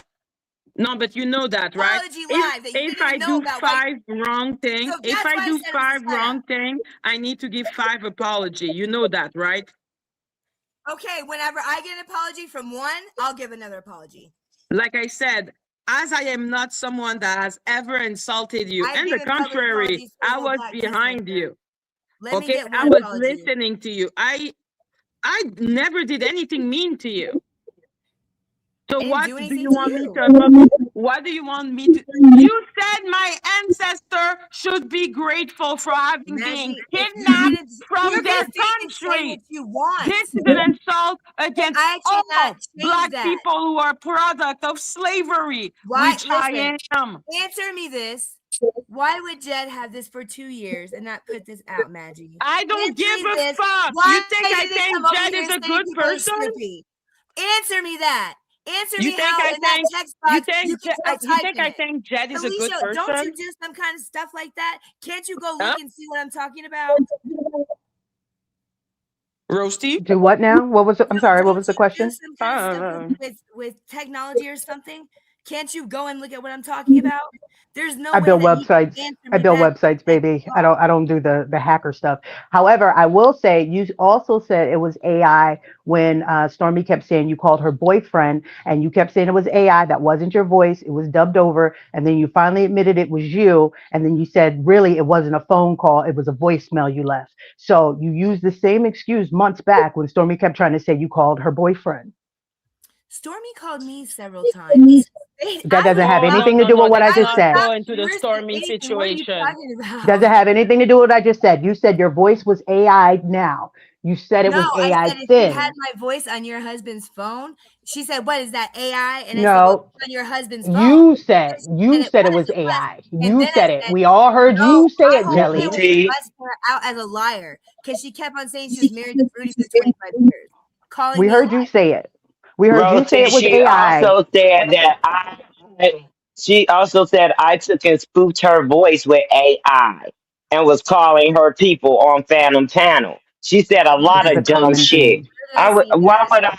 No, but you know that, right? apology live that you If didn't I even know do about. five wrong things, So if that's I why I do said it was five a setup. wrong things, I need to give 5 apology. You know that, right? Okay, whenever I get an apology from one, I'll give another apology. Like I said, as I am not someone that has ever insulted you, I've and the given public contrary, apologies for the I whole was Black tea behind sector. you. Let me Okay, get I one was apology. listening to you. I never did anything mean to you. So I didn't what do do anything you to want me you. to? What do you want me to? You said my ancestor should be be grateful for having been Maggie, if you kidnapped didn't, from you're their gonna say country. what you want. This is an insult against I all cannot Black change that. people who are product of slavery, Why? which I Listen, am. answer me this. Why would Jed have this for 2 years and not put this out, Maggie? I don't Answer give me a this. fuck. Why You think I did they come think over Jed here is and a saying good people are person? snoopy? Answer me that. Answer You me think how I in that think text you box think you can Je- just you type think in I it. think Jed is a good Alicia, don't you person? do some kind of stuff like that? Can't you go Huh? look and see what I'm talking about? Roasty? Do what now? What was it? I'm sorry. What Don't was the you do question? some kind I of don't stuff know. with technology or something? Can't you go and look at what I'm talking about? There's no I way build that you can websites. answer I me build back. websites, baby. I don't do the hacker stuff. However, I will say you also said it was AI when Stormy kept saying you called her boyfriend, and you kept saying it was AI. That wasn't your voice. It was dubbed over, and then you finally admitted it was you, and then you said really it wasn't a phone call. It was a voicemail you left. So you used the same excuse months back when Stormy kept trying to say you called her boyfriend. Stormy called me several times. That doesn't have No, no, anything to no, do no. with what I Let's just not said. go into the Stormy Anything. What are you situation. talking about? Doesn't have anything to do with what I just said. You said your voice was AI now. You said it No, was I AI said if you had then. my voice on your husband's phone, she said, "What is that AI?" And I said, "Well, No, it's on your husband's phone." you And said she you said, said it was it was. AI. And You then I said it. said, We all heard "No, you say my it, whole point Jelly. was to Roasty, bust her out as a liar because she kept on saying she was married to Rudy for 25 years, calling We me a heard you liar. say it. We heard you say Roasty. it was She AI. also said that She also said I took and spoofed her voice with AI and was calling her people on Phantom Panel. She said a This lot is a of dumb common shit. theme. Where did I say Why that? would I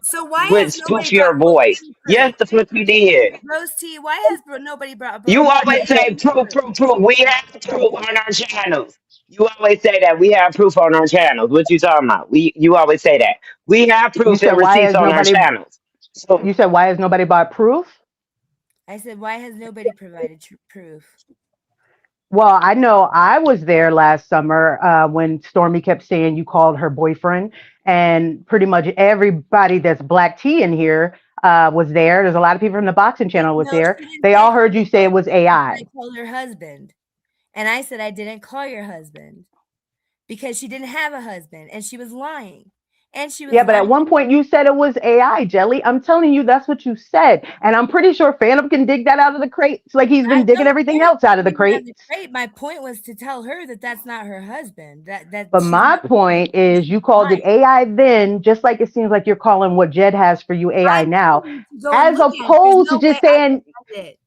So why would has spoof nobody brought? your Well, give voice? me proof. Yes, the fuck you did. Rose T, why has nobody You brought always say proof, proof, proof. We have proof on our channels. You always say that we have proof on our channels. What you talking about? You always say that we have You proof said and why receipts has on our nobody channels. So you said why has nobody bought proof? I said, why has nobody provided proof? Well, I know I was there last summer when Stormy kept saying you called her boyfriend, and pretty much everybody that's black tea in here was there. There's a lot of people from the boxing channel was No, there. she didn't They say all call heard you say her it was boyfriend. She said I AI. called her husband. And I said I didn't call your husband because she didn't have a husband and she was lying. And she was Yeah, but at lying. one point you said it was AI, Jelly. I'm telling you, that's what you said, and I'm pretty sure Phantom can dig that out of the crates like he's I been digging don't everything care if else out of the she's on the crates. crate. My point was to tell her that that's not her husband. That But she's my not point is, you called lying. it AI then, just like it seems like you're calling what Jed has for you I AI now, told you to go and as look at it. There's opposed to no way just I saying, can find it.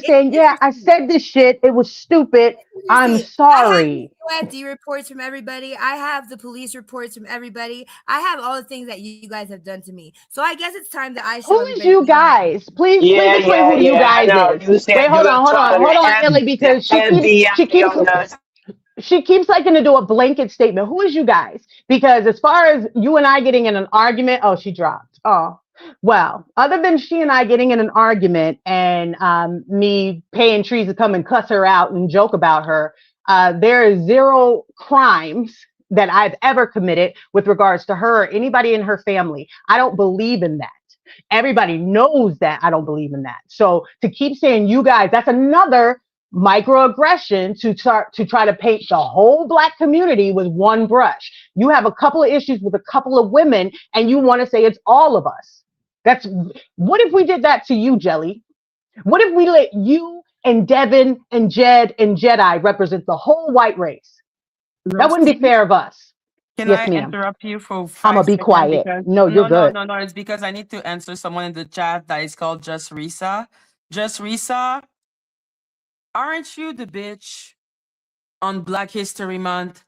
It's yeah, I interesting. said this shit, it was stupid, I'm Interesting. I have sorry. UFD reports from everybody. I have the police reports from everybody. I have all the things that you guys have done to me. So I guess it's time that I show Who is everybody you what I have. guys? Please yeah, explain yeah, who you yeah. I guys know. is. You Wait, said you was calling hold on, Illy, the because FBI on us. she keeps liking to do a blanket statement. Who is you guys? Because as far as you and I getting in an argument, oh, she dropped. Oh, well, other than she and I getting in an argument and me paying trees to come and cuss her out and joke about her, there is zero crimes that I've ever committed with regards to her or anybody in her family. I don't believe in that. Everybody knows that I don't believe in that. So to keep saying you guys, that's another microaggression to start to try to paint the whole black community with one brush. You have a couple of issues with a couple of women and you want to say it's all of us. That's what if we did that to you, Jelly? What if we let you and Devin and Jed and Jedi represent the whole white race? That wouldn't be Roasty? fair of us. Can Yes, I ma'am. interrupt you for I'm gonna five be seconds? quiet. Because No, you're no, no, good. no, no. It's because I need to answer someone in the chat that is called Just Risa. Just Risa, aren't you the bitch on Black History Month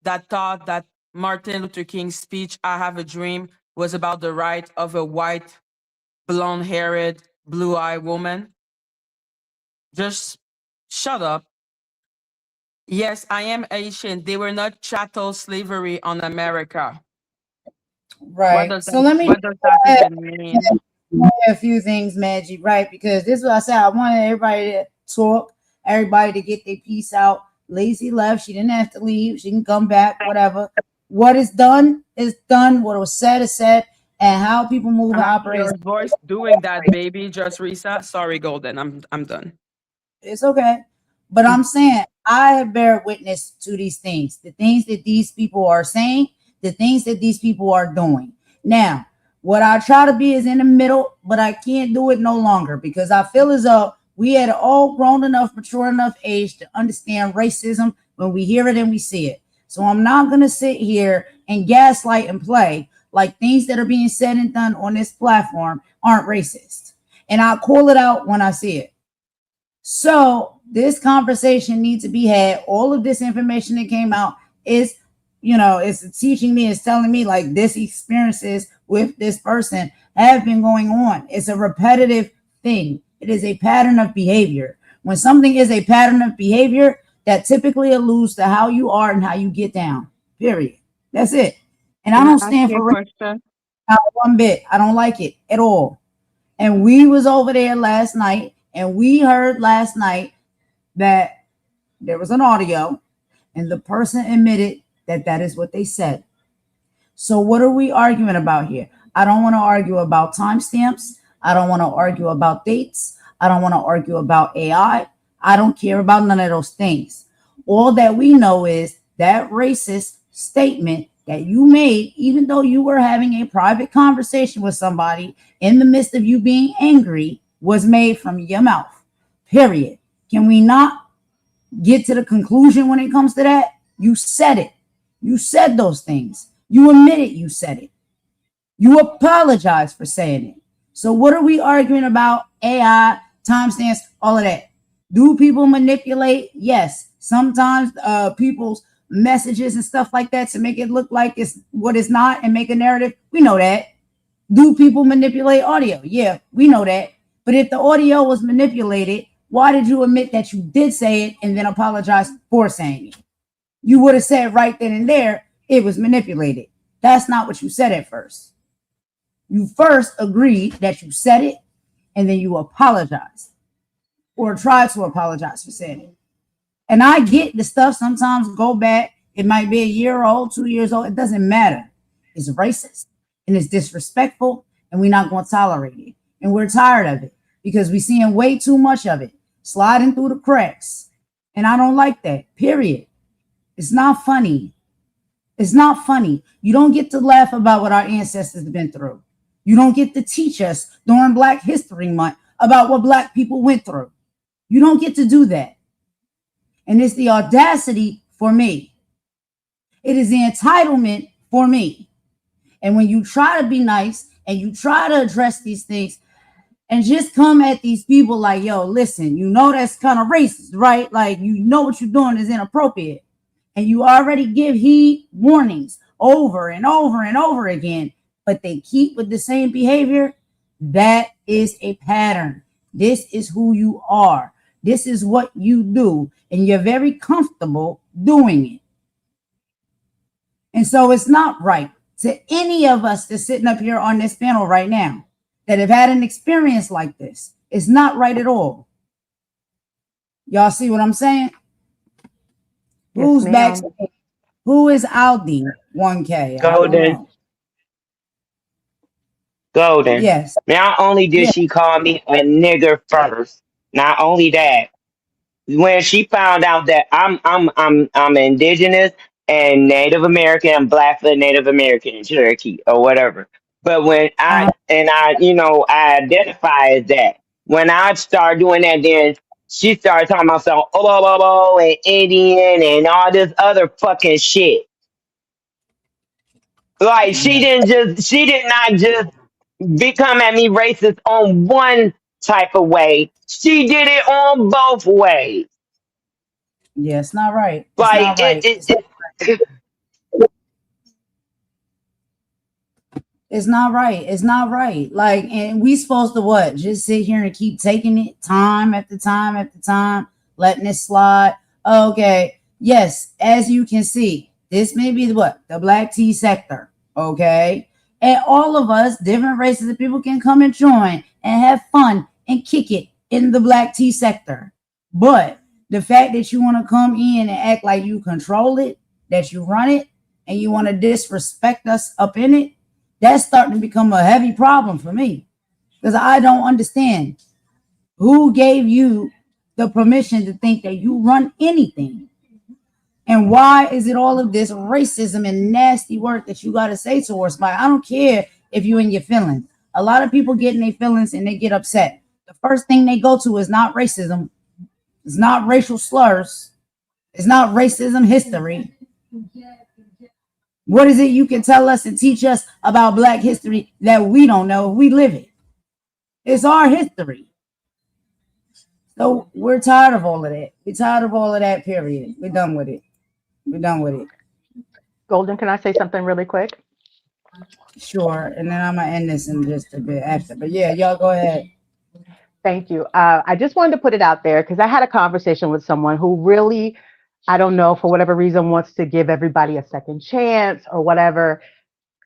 that thought that Martin Luther King's speech, I Have a Dream, was about the right of a white, blonde haired, blue eyed woman? Just shut up. Yes, I am Asian. They were not chattel slavery on America. Right. So let me What does that even mean? a few things, Magic, right? Because this is what I said. I wanted everybody to talk, everybody to get their piece out. Lacey left. She didn't have to leave. She can come back, whatever. What is done is done. What was said is said. And how people move and I operate, your voice doing that, baby. Just reset. Sorry, Golden. I'm done. it's okay. But I'm saying I have bear witness to these things, the things that these people are saying, the things that these people are doing. Now, what I try to be is in the middle, but I can't do it no longer because I feel as though we had all grown enough, mature enough age to understand racism when we hear it and we see it. So I'm not going to sit here and gaslight and play like things that are being said and done on this platform aren't racist. And I'll call it out when I see it. So this conversation needs to be had. All of this information that came out is, it's teaching me, it's telling me like this experiences with this person have been going on. It's a repetitive thing. It is a pattern of behavior. When something is a pattern of behavior, that typically alludes to how you are and how you get down. Period. That's it. And I Can I don't ask stand you a for question? not one bit. I don't like it at all. And we was over there last night, and we heard last night that there was an audio, and the person admitted that that is what they said. So what are we arguing about here? I don't want to argue about timestamps. I don't want to argue about dates. I don't want to argue about AI. I don't care about none of those things. All that we know is that racist statement that you made, even though you were having a private conversation with somebody in the midst of you being angry, was made from your mouth. Period. Can we not get to the conclusion when it comes to that? You said it. You said those things. You admitted you said it. You apologized for saying it. So what are we arguing about? AI, timestamps, all of that. Do people manipulate? Yes. Sometimes people's messages and stuff like that to make it look like it's what it's not and make a narrative. We know that. Do people manipulate audio? Yeah, we know that. But if the audio was manipulated, why did you admit that you did say it and then apologize for saying it? You would have said right then and there it was manipulated. That's not what you said at first. You first agreed that you said it and then you apologized or tried to apologize for saying it. And I get the stuff sometimes go back. It might be a year old, 2 years old. It doesn't matter. It's racist and it's disrespectful and we're not going to tolerate it. And we're tired of it because we're seeing way too much of it sliding through the cracks. And I don't like that, period. It's not funny. It's not funny. You don't get to laugh about what our ancestors have been through. You don't get to teach us during Black History Month about what Black people went through. You don't get to do that. And it's the audacity for me. It is the entitlement for me. And when you try to be nice and you try to address these things and just come at these people like, yo, listen, you know that's kind of racist, right? Like, you know what you're doing is inappropriate. And you already give heed warnings over and over and over again, but they keep with the same behavior. That is a pattern. This is who you are. This is what you do. And you're very comfortable doing it. And so it's not right to any of us that's sitting up here on this panel right now that have had an experience like this. It's not right at all. Y'all see what I'm saying? Yes, Who's ma'am. backstage? Who is Aldi 1K? I don't Golden, know. golden. Yes. Not only did Yeah. she call me a nigger first, not only that, when she found out that I'm indigenous and Native American, I'm Blackfoot Native American, Cherokee or whatever. But when I identify as that. When I start doing that, then she started talking about some and Indian and all this other fucking shit. Like she did not just become at me racist on one type of way. She did it on both ways. Yeah, it's not right. It's Like not right. It's not right. It's not right. Like, and we supposed to what? Just sit here and keep taking it time after time after time, letting it slide. Okay. Yes, as you can see, this may be what? The Black tea sector. Okay. And all of us, different races of people can come and join and have fun and kick it in the Black tea sector. But the fact that you want to come in and act like you control it, that you run it, and you want to disrespect us up in it, that's starting to become a heavy problem for me because I don't understand who gave you the permission to think that you run anything? And why is it all of this racism and nasty work that you got to say towards my? I don't care if you in your feelings. A lot of people get in their feelings and they get upset. The first thing they go to is not racism. It's not racial slurs. It's not racism history. What is it you can tell us and teach us about Black history that we don't know if we live it? It's our history. So we're tired of all of that. We're tired of all of that, period. We're done with it. We're done with it. Golden, can I say something really quick? Sure. And then I'm going to end this in just a bit after. But yeah, y'all go ahead. Thank you. I just wanted to put it out there because I had a conversation with someone who really, I don't know, for whatever reason, wants to give everybody a second chance or whatever.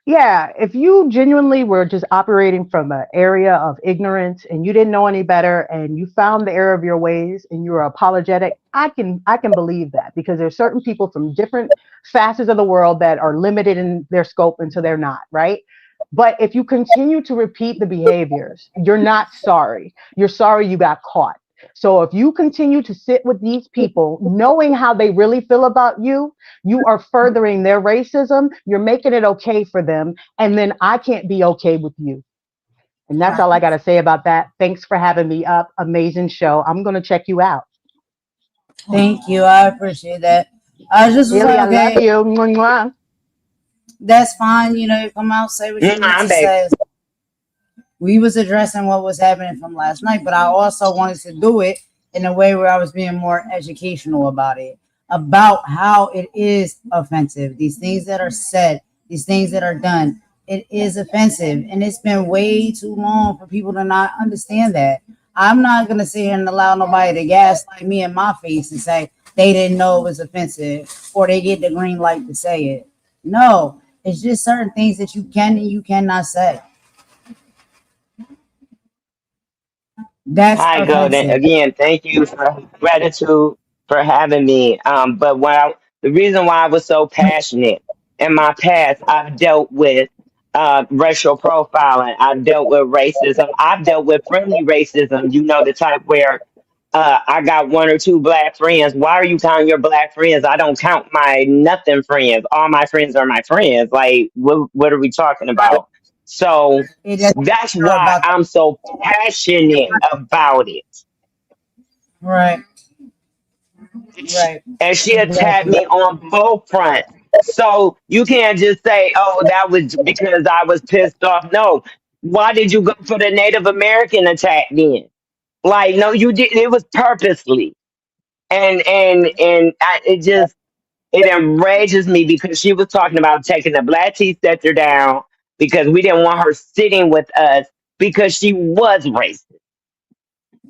Yeah, if you genuinely were just operating from an area of ignorance and you didn't know any better and you found the error of your ways and you were apologetic, I can believe that because there's certain people from different facets of the world that are limited in their scope until they're not, right? But if you continue to repeat the behaviors, you're not sorry. You're sorry you got caught. So if you continue to sit with these people, knowing how they really feel about you, you are furthering their racism. You're making it okay for them. And then I can't be okay with you. And that's all I got to say about that. Thanks for having me up. Amazing show. I'm going to check you out. Thank you. I appreciate that. I just was Really, like, I love okay, you. Mwah, mwah. that's fine. You know, you come out, say what you need I'm to back. say. We was addressing what was happening from last night, but I also wanted to do it in a way where I was being more educational about it, about how it is offensive. These things that are said, these things that are done, it is offensive. And it's been way too long for people to not understand that. I'm not gonna sit here and allow nobody to gaslight me in my face and say they didn't know it was offensive or they get the green light to say it. No, it's just certain things that you can and you cannot say. That's Hi, Golden. offensive. Again, thank you for gratitude for having me. But the reason why I was so passionate in my past, I've dealt with racial profiling. I've dealt with racism. I've dealt with friendly racism. You know, the type where I got one or two black friends. Why are you counting your black friends? I don't count my nothing friends. All my friends are my friends. Like, what are we talking about? So It doesn't that's matter why about I'm so passionate about it. right, right, And she attacked exactly. me on both fronts. So you can't just say, oh, that was because I was pissed off. No. Why did you go for the Native American attack then? Like, no, you did. It was purposely. It just it enrages me because she was talking about taking the black tea sector down because we didn't want her sitting with us because she was racist.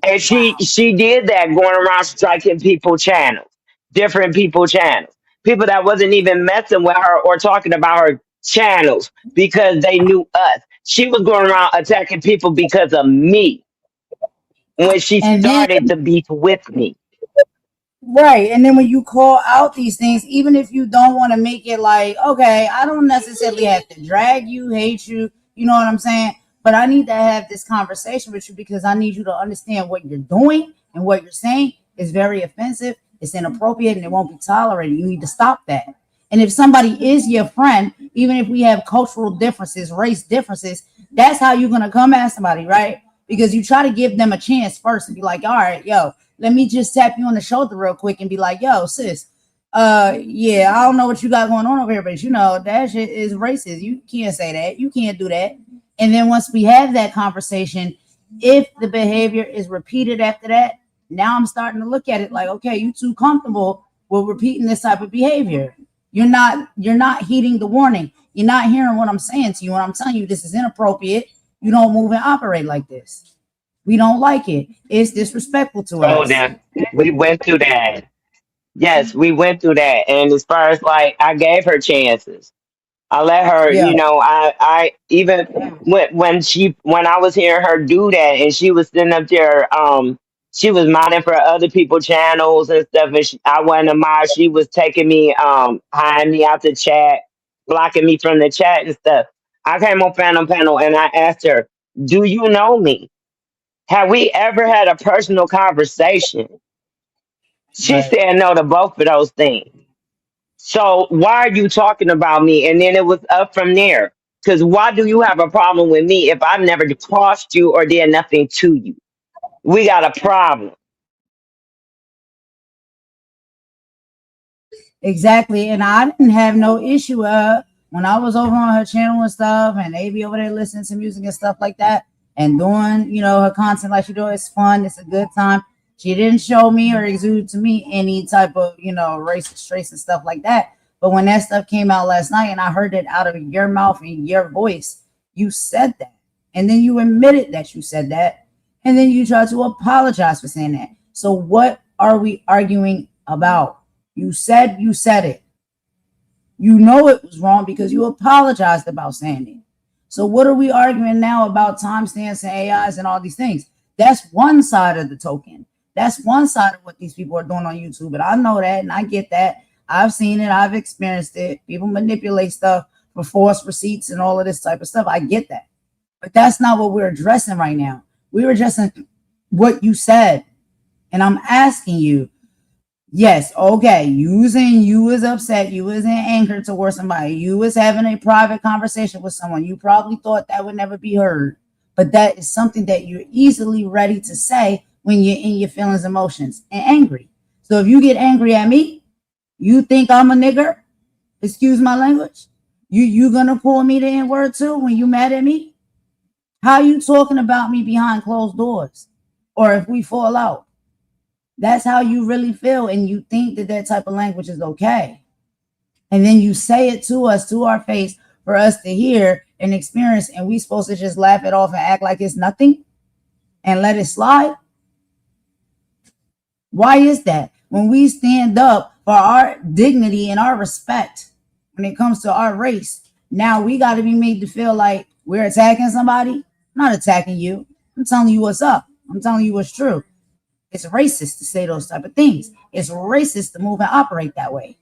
And she did that going around striking people channels, different people channels, people that wasn't even messing with her or talking about her channels because they knew us. She was going around attacking people because of me when she And then started the beef with me. right, and then when you call out these things, even if you don't want to make it like, okay, I don't necessarily have to drag you, hate you, you know what I'm saying? But I need to have this conversation with you because I need you to understand what you're doing and what you're saying is very offensive, it's inappropriate, and it won't be tolerated. You need to stop that. And if somebody is your friend, even if we have cultural differences, race differences, that's how you're gonna come at somebody, right? Because you try to give them a chance first and be like, all right, yo, let me just tap you on the shoulder real quick and be like, yo, sis, yeah, I don't know what you got going on over here, but you know, that shit is racist. You can't say that. You can't do that. And then once we have that conversation, if the behavior is repeated after that, now I'm starting to look at it like, okay, you too comfortable with repeating this type of behavior. You're not heeding the warning. You're not hearing what I'm saying to you. When I'm telling you this is inappropriate, you don't move and operate like this. We don't like it. It's disrespectful to So us. then we went through that. Yes, we went through that. And as far as like, I gave her chances. I let her, Yeah. I even when I was hearing her do that and she was sitting up there, she was modding for other people channels and stuff, and I wasn't a mod. She was taking me, hiding me out the chat, blocking me from the chat and stuff. I came on panel and I asked her, "Do you know me? Have we ever had a personal conversation?" She Right. said no to both of those things. So why are you talking about me? And then it was up from there. Because why do you have a problem with me if I've never crossed you or did nothing to you? We got a problem. Exactly. And I didn't have no issue when I was over on her channel and stuff, and they be over there listening to music and stuff like that, and doing, her content like she do. It's fun. It's a good time. She didn't show me or exude to me any type of, racist traits and stuff like that. But when that stuff came out last night and I heard it out of your mouth and your voice, you said that. And then you admitted that you said that. And then you tried to apologize for saying that. So what are we arguing about? You said it. You know it was wrong because you apologized about saying it. So what are we arguing now about timestamps and AIs and all these things? That's one side of the token. That's one side of what these people are doing on YouTube. But I know that and I get that. I've seen it. I've experienced it. People manipulate stuff for false receipts and all of this type of stuff. I get that. But that's not what we're addressing right now. We're addressing what you said. And I'm asking you, yes, okay. You was upset. You was in anger towards somebody. You was having a private conversation with someone. You probably thought that would never be heard. But that is something that you're easily ready to say when you're in your feelings, emotions, and angry. So if you get angry at me, you think I'm a nigger? Excuse my language. You gonna call me the N-word too when you mad at me? How you talking about me behind closed doors? Or if we fall out? That's how you really feel, and you think that that type of language is okay. And then you say it to us, to our face, for us to hear and experience, and we supposed to just laugh it off and act like it's nothing and let it slide? Why is that? When we stand up for our dignity and our respect when it comes to our race, now we got to be made to feel like we're attacking somebody. I'm not attacking you. I'm telling you what's up. I'm telling you what's true. It's racist to say those type of things. It's racist to move and operate that way.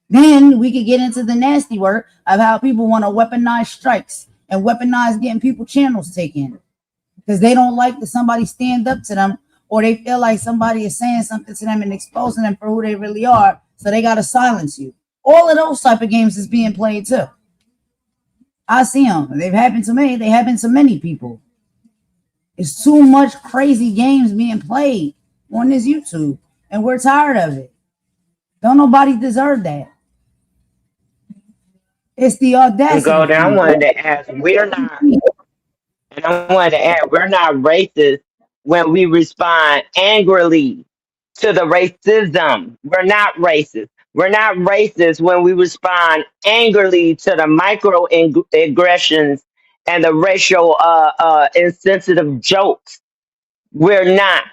Then we could get into the nasty work of how people want to weaponize strikes and weaponize getting people channels taken because they don't like that somebody stand up to them, or they feel like somebody is saying something to them and exposing them for who they really are. So they got to silence you. All of those type of games is being played too. I see them. They've happened to me. They happen to many people. It's too much crazy games being played on this YouTube, and we're tired of it. Don't nobody deserve that. It's the And audacity go for down. I me. wanted to ask, we're not, and I wanted to add, we're not racist when we respond angrily to the racism. We're not racist. We're not racist when we respond angrily to the microaggressions and the racial insensitive jokes. We're not,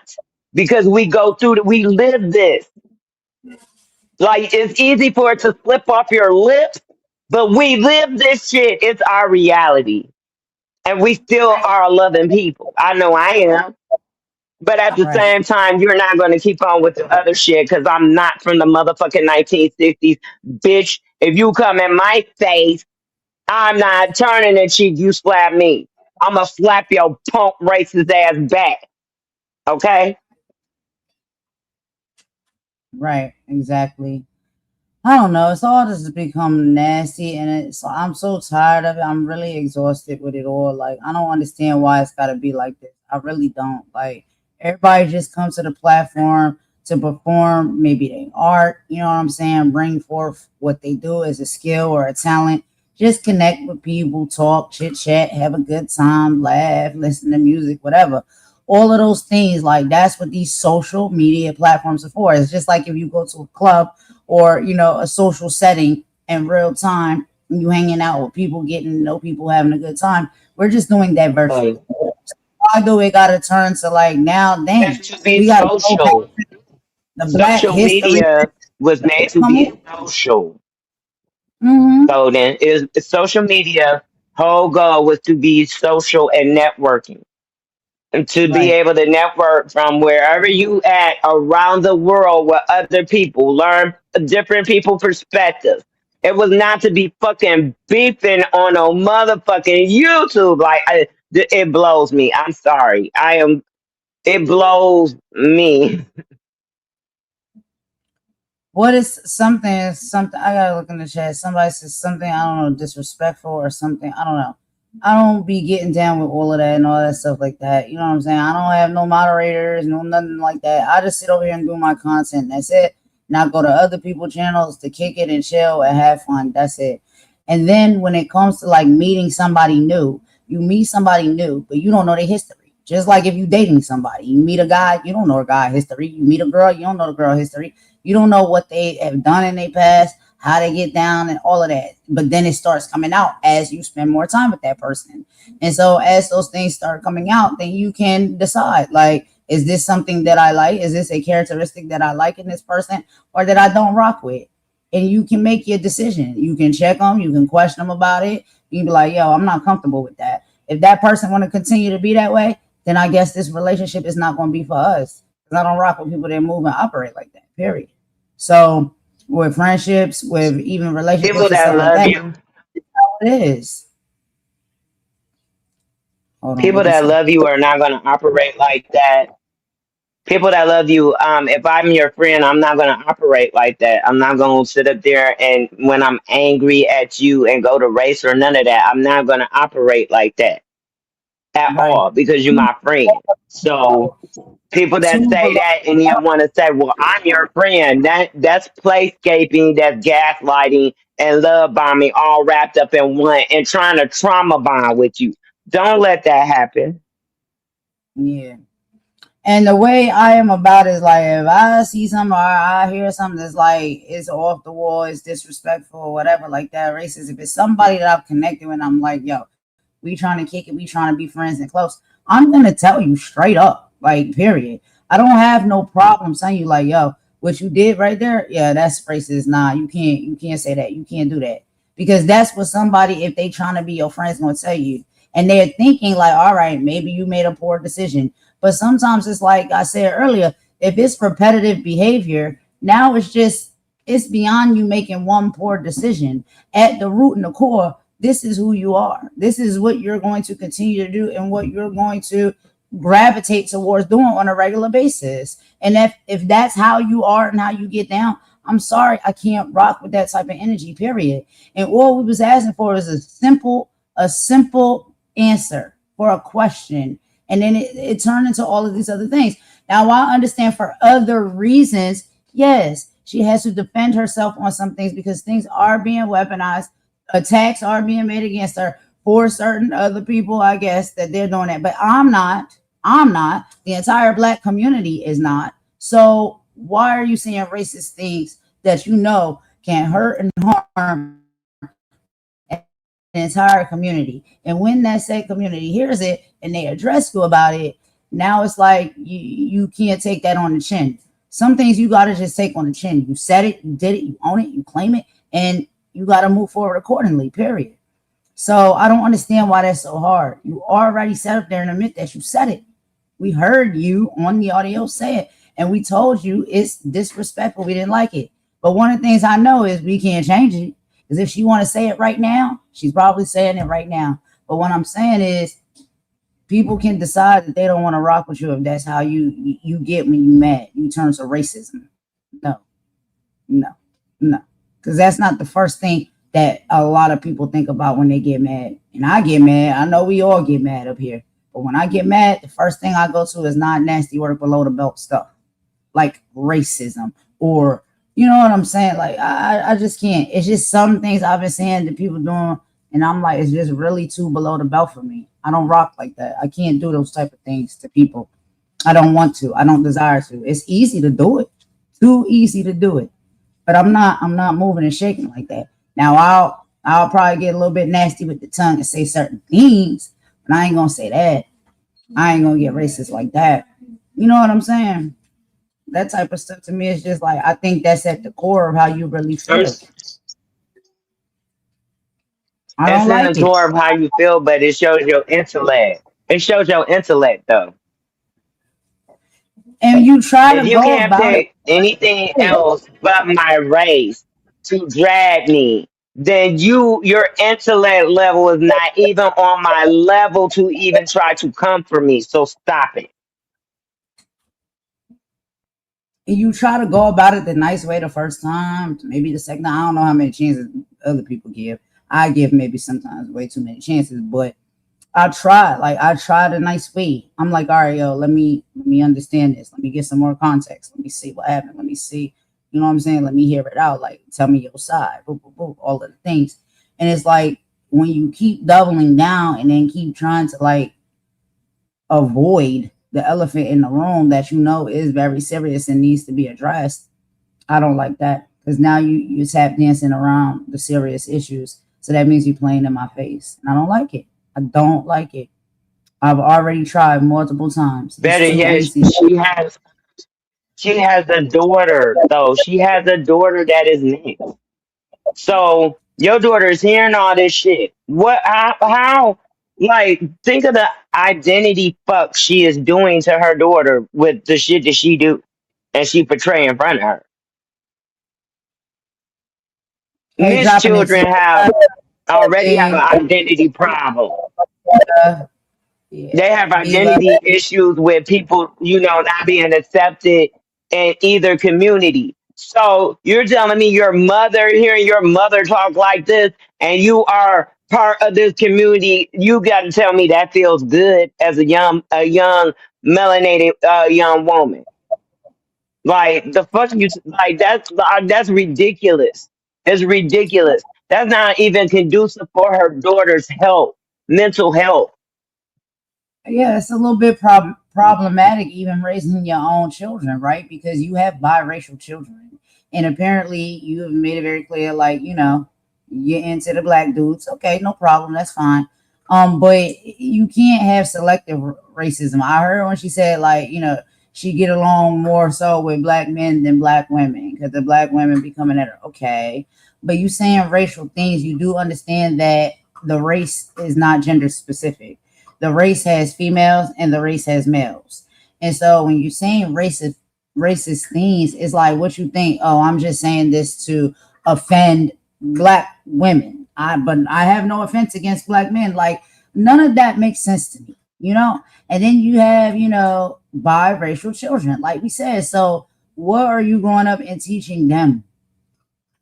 because we go through we live this. Like, it's easy for it to slip off your lips, but we live this shit. It's our reality. And we still are loving people. I know I am. But at the Right, same time, you're not going to keep on with the other shit because I'm not from the motherfucking 1960s. Bitch, if you come in my face, I'm not turning the cheek you slap me. I'm going to slap your punk racist ass back. Okay? right, exactly. I don't know. It's all just become nasty, and I'm so tired of it. I'm really exhausted with it all. Like, I don't understand why it's got to be like this. I really don't. Like, everybody just comes to the platform to perform maybe their art. You know what I'm saying? Bring forth what they do as a skill or a talent. Just connect with people, talk, chit chat, have a good time, laugh, listen to music, whatever. All of those things, like that's what these social media platforms are for. It's just like if you go to a club or a social setting in real time and you hanging out with people, getting to know people, having a good time. We're just doing that virtually. Like, Why do we gotta turn to like now? Dang, it's to be we gotta go back social. to the Black Social History. media was made to Come be on. social. Mm-hmm. So then is social media whole goal was to be social and networking. And to be Right, able to network from wherever you at around the world with other people, learn different people perspectives. It was not to be fucking beefing on a motherfucking YouTube. Like, it blows me. I'm sorry. It blows me. What is something? Something I gotta look in the chat. Somebody says something I don't know, disrespectful or something. I don't know. I don't be getting down with all of that and all that stuff like that. You know what I'm saying? I don't have no moderators, no nothing like that. I just sit over here and do my content. That's it. And I go to other people's channels to kick it and chill and have fun. That's it. And then when it comes to like meeting somebody new, you meet somebody new, but you don't know their history. Just like if you dating somebody, you meet a guy, you don't know the guy history. You meet a girl, you don't know the girl history. You don't know what they have done in their past, how they get down, and all of that. But then it starts coming out as you spend more time with that person. And so as those things start coming out, then you can decide like, is this something that I like? Is this a characteristic that I like in this person or that I don't rock with? And you can make your decision. You can check them, you can question them about it. You can be like, yo, I'm not comfortable with that. If that person want to continue to be that way, then I guess this relationship is not going to be for us. Because I don't rock with people that move and operate like that, period. So with friendships, with even People relationships and that stuff like love that, you, it is. Hold on, people what you that say? love you are not going to operate like that. People that love you, if I'm your friend, I'm not going to operate like that. I'm not going to sit up there and when I'm angry at you and go to race or none of that, I'm not going to operate like that at Right. all because you're my friend. So people that Two say below. that and then want to say, "Well, I'm your friend," that's playscaping, that's gaslighting and love bombing all wrapped up in one and trying to trauma bond with you. Don't let that happen. Yeah. And the way I am about it is like if I see something or I hear something that's like it's off the wall, it's disrespectful or whatever like that, racist. If it's somebody that I've connected with, I'm like, yo, we trying to kick it, we trying to be friends and close. I'm gonna tell you straight up, like period. I don't have no problem saying you like, yo, what you did right there, yeah, that's racist. Nah, you can't say that. You can't do that. Because that's what somebody, if they trying to be your friends, gonna tell you. And they're thinking like, all right, maybe you made a poor decision. But sometimes it's like I said earlier, if it's repetitive behavior, now it's beyond you making one poor decision. At the root and the core, this is who you are. This is what you're going to continue to do and what you're going to gravitate towards doing on a regular basis. And if that's how you are and how you get down, I'm sorry, I can't rock with that type of energy, period. And all we was asking for is a simple answer for a question. And then it turned into all of these other things. Now I understand for other reasons, yes, she has to defend herself on some things because things are being weaponized, attacks are being made against her for certain other people, I guess, that they're doing that. But I'm not. I'm not. The entire black community is not. So why are you saying racist things that you know can hurt and harm the entire community? And when that said community hears it and they address you about it, now it's like you can't take that on the chin. Some things you gotta just take on the chin. You said it, you did it, you own it, you claim it, and you gotta move forward accordingly. Period. So I don't understand why that's so hard. You already sat up there and admit that you said it. We heard you on the audio say it, and we told you it's disrespectful. We didn't like it. But one of the things I know is we can't change it. Because if she want to say it right now, she's probably saying it right now. But what I'm saying is, people can decide that they don't want to rock with you if that's how you get when you mad. You turn to racism. No, no, no, because that's not the first thing that a lot of people think about when they get mad. And I get mad. I know we all get mad up here. But when I get mad, the first thing I go to is not nasty work below the belt stuff like racism or you know what I'm saying? Like I just can't. It's just some things I've been saying to people doing, and I'm like, it's just really too below the belt for me. I don't rock like that. I can't do those type of things to people. I don't want to. I don't desire to. It's easy to do it. Too easy to do it. But I'm not moving and shaking like that. Now I'll probably get a little bit nasty with the tongue and say certain things, but I ain't gonna say that. I ain't gonna get racist like that. You know what I'm saying? That type of stuff to me is just like I think that's at the core of how you really I'm, feel. I it's don't in the like it. core of how you feel, but it shows your intellect. It shows your intellect, though. And you try If to you go can't about it. pick anything else but my race to drag me, then your intellect level is not even on my level to even try to come for me. So stop it. you try to go about it the nice way the first time, maybe the second time. I don't know how many chances other people give. I give maybe sometimes way too many chances, but I tried a nice way. I'm like, all right, yo, let me understand this. Let me get some more context. Let me see what happened. Let me see, you know what I'm saying? Let me hear it out. Like, tell me your side. Boop, boop, boop, all of the things. And it's like when you keep doubling down and then keep trying to like avoid the elephant in the room that you know is very serious and needs to be addressed. I don't like that because now you tap dancing around the serious issues. So that means you're playing in my face. And I don't like it. I don't like it. I've already tried multiple times. It's Better too yet, easy. she has a daughter though. She has a daughter that is mixed. So your daughter is hearing all this shit. What? How? Like, think of the identity fuck she is doing to her daughter with the shit that she do and she portray in front of her. Hey, Mixed dropping it to children you. have already have Thing. an identity problem. They Yeah, have Viva. identity issues with people, not being accepted in either community. So you're telling me your mother, hearing your mother talk like this, and you are part of this community, you got to tell me that feels good as a young melanated young woman. Like the fuck you like that's ridiculous. It's ridiculous. That's not even conducive for her daughter's health, mental health. Yeah, it's a little bit problematic even raising your own children, right? Because you have biracial children, and apparently you have made it very clear, like you're into the black dudes. Okay, no problem, that's fine. But you can't have selective racism. I heard when she said like she get along more so with black men than black women because the black women becoming at her. Okay, but you saying racial things, you do understand that the race is not gender specific. The race has females and the race has males. And so when you're saying racist things, it's like what you think, oh, I'm just saying this to offend black women. But I have no offense against black men. Like none of that makes sense to me. And then you have, biracial children, like we said. So what are you growing up and teaching them?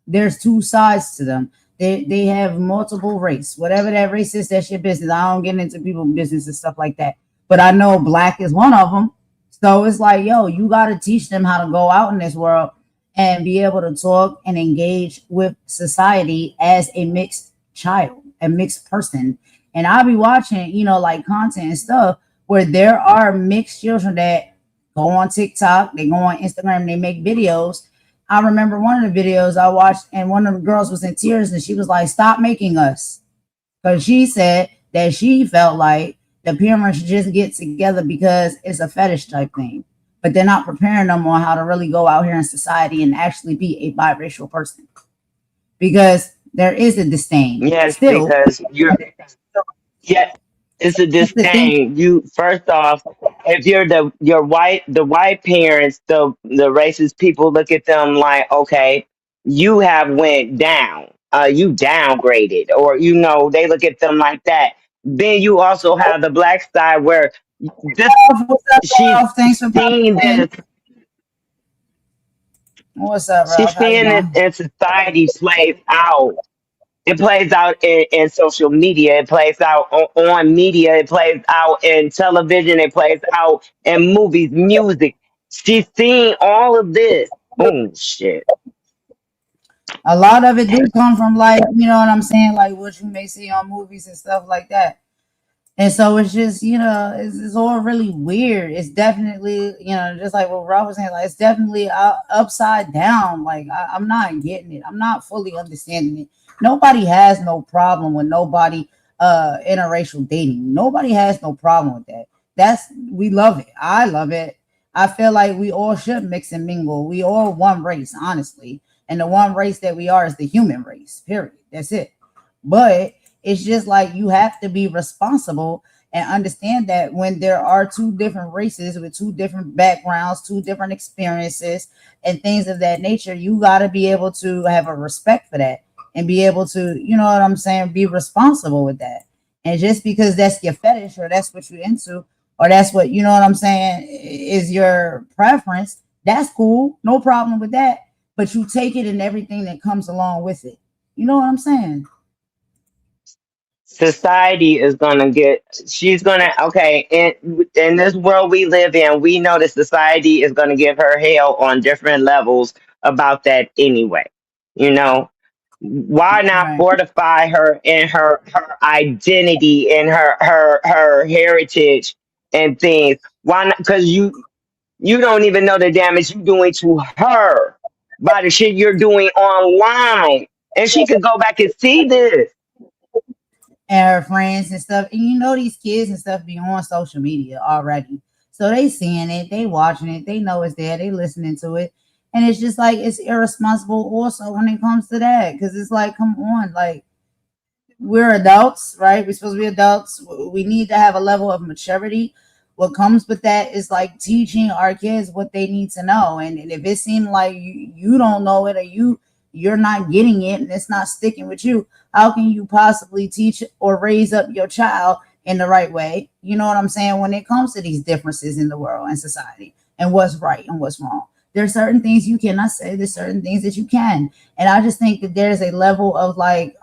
There's two sides to them. They have multiple race. Whatever that race is, that's your business. I don't get into people's business and stuff like that. But I know black is one of them. So it's like, yo, you got to teach them how to go out in this world and be able to talk and engage with society as a mixed child, a mixed person. And I'll be watching, like content and stuff where there are mixed children that go on TikTok, they go on Instagram, they make videos. I remember one of the videos I watched, and one of the girls was in tears, and she was like, "Stop making us," because she said that she felt like the parents should just get together because it's a fetish type thing, but they're not preparing them on how to really go out here in society and actually be a biracial person because there is a disdain Yes, still. because yeah, it's a It's the thing. disdain. You first off, if you're the white parents, the racist people look at them like, okay, you have went down, you downgraded, or they look at them like that. Then you also have the black side where this What's up, she's Ralph? Thanks for seeing popping in. this What's up, she's Ralph? How you seeing this doing? in society plays out. It plays out in social media. It plays out on media. It plays out in television. It plays out in movies, music. She's seeing all of this. Boom, shit. A lot of it do come from like, you know what I'm saying, like what you may see on movies and stuff like that. And so it's just, it's all really weird. It's definitely, just like what Rob was saying, like it's definitely upside down. Like I'm not getting it. I'm not fully understanding it. Nobody has no problem with nobody interracial dating. Nobody has no problem with that. We love it. I love it. I feel like we all should mix and mingle. We all one race, honestly. And the one race that we are is the human race. Period. That's it. But it's just like you have to be responsible and understand that when there are two different races with two different backgrounds, two different experiences, and things of that nature, you got to be able to have a respect for that and be able to, you know what I'm saying, be responsible with that. And just because that's your fetish or that's what you're into or that's what, you know what I'm saying, is your preference, That's cool, no problem with that. But you take it and everything that comes along with it. You know what I'm saying? Society is gonna get. She's gonna okay. In this world we live in, we know that society is gonna give her hell on different levels about that anyway. You know, why not Right. fortify her in her identity and her heritage and things? Why not? Because you don't even know the damage you're doing to her by the shit you're doing online, and she could go back and see this. And her friends and stuff. And you know these kids and stuff be on social media already. So they seeing it, they watching it, they know it's there, they listening to it. And it's just like it's irresponsible also when it comes to that. Cause it's like, come on, like we're adults, right? We're supposed to be adults. We need to have a level of maturity. What comes with that is like teaching our kids what they need to know. And if it seems like you don't know it or you're not getting it and it's not sticking with you, how can you possibly teach or raise up your child in the right way? You know what I'm saying? When it comes to these differences in the world and society and what's right and what's wrong. There's certain things you cannot say, there's certain things that you can. And I just think that there's a level of like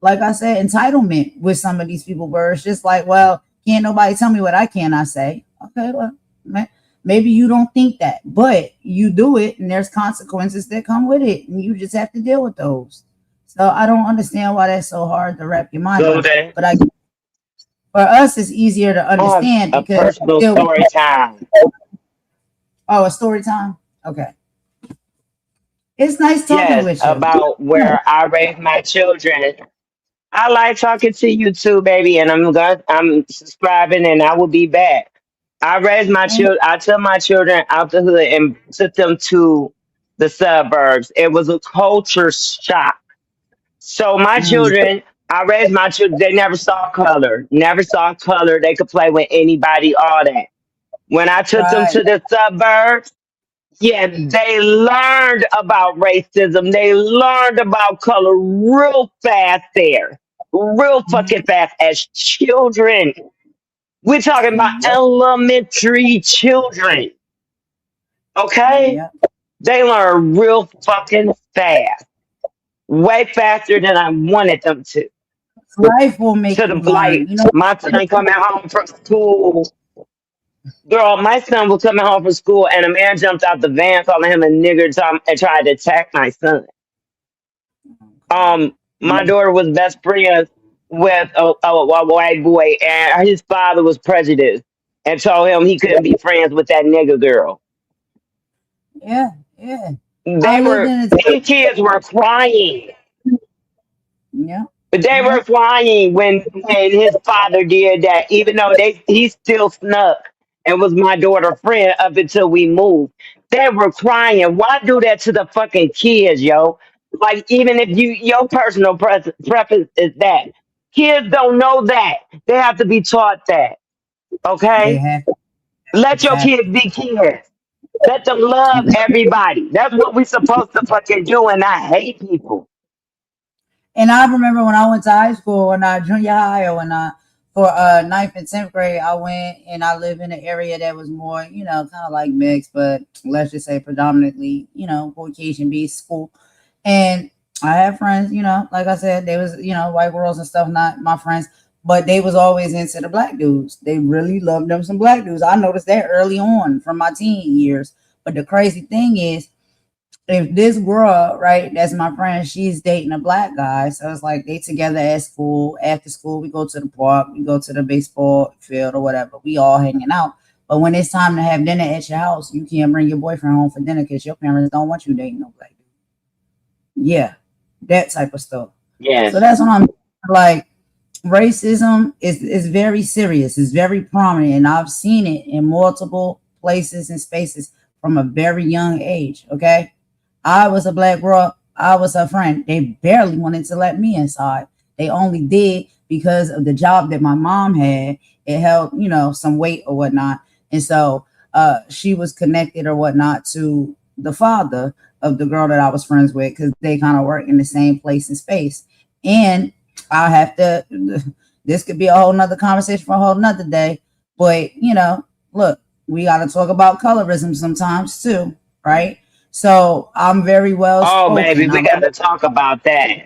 I said, entitlement with some of these people where it's just like, well, can't nobody tell me what I cannot say. Okay, well, maybe you don't think that, but you do it and there's consequences that come with it. And you just have to deal with those. So I don't understand why that's so hard to wrap your mind So around. that But for us, it's easier to I have understand a because personal story time. oh, a story time. Okay. It's nice talking Yes, with you. about where I raise my children. I like talking to you too, baby, and I'm subscribing and I will be back. I raised my children. I took my children out the hood and took them to the suburbs. It was a culture shock. So my Mm, children, I raised my children. They never saw color. Never saw color. They could play with anybody. All that. When I took them right. to the suburbs, yeah, they learned about racism. They learned about color real fast there. Real fucking Mhm. fast as children. We're talking about Yep. elementary children. Okay? Yep. They learn real fucking fast. Way faster than I wanted them to. Life will To make you the learn. like You know, my son coming home from school. Girl, my son was coming home from school and a man jumped out the van calling him a nigger and tried to attack my son. My daughter was best friends with a white boy, and his father was prejudiced and told him he couldn't be friends with that nigger girl. yeah, yeah. I They lived were in a these kids were crying. yeah, They yeah. were crying when his father did that, even though he still snuck and was my daughter friend up until we moved. They were crying. Why do that to the fucking kids, yo? Like even if your personal preference is that, kids don't know that. They have to be taught that. They Okay, have let your exactly. kids be kids. Let them love everybody. That's what we supposed to fucking do. And I hate people. And I remember when I went to high school and junior high or when for ninth and 10th grade, I went and I lived in an area that was more, kind of like mixed, but let's just say predominantly, Caucasian based school. And I had friends, like I said, they was, white girls and stuff, not my friends, but they was always into the black dudes. They really loved them some black dudes. I noticed that early on from my teen years. But the crazy thing is, if this girl, right, that's my friend, she's dating a black guy. So it's like they together at school. After school, we go to the park, we go to the baseball field or whatever. We all hanging out. But when it's time to have dinner at your house, you can't bring your boyfriend home for dinner because your parents don't want you dating no black dude. Yeah, that type of stuff. So Yes. that's what I'm like. Racism is very serious. It's very prominent, and I've seen it in multiple places and spaces from a very young age. Okay, I was a black girl. I was her friend. They barely wanted to let me inside. They only did because of the job that my mom had. It held, some weight or whatnot. And so she was connected or whatnot to the father of the girl that I was friends with because they kind of work in the same place and space. And I'll have to, this could be a whole nother conversation for a whole nother day. But, look, We got to talk about colorism sometimes too, right? So I'm very well Oh, baby, spoken. we got to talk about that.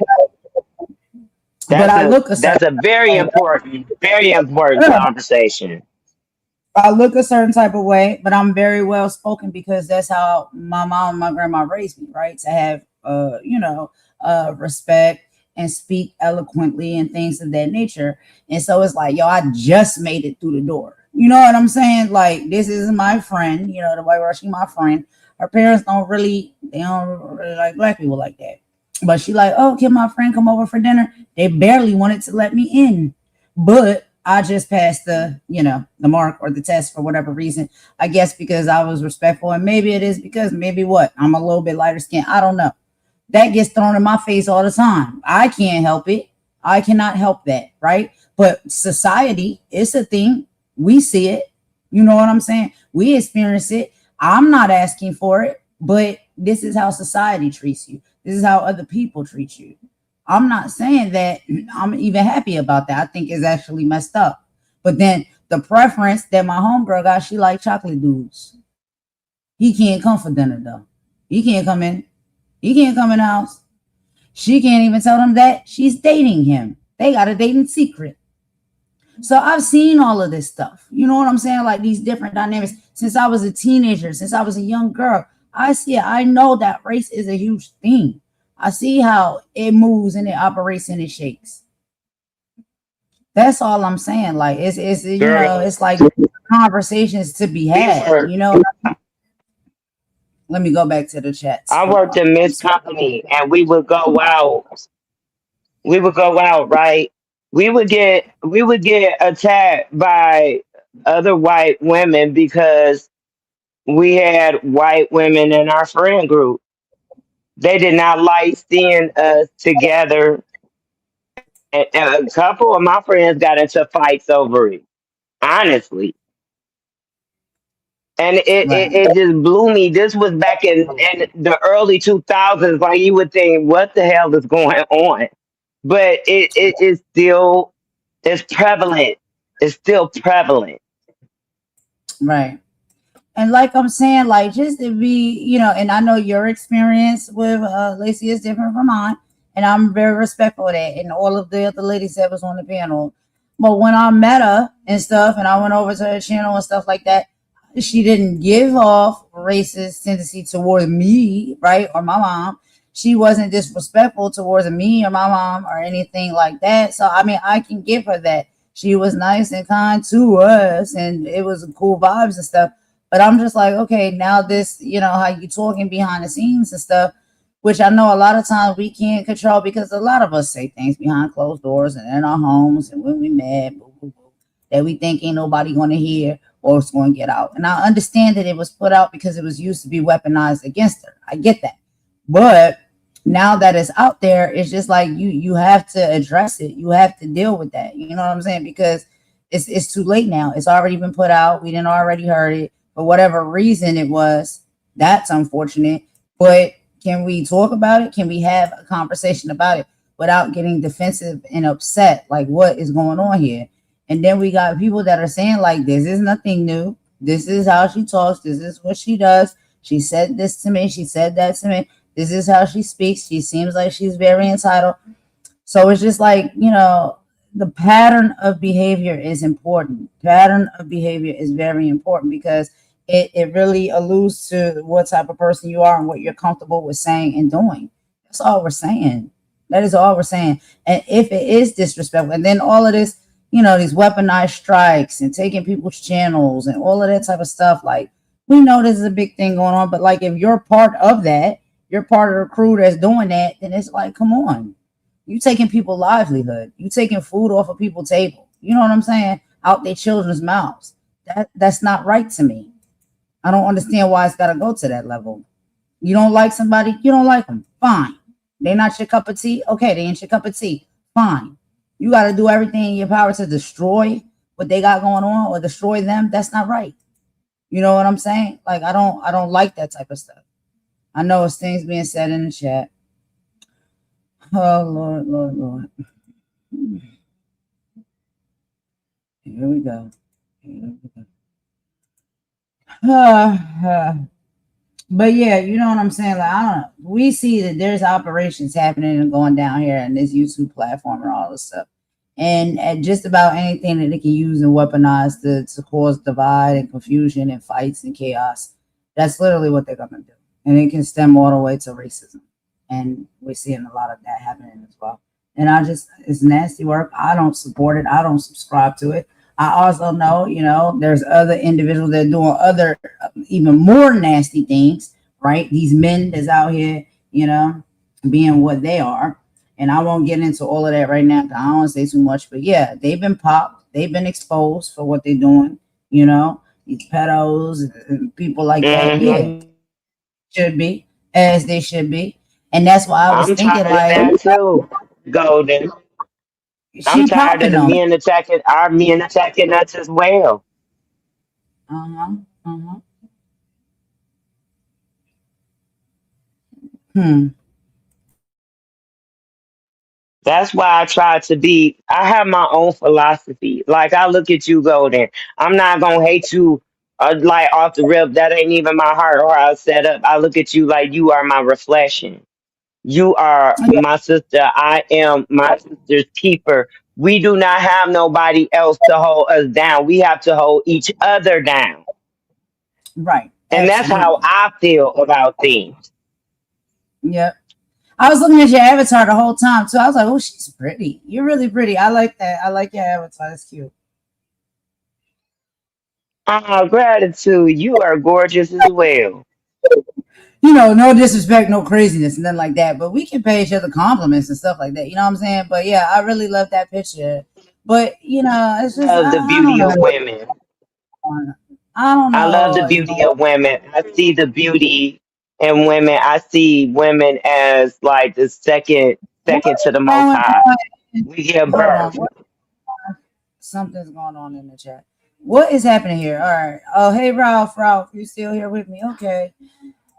But I look a That's certain a very important way. conversation. I look a certain type of way, but I'm very well spoken because that's how my mom and my grandma raised me, right? To have, respect and speak eloquently and things of that nature. And so it's like, yo, I just made it through the door. You know what I'm saying? Like, this is my friend, the white girl, she my friend. Her parents they don't really like black people like that. But she like, oh, can my friend come over for dinner? They barely wanted to let me in. But I just passed the mark or the test for whatever reason. I guess because I was respectful, and maybe it is because maybe what I'm a little bit lighter skinned. I don't know. That gets thrown in my face all the time. I can't help it. I cannot help that, right? But society, it's a thing. We see it. You know what I'm saying? We experience it. I'm not asking for it, but this is how society treats you. This is how other people treat you. I'm not saying that I'm even happy about that. I think it's actually messed up. But then the preference that my homegirl got, she like chocolate dudes. He can't come for dinner though. He can't come in. He can't come in the house. She can't even tell him that she's dating him. They got a dating secret. So I've seen all of this stuff. You know what I'm saying? Like these different dynamics since I was a teenager, since I was a young girl. I see it. I know that race is a huge thing. I see how it moves and it operates and it shakes. That's all I'm saying. Like it's Girl, it's like conversations to be we had. were Let me go back to the chats. I Hold worked on. in Miss Company, and we would go out. We would go out, right? We would get attacked by other white women because we had white women in our friend group. They did not like seeing us together, and a couple of my friends got into fights over it. Honestly, and Right. it just blew me. This was back in the early 2000s. Like you would think, what the hell is going on? But it is still it's prevalent. It's still prevalent. Right. And like I'm saying, like just to be, and I know your experience with Lacey is different from mine, and I'm very respectful of that, and all of the other ladies that was on the panel. But when I met her and stuff, and I went over to her channel and stuff like that, she didn't give off racist tendency towards me, right, or my mom. She wasn't disrespectful towards me or my mom or anything like that. So I mean, I can give her that. She was nice and kind to us, and it was cool vibes and stuff. But I'm just like, okay, now this, how you talking behind the scenes and stuff, which I know a lot of times we can't control because a lot of us say things behind closed doors and in our homes and when we mad, boo, boo, boo, that we think ain't nobody going to hear or it's going to get out. And I understand that it was put out because it was used to be weaponized against her. I get that. But now that it's out there, it's just like you have to address it. You have to deal with that. You know what I'm saying? Because it's too late now. It's already been put out. We didn't already heard it for whatever reason it was. That's unfortunate. But can we talk about it? Can we have a conversation about it without getting defensive and upset? Like, what is going on here? And then we got people that are saying, like, this is nothing new. This is how she talks. This is what she does. She said this to me. She said that to me. This is how she speaks. She seems like she's very entitled. So it's just like, the pattern of behavior is important. Pattern of behavior is very important because it really alludes to what type of person you are and what you're comfortable with saying and doing. That's all we're saying. That is all we're saying. And if it is disrespectful, and then all of this, these weaponized strikes and taking people's channels and all of that type of stuff, like we know this is a big thing going on, but like if you're part of that, you're part of the crew that's doing that, then it's like, come on. You taking people livelihood. You taking food off of people's table. You know what I'm saying? Out their children's mouths. That's not right to me. I don't understand why it's got to go to that level. You don't like somebody, you don't like them. Fine. They're not your cup of tea. Okay, they ain't your cup of tea. Fine. You got to do everything in your power to destroy what they got going on or destroy them. That's not right. You know what I'm saying? Like I don't like that type of stuff. I know it's things being said in the chat. Oh Lord, Lord, Lord. Here we go. Here we go. But yeah, you know what I'm saying? Like, I don't know. We see that there's operations happening and going down here in this YouTube platform and all this stuff. And at just about anything that they can use and weaponize to cause divide and confusion and fights and chaos, that's literally what they're going to do. And it can stem all the way to racism. And we're seeing a lot of that happening as well. And it's nasty work. I don't support it. I don't subscribe to it. I also know, there's other individuals that are doing other, even more nasty things, right? These men that's out here, being what they are. And I won't get into all of that right now because I don't want to say too much. But yeah, they've been popped. They've been exposed for what they're doing, these pedos and people like that. Yeah, Hmm. should be, as they should be. And that's why I was I'm thinking, tired of like, them too, Golden. I'm she tired of popping the them. men attacking us as well. Uh-huh. Uh-huh. Hmm. That's why I try to be. I have my own philosophy. Like I look at you, Golden. I'm not gonna hate you, like off the rip. That ain't even my heart or how I set up. I look at you like you are my reflection. You are my sister. I am my sister's keeper. We do not have nobody else to hold us down. We have to hold each other down. Right. And that's how Absolutely. I feel about things. Yep. I was looking at your avatar the whole time too. I was like, oh, she's pretty. You're really pretty. I like that. I like your avatar. That's cute. Gratitude. You are gorgeous as well. No disrespect, no craziness, and nothing like that. But we can pay each other compliments and stuff like that. You know what I'm saying? But yeah, I really love that picture. But it's just Love the I don't beauty know. of women. I don't I love know the what's beauty going of women. I see the beauty in women. I see women as like the what second to is the most going high. on. We give Hold on. birth. Something's going on in the chat. What is happening here? All right. Oh, hey, Ralph. Ralph, you still here with me? Okay.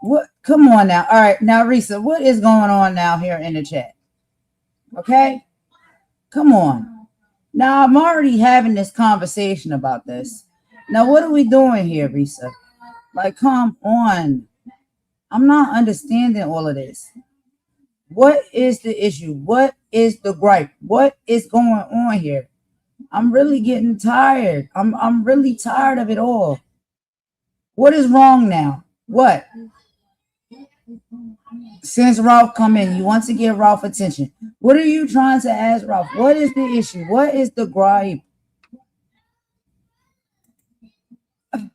What? Come on now. All right. Now, Risa, what is going on now here in the chat? Okay. Come on. Now, I'm already having this conversation about this. Now, what are we doing here, Risa? Like, come on. I'm not understanding all of this. What is the issue? What is the gripe? What is going on here? I'm really getting tired. I'm really tired of it all. What is wrong now? What? Since Ralph come in, you want to give Ralph attention. What are you trying to ask Ralph? What is the issue? What is the gripe?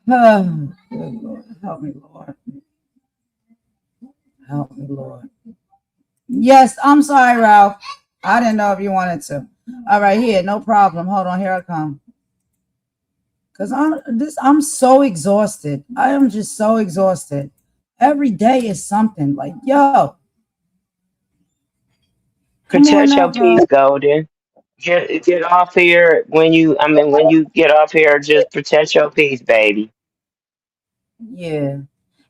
Good Lord. Help me, Lord. Help me, Lord. Yes, I'm sorry, Ralph. I didn't know if you wanted to. All right, here, no problem. Hold on, here I come. Cause I'm so exhausted. I am just so exhausted. Every day is something. Like, yo, come on Protect now, your bro. peace, Golden. Get off here when you get off here, just protect your peace, baby. Yeah.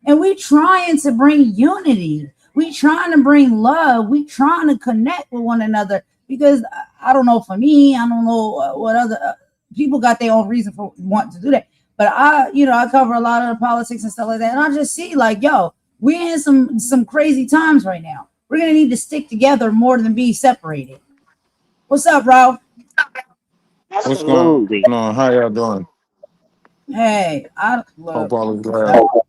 And we trying to bring unity. We trying to bring love. We trying to connect with one another because I don't know, for me, I don't know what other people got their own reason for wanting to do that. But I cover a lot of the politics and stuff like that, and I just see like, yo, we're in some crazy times right now. We're gonna need to stick together more than be separated. What's up, Ralph? What's going on? How Absolutely. y'all doing? Hey, I Hope look. all is well. Talk,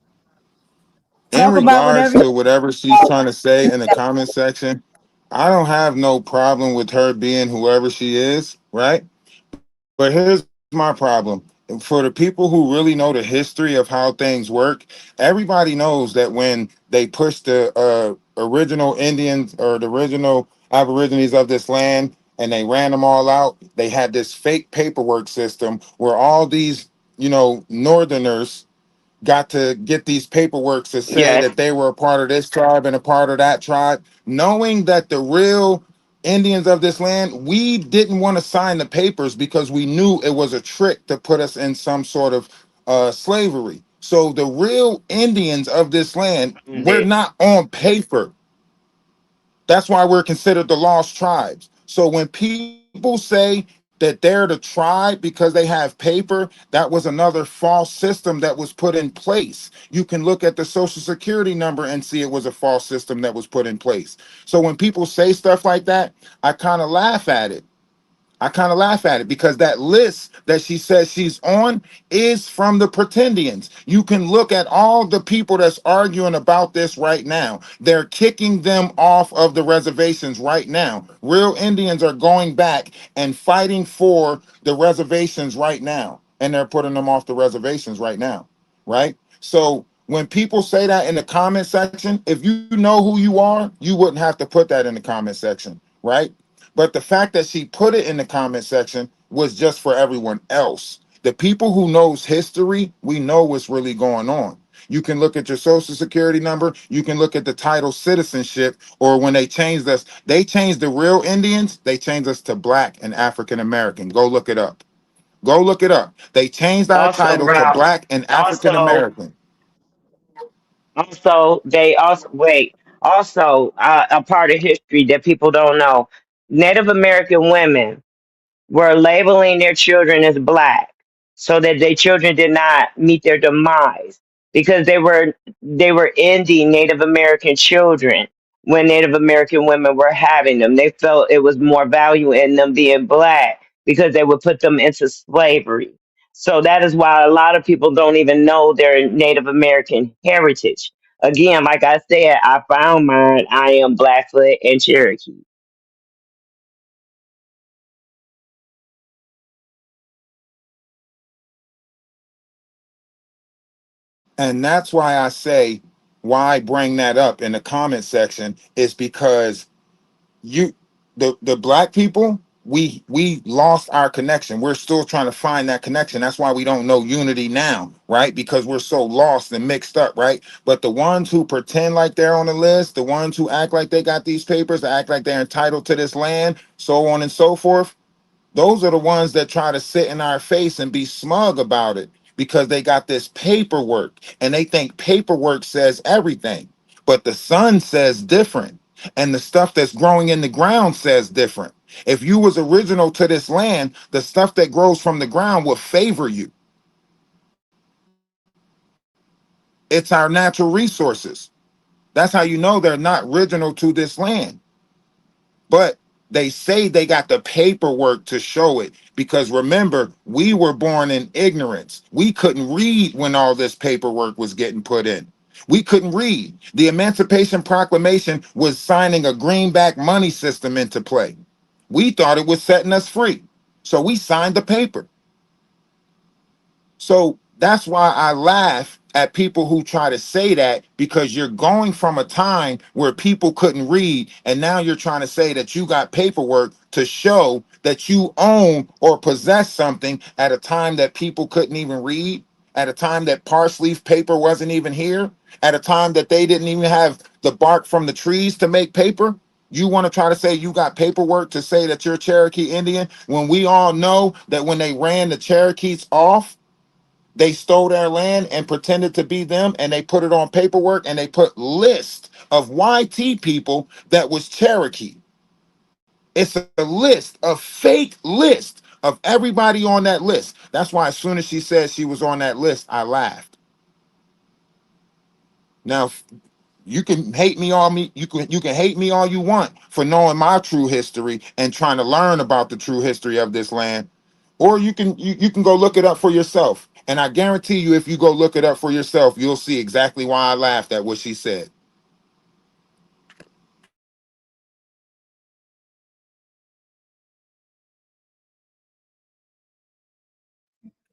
In talk about regards whatever. to whatever she's trying to say in the comment section, I don't have no problem with her being whoever she is, right? But here's my problem. For the people who really know the history of how things work, everybody knows that when they pushed the original Indians or the original Aborigines of this land and they ran them all out, they had this fake paperwork system where all these, Northerners got to get these paperwork to say Yes. that they were a part of this tribe and a part of that tribe, knowing that the real Indians of this land, we didn't want to sign the papers because we knew it was a trick to put us in some sort of slavery. So the real Indians of this land, we're not on paper. That's why we're considered the lost tribes. So when people say that they're the tribe because they have paper. That was another false system that was put in place. You can look at the social security number and see it was a false system that was put in place. So when people say stuff like that, I kind of laugh at it. I kind of laugh at it because that list that she says she's on is from the Pretendians. You can look at all the people that's arguing about this right now. They're kicking them off of the reservations right now. Real Indians are going back and fighting for the reservations right now. And they're putting them off the reservations right now. Right? So when people say that in the comment section, if you know who you are, you wouldn't have to put that in the comment section. Right? But the fact that she put it in the comment section was just for everyone else. The people who knows history, we know what's really going on. You can look at your social security number. You can look at the title citizenship, or when they changed the real Indians, they changed us to black and African American. Go look it up. Go look it up. They changed our Also, title to Ralph. black and African Also, American. they also wait. Also, a part of history that people don't know: Native American women were labeling their children as black so that their children did not meet their demise because they were ending Native American children when Native American women were having them. They felt it was more value in them being black because they would put them into slavery. So that is why a lot of people don't even know their Native American heritage. Again, like I said, I found mine. I am Blackfoot and Cherokee. And that's why I say, why I bring that up in the comment section is because you the black people, we lost our connection. We're still trying to find that connection. That's why we don't know unity now, right? Because we're so lost and mixed up, right? But the ones who pretend like they're on the list, the ones who act like they got these papers, act like they're entitled to this land, so on and so forth, those are the ones that try to sit in our face and be smug about it because they got this paperwork and they think paperwork says everything. But the sun says different. And the stuff that's growing in the ground says different. If you was original to this land, the stuff that grows from the ground will favor you. It's our natural resources. That's how you know they're not original to this land. But they say they got the paperwork to show it because remember, we were born in ignorance. We couldn't read when all this paperwork was getting put in. We couldn't read. The Emancipation Proclamation was signing a greenback money system into play. We thought it was setting us free. So we signed the paper. So that's why I laugh at people who try to say that because you're going from a time where people couldn't read, and now you're trying to say that you got paperwork to show that you own or possess something at a time that people couldn't even read, at a time that parsley paper wasn't even here, at a time that they didn't even have the bark from the trees to make paper. You want to try to say you got paperwork to say that you're Cherokee Indian when we all know that when they ran the Cherokees off, they stole their land and pretended to be them, and they put it on paperwork and they put list of YT people that was Cherokee. It's a list, a fake list of everybody on that list. That's why as soon as she said she was on that list, I laughed. Now, you can hate me all me you can hate me all you want for knowing my true history and trying to learn about the true history of this land, or you can go look it up for yourself. And I guarantee you, if you go look it up for yourself, you'll see exactly why I laughed at what she said.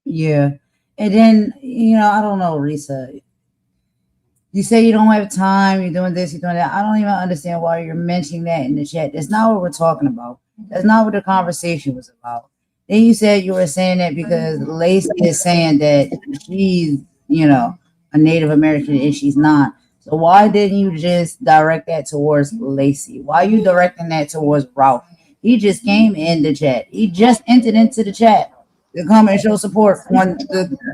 Yeah. And then, I don't know, Risa. You say you don't have time, you're doing this, you're doing that. I don't even understand why you're mentioning that in the chat. That's not what we're talking about. That's not what the conversation was about. Then you said you were saying that because Lacey is saying that she's, a Native American and she's not. So why didn't you just direct that towards Lacey? Why are you directing that towards Ralph? He just came in the chat. He just entered into the chat to come and show support on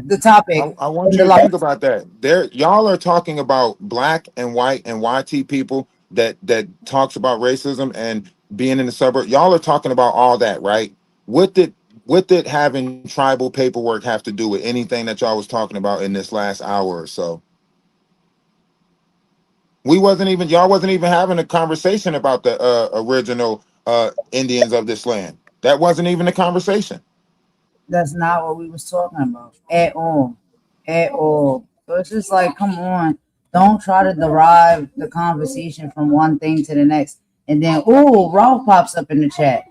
the topic I want from you the to light. think about that. There, y'all are talking about black and white and YT people that talks about racism and being in the suburb. Y'all are talking about all that, right? What did What did having tribal paperwork have to do with anything that y'all was talking about in this last hour or so? We wasn't even Y'all wasn't even having a conversation about the original Indians of this land. That wasn't even a conversation. That's not what we was talking about at all. At all. So it's just like, come on. Don't try to derive the conversation from one thing to the next. And then, oh, Ralph pops up in the chat.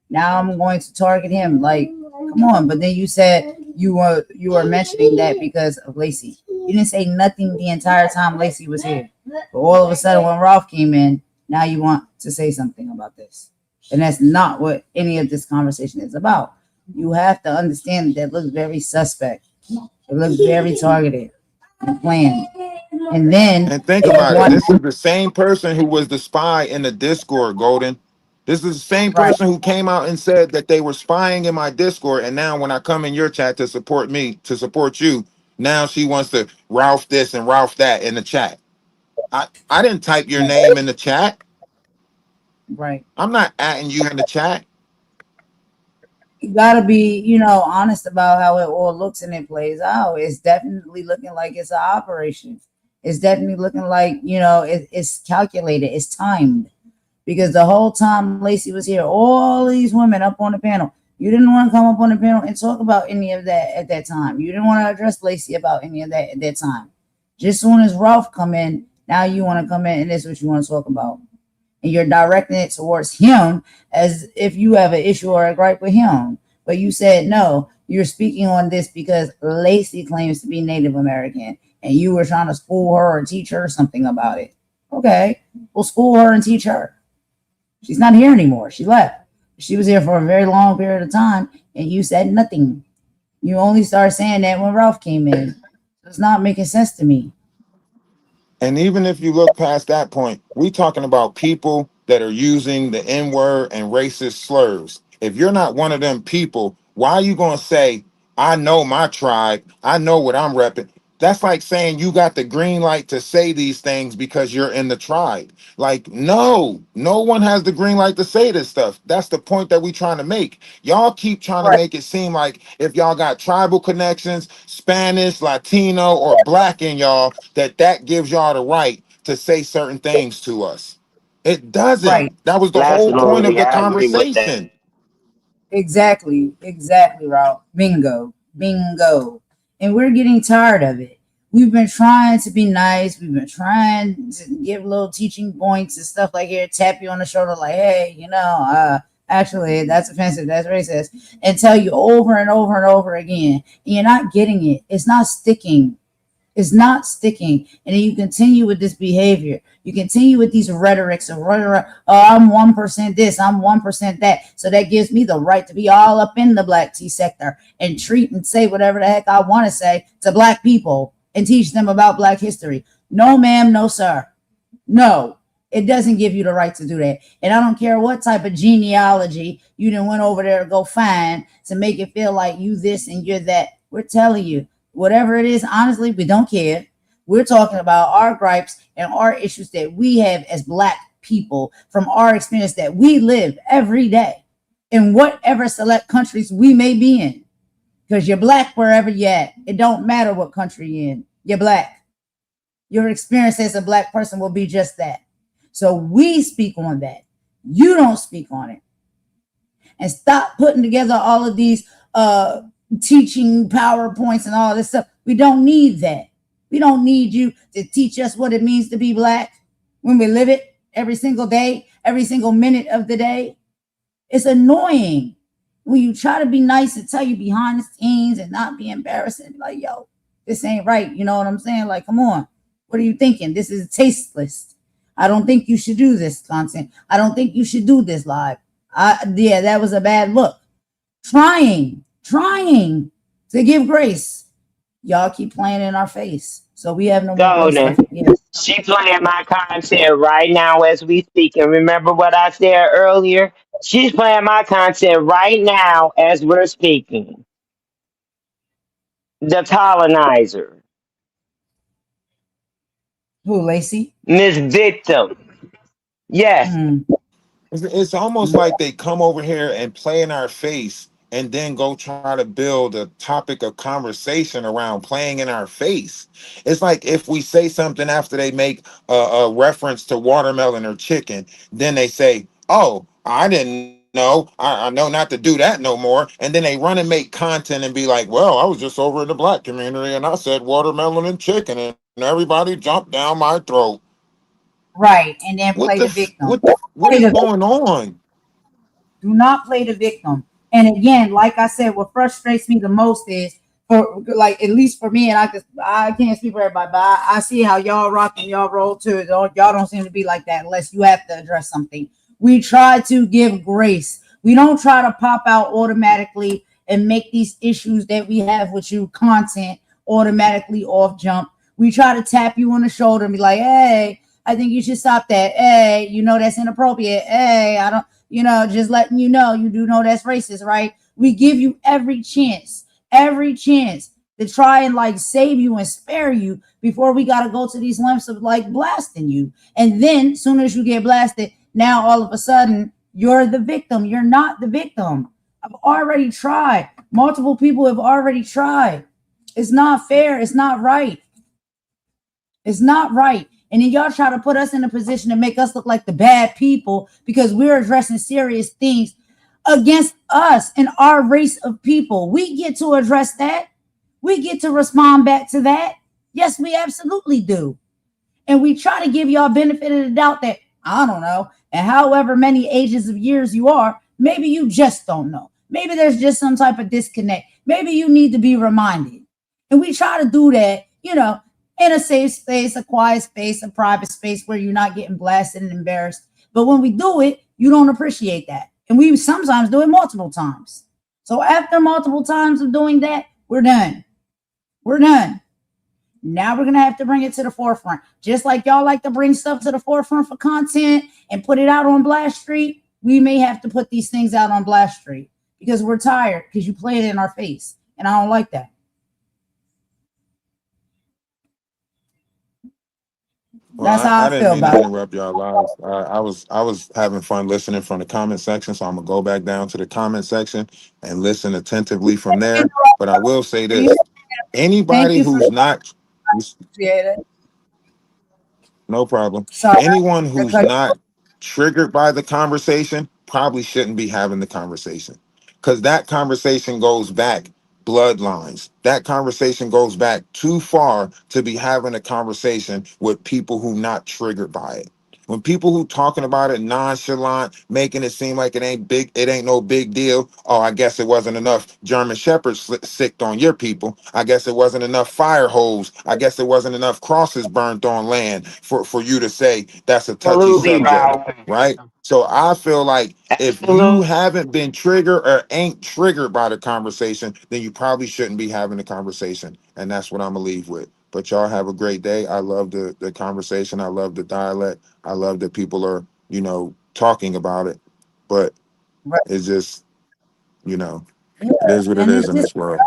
Now I'm going to target him. Like, come on. But then you said you were mentioning that because of Lacey. You didn't say nothing the entire time Lacey was here. But all of a sudden when Ralph came in, now you want to say something about this. And that's not what any of this conversation is about. You have to understand that looks very suspect. It looks very targeted and planned. And then And think if you about it. want This is the same person who was the spy in the Discord, Golden. This is the same right, person who came out and said that they were spying in my Discord. And now when I come in your chat to support me, to support you, now she wants to Ralph this and Ralph that in the chat. I didn't type your name in the chat. right. I'm not atting you in the chat. You gotta be, honest about how it all looks and it plays out. It's definitely looking like it's an operation. It's definitely looking like, it's calculated, it's timed. Because the whole time Lacey was here, all these women up on the panel, you didn't want to come up on the panel and talk about any of that at that time. You didn't want to address Lacey about any of that at that time. Just soon as Ralph come in, now you want to come in and this is what you want to talk about. And you're directing it towards him as if you have an issue or a gripe with him. But you said no, you're speaking on this because Lacey claims to be Native American and you were trying to school her or teach her something about it. Okay, well, school her and teach her. She's not here anymore. She left. She was here for a very long period of time and you said nothing. You only started saying that when Ralph came in. It's not making sense to me. And even if you look past that point, we talking about people that are using the N word and racist slurs. If you're not one of them people, why are you going to say, I know my tribe, I know what I'm repping? That's like saying you got the green light to say these things because you're in the tribe. Like, no, no one has the green light to say this stuff. That's the point that we trying to make. Y'all keep trying to Right, make it seem like if y'all got tribal connections, Spanish, Latino, or black in y'all, that gives y'all the right to say certain things to us. It doesn't. right. That was the whole point of Absolutely, the I agree with that. conversation. Exactly, Ralph. Bingo, bingo. And we're getting tired of it. We've been trying to be nice. We've been trying to give little teaching points and stuff like here, tap you on the shoulder, like, hey, actually, that's offensive, that's racist, and tell you over and over and over again. And you're not getting it. It's not sticking. Is not sticking. And then you continue with this behavior. You continue with these rhetorics of running around, oh, I'm 1% this, I'm 1% that. So that gives me the right to be all up in the black tea sector and treat and say whatever the heck I want to say to black people and teach them about black history. No, ma'am, no, sir. No, it doesn't give you the right to do that. And I don't care what type of genealogy you done went over there to go find to make it feel like you this and you're that. We're telling you, whatever it is, honestly, we don't care. We're talking about our gripes and our issues that we have as black people from our experience that we live every day in whatever select countries we may be in. Because you're black wherever you're at. It don't matter what country you're in. You're black. Your experience as a black person will be just that. So we speak on that. You don't speak on it. And stop putting together all of these teaching PowerPoints and all this stuff. We don't need that. We don't need you to teach us what it means to be black when we live it every single day, every single minute of the day. It's annoying when you try to be nice and tell you behind the scenes and not be embarrassed and be like, yo, this ain't right. You know what I'm saying? Like, come on. What are you thinking? This is tasteless. I don't think you should do this content. I don't think you should do this live. Yeah, that was a bad look. Trying to give grace. Y'all keep playing in our face. So we have no more grace Golden. left to give. She playing my content right now as we speak. And remember what I said earlier? She's playing my content right now as we're speaking. The colonizer, Who, Lacey? Miss Victim. Yes, Mm, It's almost like they come over here and play in our face and then go try to build a topic of conversation around playing in our face. It's like if we say something after they make a reference to watermelon or chicken, then they say, "Oh, I didn't know. I know not to do that no more." And then they run and make content and be like, "Well, I was just over in the black community and I said watermelon and chicken and everybody jumped down my throat." Right. And then play the victim. What Play is the going on? Do not play the victim. And again, like I said, what frustrates me the most is for like at least for me, and I can't speak for everybody, but I see how y'all rock and y'all roll too. Y'all don't seem to be like that unless you have to address something. We try to give grace. We don't try to pop out automatically and make these issues that we have with you content automatically off jump. We try to tap you on the shoulder and be like, hey, I think you should stop that. Hey, you know that's inappropriate. Hey, I don't, just letting you do know that's racist, right? We give you every chance to try and like save you and spare you before we got to go to these lengths of like blasting you. And then, soon as you get blasted, now all of a sudden you're the victim. You're not the victim. I've already tried. Multiple people have already tried. It's not fair. It's not right. It's not right. And then y'all try to put us in a position to make us look like the bad people because we're addressing serious things against us and our race of people. We get to address that. We get to respond back to that. Yes, we absolutely do. And we try to give y'all benefit of the doubt that, I don't know, and however many ages of years you are, maybe you just don't know. Maybe there's just some type of disconnect. Maybe you need to be reminded. And we try to do that, in a safe space, a quiet space, a private space where you're not getting blasted and embarrassed. But when we do it, you don't appreciate that. And we sometimes do it multiple times. So after multiple times of doing that, we're done. We're done. Now we're going to have to bring it to the forefront. Just like y'all like to bring stuff to the forefront for content and put it out on Blast Street, we may have to put these things out on Blast Street because we're tired because you play it in our face. And I don't like that. Well, That's how I I didn't feel mean to about it. interrupt y'all lives. I was having fun listening from the comment section, so I'm gonna go back down to the comment section and listen attentively from there. But I will say this: Thank anybody you for who's not, appreciate it. no problem. Sorry, Anyone I who's cut not triggered by the conversation probably shouldn't be having the conversation because that conversation goes back bloodlines. That conversation goes back too far to be having a conversation with people who not triggered by it. When people who talking about it nonchalant, making it seem like it ain't no big deal. Oh, I guess it wasn't enough German shepherds sicked on your people. I guess it wasn't enough fire hose. I guess it wasn't enough crosses burnt on land for you to say that's a touchy Absolutely, subject, bro. right? So I feel like if you Absolutely. haven't been triggered or ain't triggered by the conversation, then you probably shouldn't be having the conversation. And that's what I'm gonna leave with. But y'all have a great day. I love the conversation. I love the dialect. I love that people are, talking about it. But right. it's just, you know, Yeah. it is what it And is it's in just this world.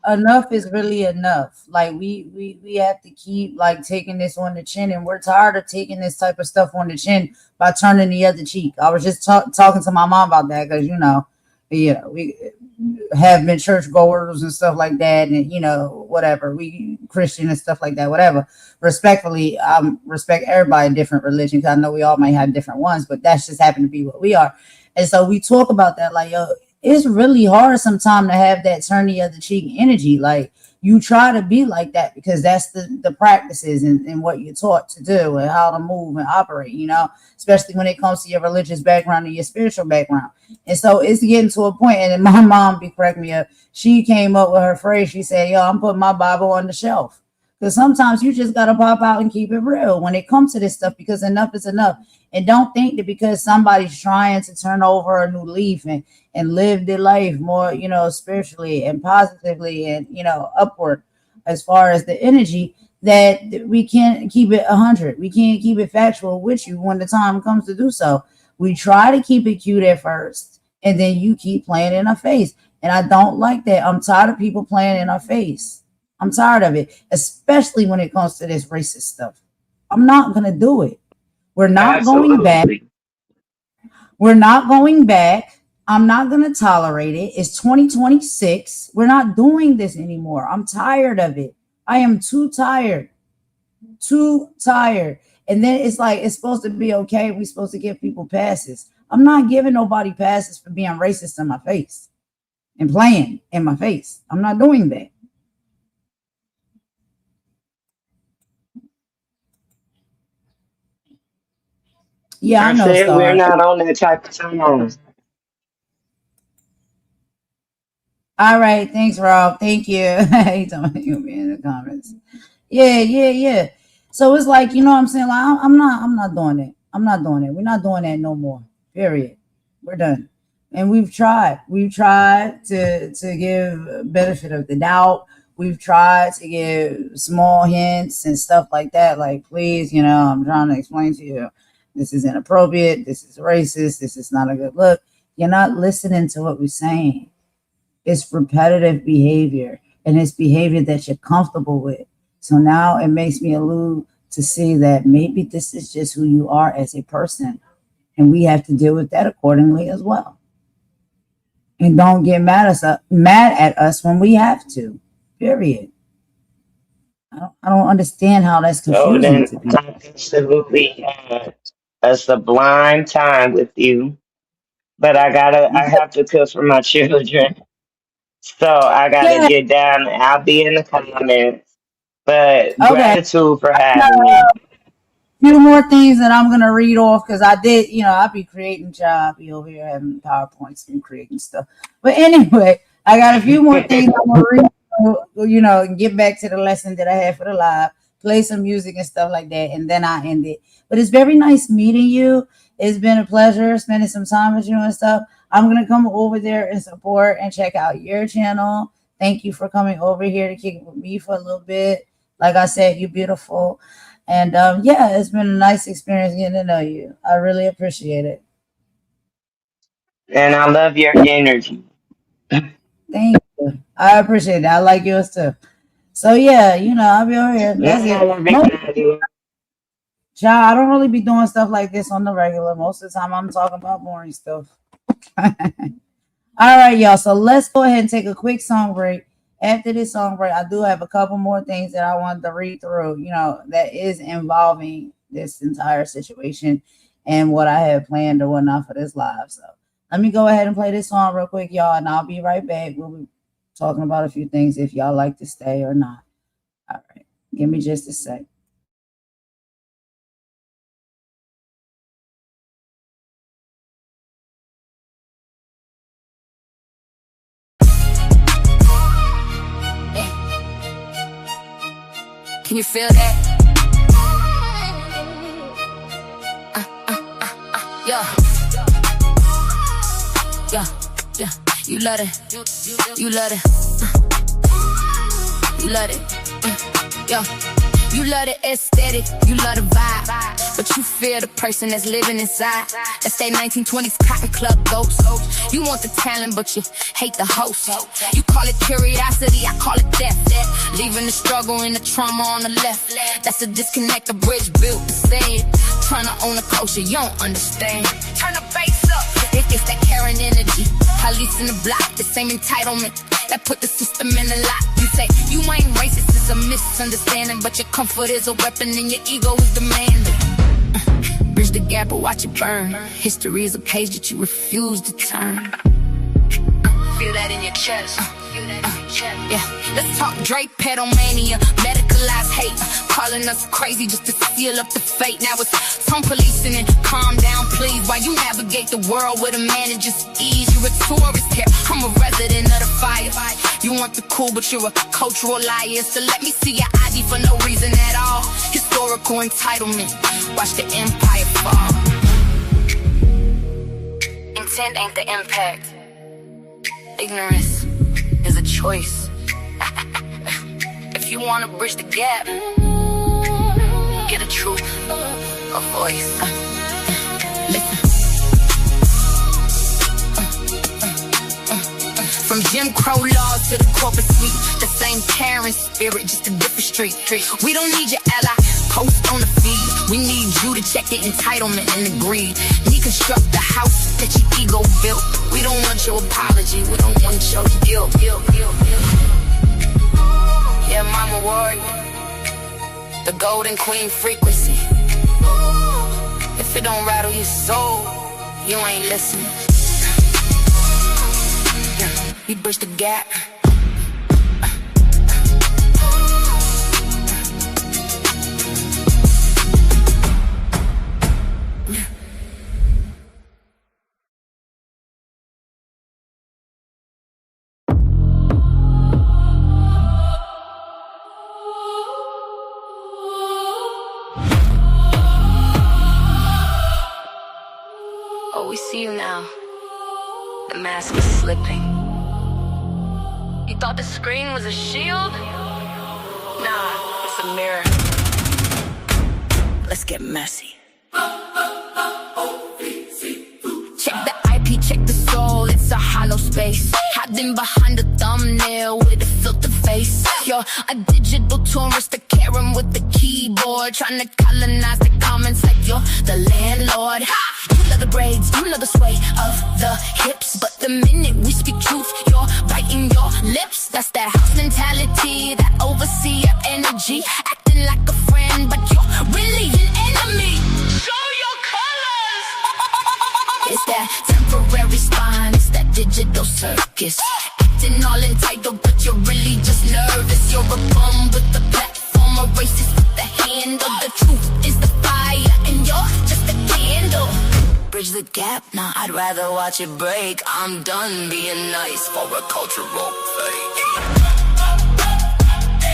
enough is really enough. Like we have to keep like taking this on the chin, and we're tired of taking this type of stuff on the chin by turning the other cheek. I was just talking to my mom about that because yeah, we have been church goers and stuff like that, and whatever, we Christian and stuff like that, whatever. Respectfully, respect everybody in different religions. I know we all might have different ones, but that's just happened to be what we are. And so we talk about that, like, yo, it's really hard sometimes to have that turn the other cheek energy. Like, you try to be like that because that's the practices and what you're taught to do and how to move and operate, especially when it comes to your religious background and your spiritual background. And so it's getting to a point, and then my mom, be correct me up, she came up with her phrase. She said, yo, I'm putting my Bible on the shelf. Because sometimes you just got to pop out and keep it real when it comes to this stuff, because enough is enough. And don't think that because somebody's trying to turn over a new leaf and live their life more, spiritually and positively and, upward as far as the energy, that we can't keep it 100. We can't keep it factual with you when the time comes to do so. We try to keep it cute at first, and then you keep playing in our face. And I don't like that. I'm tired of people playing in our face. I'm tired of it, especially when it comes to this racist stuff. I'm not going to do it. We're not going back. Absolutely. We're not going back. I'm not going to tolerate it. It's 2026. We're not doing this anymore. I'm tired of it. I am too tired. Too tired. And then it's like, it's supposed to be okay. We're supposed to give people passes. I'm not giving nobody passes for being racist in my face and playing in my face. I'm not doing that. Yeah, I I know, said we're Star. not on that type of time. All right. Thanks, Rob. Thank you. He told me you'll be in the comments. Yeah. So it's like, you know what I'm saying? Like, I'm not doing it. I'm not doing it. We're not doing that no more. Period. We're done. And we've tried. We've tried to give benefit of the doubt. We've tried to give small hints and stuff like that. Like, please, you know, I'm trying to explain to you, this is inappropriate. This is racist. This is not a good look. You're not listening to what we're saying. It's repetitive behavior, and it's behavior that you're comfortable with. So now it makes me allude to see that maybe this is just who you are as a person, and we have to deal with that accordingly as well. And don't get mad at us when we have to. Period. I don't understand how that's So confusing then to people. I absolutely had a sublime time with you. But I have to cook for my children. So I gotta Yeah. get down. I'll be in the comments. But Okay. gratitude for having me. Few more things that I'm gonna read off because I did, you know, I'll be creating job, be over here having PowerPoints and creating stuff. But anyway, I got a few more things I'm gonna read, you know, and get back to the lesson that I had for the live, play some music and stuff like that, and then I end it. But it's very nice meeting you. It's been a pleasure spending some time with you and stuff. I'm gonna come over there and support and check out your channel. Thank you for coming over here to kick it with me for a little bit. Like I said, you're beautiful. And yeah, it's been a nice experience getting to know you. I really appreciate it. And I love your energy. Thank you. I appreciate it. I like yours too. So yeah, you know, I'll be over here. That's Yeah, it. everybody. Child, I don't really be doing stuff like this on the regular. Most of the time I'm talking about boring stuff. All right, y'all. So let's go ahead and take a quick song break. After this song break, I do have a couple more things that I wanted to read through, you know, that is involving this entire situation and what I have planned or whatnot for this live. So let me go ahead and play this song real quick, y'all, and I'll be right back. We'll be talking about a few things if y'all like to stay or not. All right. Give me just a sec. Can you feel that? Yeah. You love it. You love it. You love it. Yeah. You love the aesthetic. You love the vibe. But you fear the person that's living inside. That's that 1920s cotton club ghost. You want the talent, but you hate the host. You call it curiosity, I call it death. Leaving the struggle and the trauma on the left. That's a disconnect, a bridge built to stand. Trying to own a culture you don't understand. Turn the bass up. It's that Karen energy. Police in the block, the same entitlement that put the system in a lock. You say you ain't racist, it's a misunderstanding, but your comfort is a weapon and your ego is demanding. Bridge the gap or watch it burn. History is a page that you refuse to turn. Feel that in your chest. Yeah, let's talk Drake, pedomania, medicalized hate, calling us crazy just to seal up the fate. Now it's some policing and calm down, please, while you navigate the world with a man and just ease. You're a tourist here, I'm a resident of the fire. You want the cool, but you're a cultural liar. So let me see your ID for no reason at all. Historical entitlement, watch the empire fall. Intent ain't the impact. Ignorance is a choice. If you wanna bridge the gap, get a truth, a voice. Listen. From Jim Crow laws to the corporate suite, the same caring spirit, just a different street. We don't need your ally, post on the feed. We need you to check the entitlement and the greed. reconstruct the house that your ego built. We don't want your apology, we don't want your guilt. Yeah, mama worried. The golden queen frequency. If it don't rattle your soul, you ain't listening. We bridge the gap. Oh, we see you now. The mask is slipping. You thought the screen was a shield? Nah, it's a mirror. Let's get messy. Check the IP, check the soul, it's a hollow space. Hiding behind the thumbnail with a filter face. You're a digital tourist, a Karen with the keyboard, trying to colonize the comments like you're the landlord. You love the braids, you love the sway of the hips, but the minute we speak truth, you're biting your lips. That's that house mentality, that overseer energy, acting like a friend, but you're really an enemy. Show your colors. It's that temporary spine, it's that digital circus, acting all entitled, but you're really just nervous. You're a bum with the platform, a racist with the handle. The truth is the fire, and you're just a candle. Bridge the gap, nah, I'd rather watch it break. I'm done being nice for a cultural fake.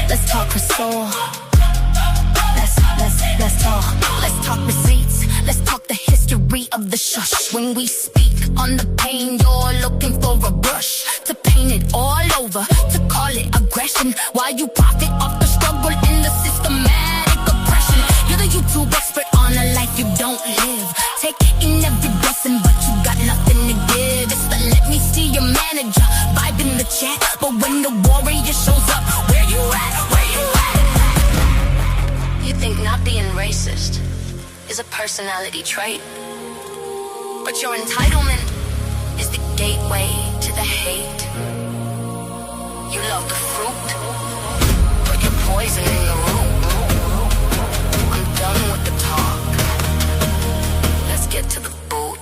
Let's talk her soul. Let's talk receipts. Let's talk the history of the shush. When we speak on the pain, you're looking for a brush to paint it all over, to call it aggression, while you profit off the struggle and the systematic oppression. You're the YouTube expert on a life you don't live. Take in every blessing, but you got nothing to give. It's the let me see your manager vibe in the chat, but when the warrior shows up, where you at? Where you at? You think not being racist is a personality trait, but your entitlement is the gateway to the hate. You love the fruit, but you're poisoning the root. I'm done with the talk. Let's get to the boot.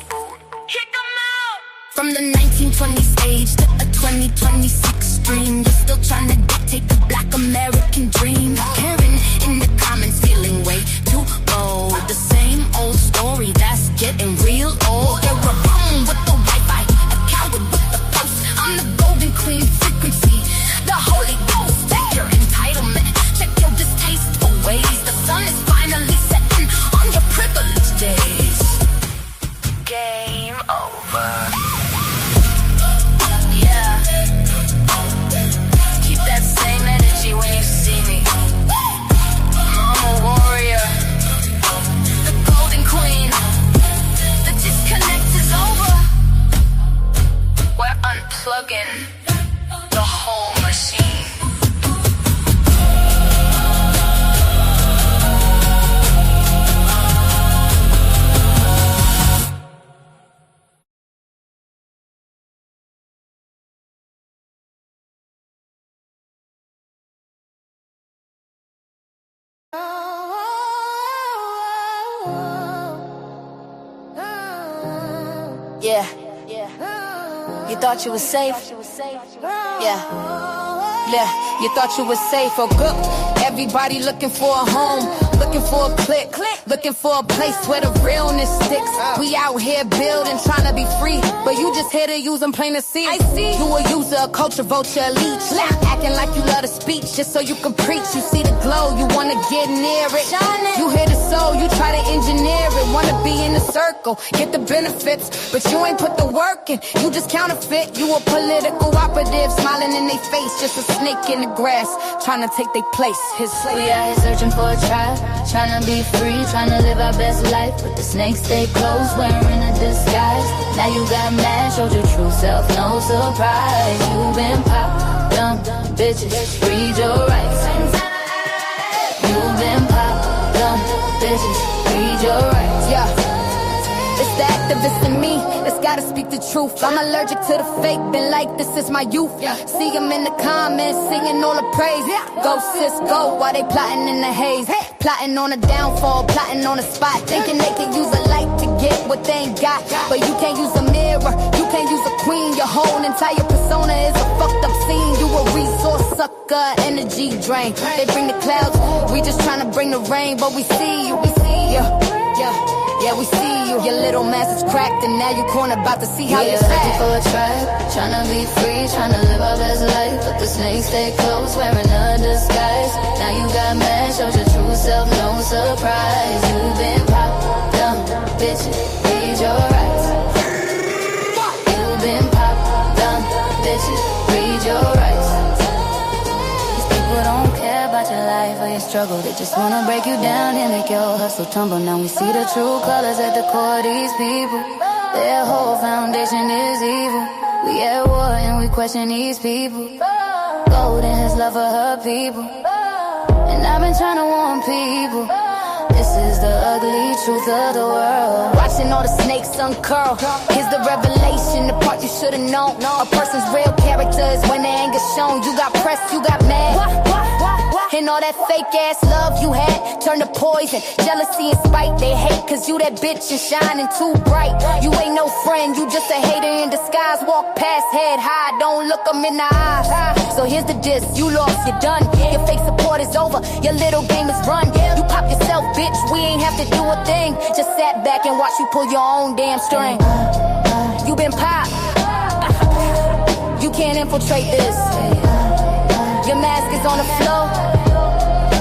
Kick 'em out! From the 1920 stage to a 2026 dream, you're still trying to dictate the black American dream. Karen in the comments feeling way too bold. The same old story that's getting real old. You're a bum with the Wi-Fi, a coward with the post. I'm the golden queen frequency, the Holy Ghost. Check your entitlement, check your distasteful ways. The sun is finally setting on your privileged days. Game over. Yeah. Keep that same energy when you see me. I'm a warrior, the golden queen. The disconnect is over. We're unplugging the whole machine. Yeah. You thought you was safe? Yeah. You thought you was safe or good. Everybody looking for a home, looking for a click, looking for a place where the realness sticks. We out here building, trying to be free, but you just here to use them plain to see. You a user, a culture vulture, a leech, acting like you love the speech just so you can preach. You see the glow, you wanna get near it. You hear the soul, you try to engineer it. Wanna be in the circle, get the benefits, but you ain't put the work in. You just counterfeit. You a political operative, smiling in their face, just a snake in the grass, trying to take their place. We out here searching for a tribe, trying to be free, trying to live our best life, but the snakes stay closed, wearing a disguise. Now you got mad, showed your true self, no surprise. You been popped, dumb bitches, read your rights. You been popped, dumb bitches, read your rights. Yeah. It's the activist gotta speak the truth. I'm allergic to the fake, been like this since my youth. See them in the comments, singing all the praise. Go sis, go, while they plotting in the haze. Plotting on a downfall, plotting on a spot. Thinking they can use a light to get what they ain't got. But you can't use a mirror, you can't use a queen. Your whole entire persona is a fucked up scene. You a resource sucker, energy drain. They bring the clouds, we just trying to bring the rain. But we see you, yeah, we see you. Your little mask is cracked and now you corner about to see how you act. For a track, trying to be free, trying to live our best life. But the snakes stay close, wearing a disguise. Now you got mad, showed your true self, no surprise. You've been popped down, bitch, read your rights. You've been popped down, bitch, read your rights. These people don't care about your life or your struggle. They just wanna break you down and make your hustle tumble. Now we see the true colors at the core of these people. Their whole foundation is evil. We at war and we question these people. Golden has love for her people, and I've been trying to warn people. This is the ugly truth of the world. Watching all the snakes uncurl. Here's the revelation, the part you should've known. A person's real character is when their anger's shown. You got pressed, you got mad, and all that fake ass love you had turned to poison. Jealousy and spite, they hate cause you that bitch and shining too bright. You ain't no friend, you just a hater in disguise. Walk past, head high, don't look them in the eyes. So here's the diss, you lost, you're done. Your fake support is over, your little game is run. You pop yourself, bitch, we ain't have to do a thing. Just sat back and watch you pull your own damn string. You been popped, you can't infiltrate this. Your mask is on the floor,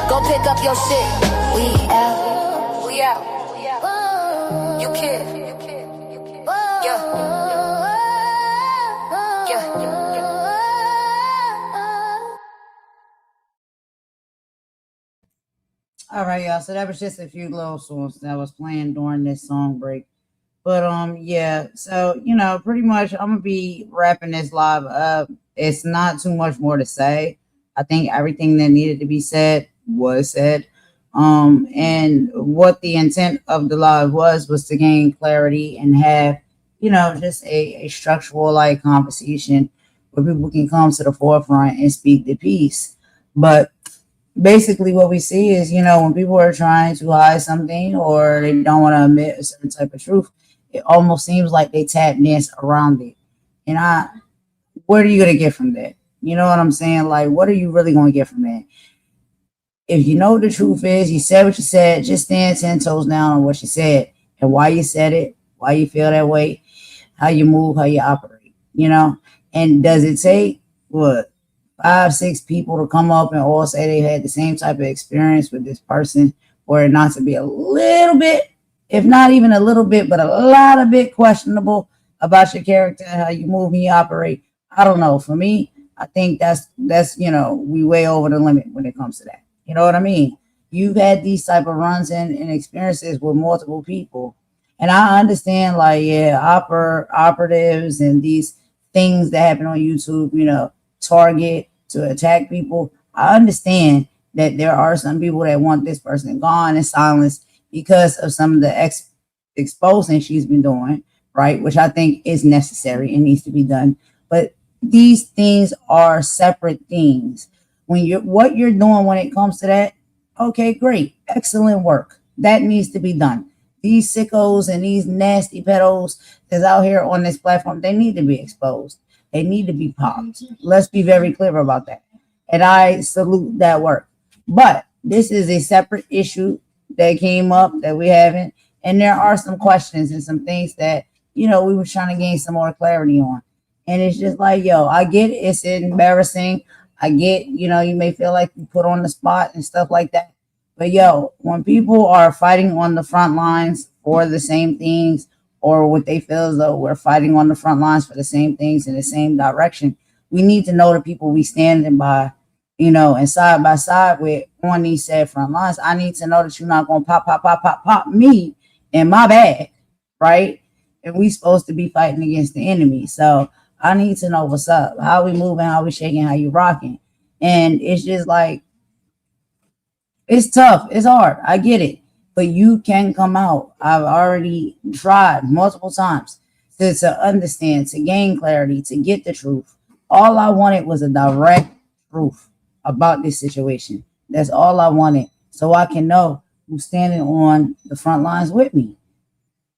go pick up your shit. We out, we out. You kid, yeah, yeah. All right, y'all. So that was just a few little songs that was playing during this song break. But yeah. So pretty much, I'm gonna be wrapping this live up. It's not too much more to say. I think everything that needed to be said was said. And what the intent of the live was to gain clarity and have, just a structural like conversation where people can come to the forefront and speak the piece. But basically what we see is, when people are trying to hide something or they don't want to admit a certain type of truth, it almost seems like they tap dance around it. And what are you going to get from that? You know what I'm saying? Like, what are you really going to get from that? If you know what the truth is, you said what you said, just stand 10 toes down on what you said and why you said it, why you feel that way, how you move, how you operate, And does it take, 5-6 people to come up and all say they had the same type of experience with this person, or not to be a little bit, if not even a little bit, but a lot of bit questionable about your character and how you move and you operate? I don't know. For me, I think that's we way over the limit when it comes to that. You know what I mean? You've had these type of runs and experiences with multiple people. And I understand, like, operatives and these things that happen on YouTube, target to attack people. I understand that there are some people that want this person gone and silenced because of some of the exposing she's been doing, right? Which I think is necessary and needs to be done. But these things are separate things. What you're doing when it comes to that, okay, great, excellent work. That needs to be done. These sickos and these nasty pedos that's out here on this platform, they need to be exposed. They need to be popped. Let's be very clear about that. And I salute that work. But this is a separate issue that came up that we haven't. And there are some questions and some things that, we were trying to gain some more clarity on. And it's just like, I get it. It's embarrassing. I get, you may feel like you put on the spot and stuff like that. But when people are fighting on the front lines for the same things, or what they feel as though we're fighting on the front lines for the same things in the same direction, we need to know the people we standing by, and side by side with on these said front lines. I need to know that you're not going to pop me in my bag, right? And we supposed to be fighting against the enemy. So I need to know what's up, how we moving, how we shaking, how you rocking. And it's just like, it's tough. It's hard. I get it. But you can come out. I've already tried multiple times to understand, to gain clarity, to get the truth. All I wanted was a direct truth about this situation. That's all I wanted, so I can know who's standing on the front lines with me.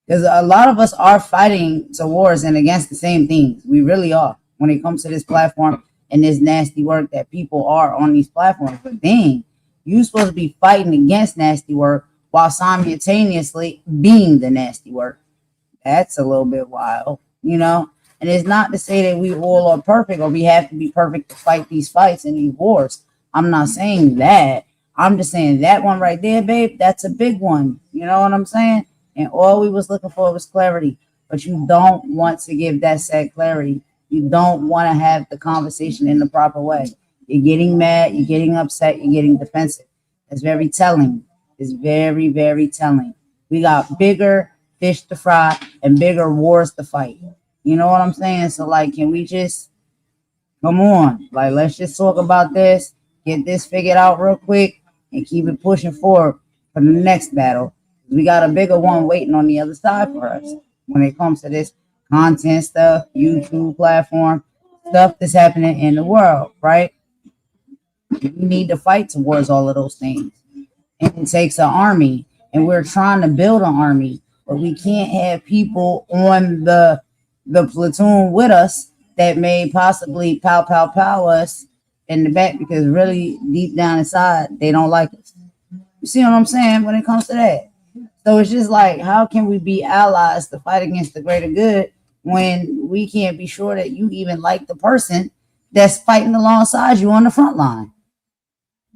Because a lot of us are fighting towards and against the same things. We really are when it comes to this platform and this nasty work that people are on these platforms. But dang, you're supposed to be fighting against nasty work while simultaneously being the nasty work. That's a little bit wild, you know? And it's not to say that we all are perfect or we have to be perfect to fight these fights and these wars. I'm not saying that. I'm just saying that one right there, babe, that's a big one. You know what I'm saying? And all we was looking for was clarity. But you don't want to give that said clarity. You don't want to have the conversation in the proper way. You're getting mad, you're getting upset, you're getting defensive. That's very telling. It's very, very telling. We got bigger fish to fry and bigger wars to fight. You know what I'm saying? So, like, can we just come on? Like, let's just talk about this, get this figured out real quick, and keep it pushing forward for the next battle. We got a bigger one waiting on the other side for us when it comes to this content stuff, YouTube platform, stuff that's happening in the world, right? We need to fight towards all of those things. And it takes an army, and we're trying to build an army, but we can't have people on the platoon with us that may possibly pow us in the back because really deep down inside they don't like us. You see what I'm saying when it comes to that? So it's just like, how can we be allies to fight against the greater good when we can't be sure that you even like the person that's fighting alongside you on the front line?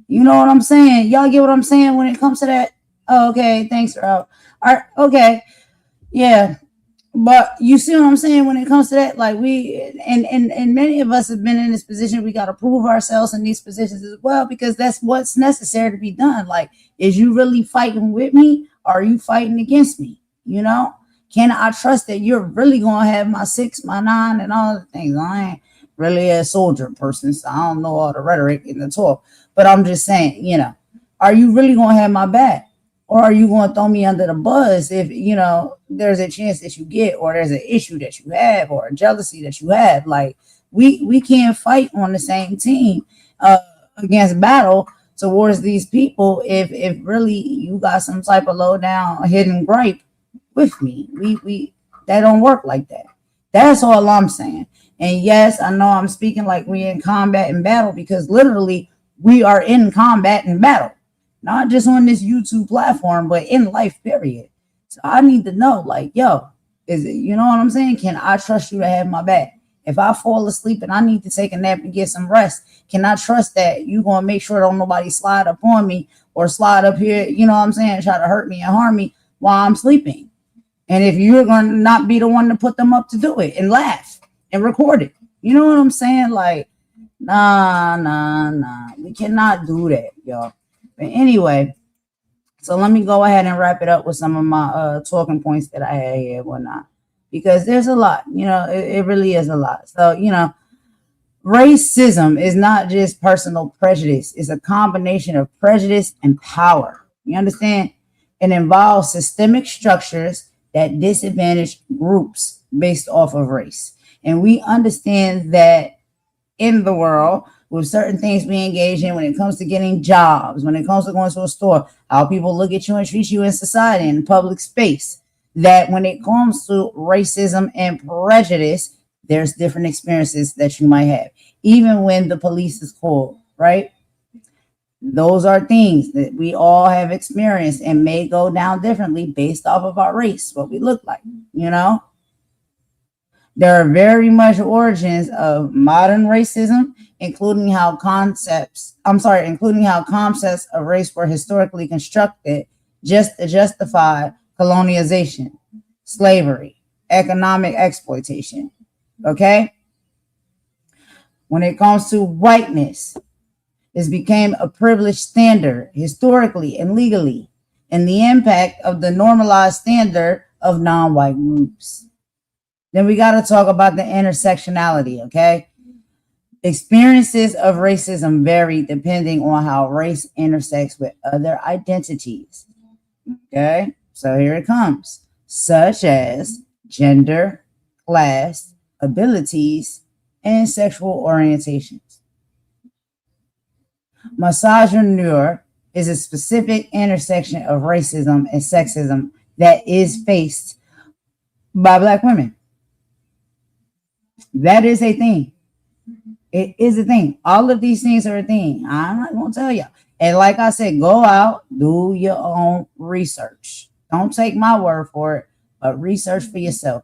You know what I'm saying? Y'all get what I'm saying when it comes to that? Oh, okay, thanks, Rob. All right, okay, yeah. But you see what I'm saying when it comes to that? Like and many of us have been in this position. We got to prove ourselves in these positions as well because that's what's necessary to be done. Like, is you really fighting with me or are you fighting against me? You know? Can I trust that you're really going to have my 6, my 9, and all the things? I ain't really a soldier person, so I don't know all the rhetoric and the talk. But I'm just saying, you know, are you really going to have my back? Or are you going to throw me under the bus if, you know, there's a chance that you get, or there's an issue that you have, or a jealousy that you have? Like, we can't fight on the same team against battle towards these people if really you got some type of low down hidden gripe with me. We that don't work like that. That's all I'm saying. And yes, I know I'm speaking like we in combat and battle because literally we are in combat and battle. Not just on this YouTube platform, but in life, period. So I need to know, like, yo, is it, you know what I'm saying? Can I trust you to have my back? If I fall asleep and I need to take a nap and get some rest, can I trust that you going to make sure don't nobody slide up on me or slide up here, you know what I'm saying, try to hurt me and harm me while I'm sleeping? And if you're going to not be the one to put them up to do it and laugh and record it, you know what I'm saying? Like, nah. We cannot do that, y'all. But anyway, so let me go ahead and wrap it up with some of my talking points that I had here and whatnot. Because there's a lot, you know, it really is a lot. So, you know, racism is not just personal prejudice. It's a combination of prejudice and power. You understand? It involves systemic structures that disadvantage groups based off of race. And we understand that in the world with certain things we engage in when it comes to getting jobs, when it comes to going to a store, how people look at you and treat you in society, in public space, that when it comes to racism and prejudice, there's different experiences that you might have, even when the police is called, right? Those are things that we all have experienced and may go down differently based off of our race, what we look like, you know? There are very much origins of modern racism, including how concepts of race were historically constructed just to justify colonization, slavery, economic exploitation. Okay? When it comes to whiteness, it became a privileged standard historically and legally, and the impact of the normalized standard of non-white groups. Then we got to talk about the intersectionality, okay? Experiences of racism vary depending on how race intersects with other identities, okay? So here it comes, such as gender, class, abilities, and sexual orientations. Misogyny is a specific intersection of racism and sexism that is faced by Black women. That is a thing. It is a thing. All of these things are a thing. I'm not going to tell you. And like I said, go out, do your own research. Don't take my word for it, but research for yourself.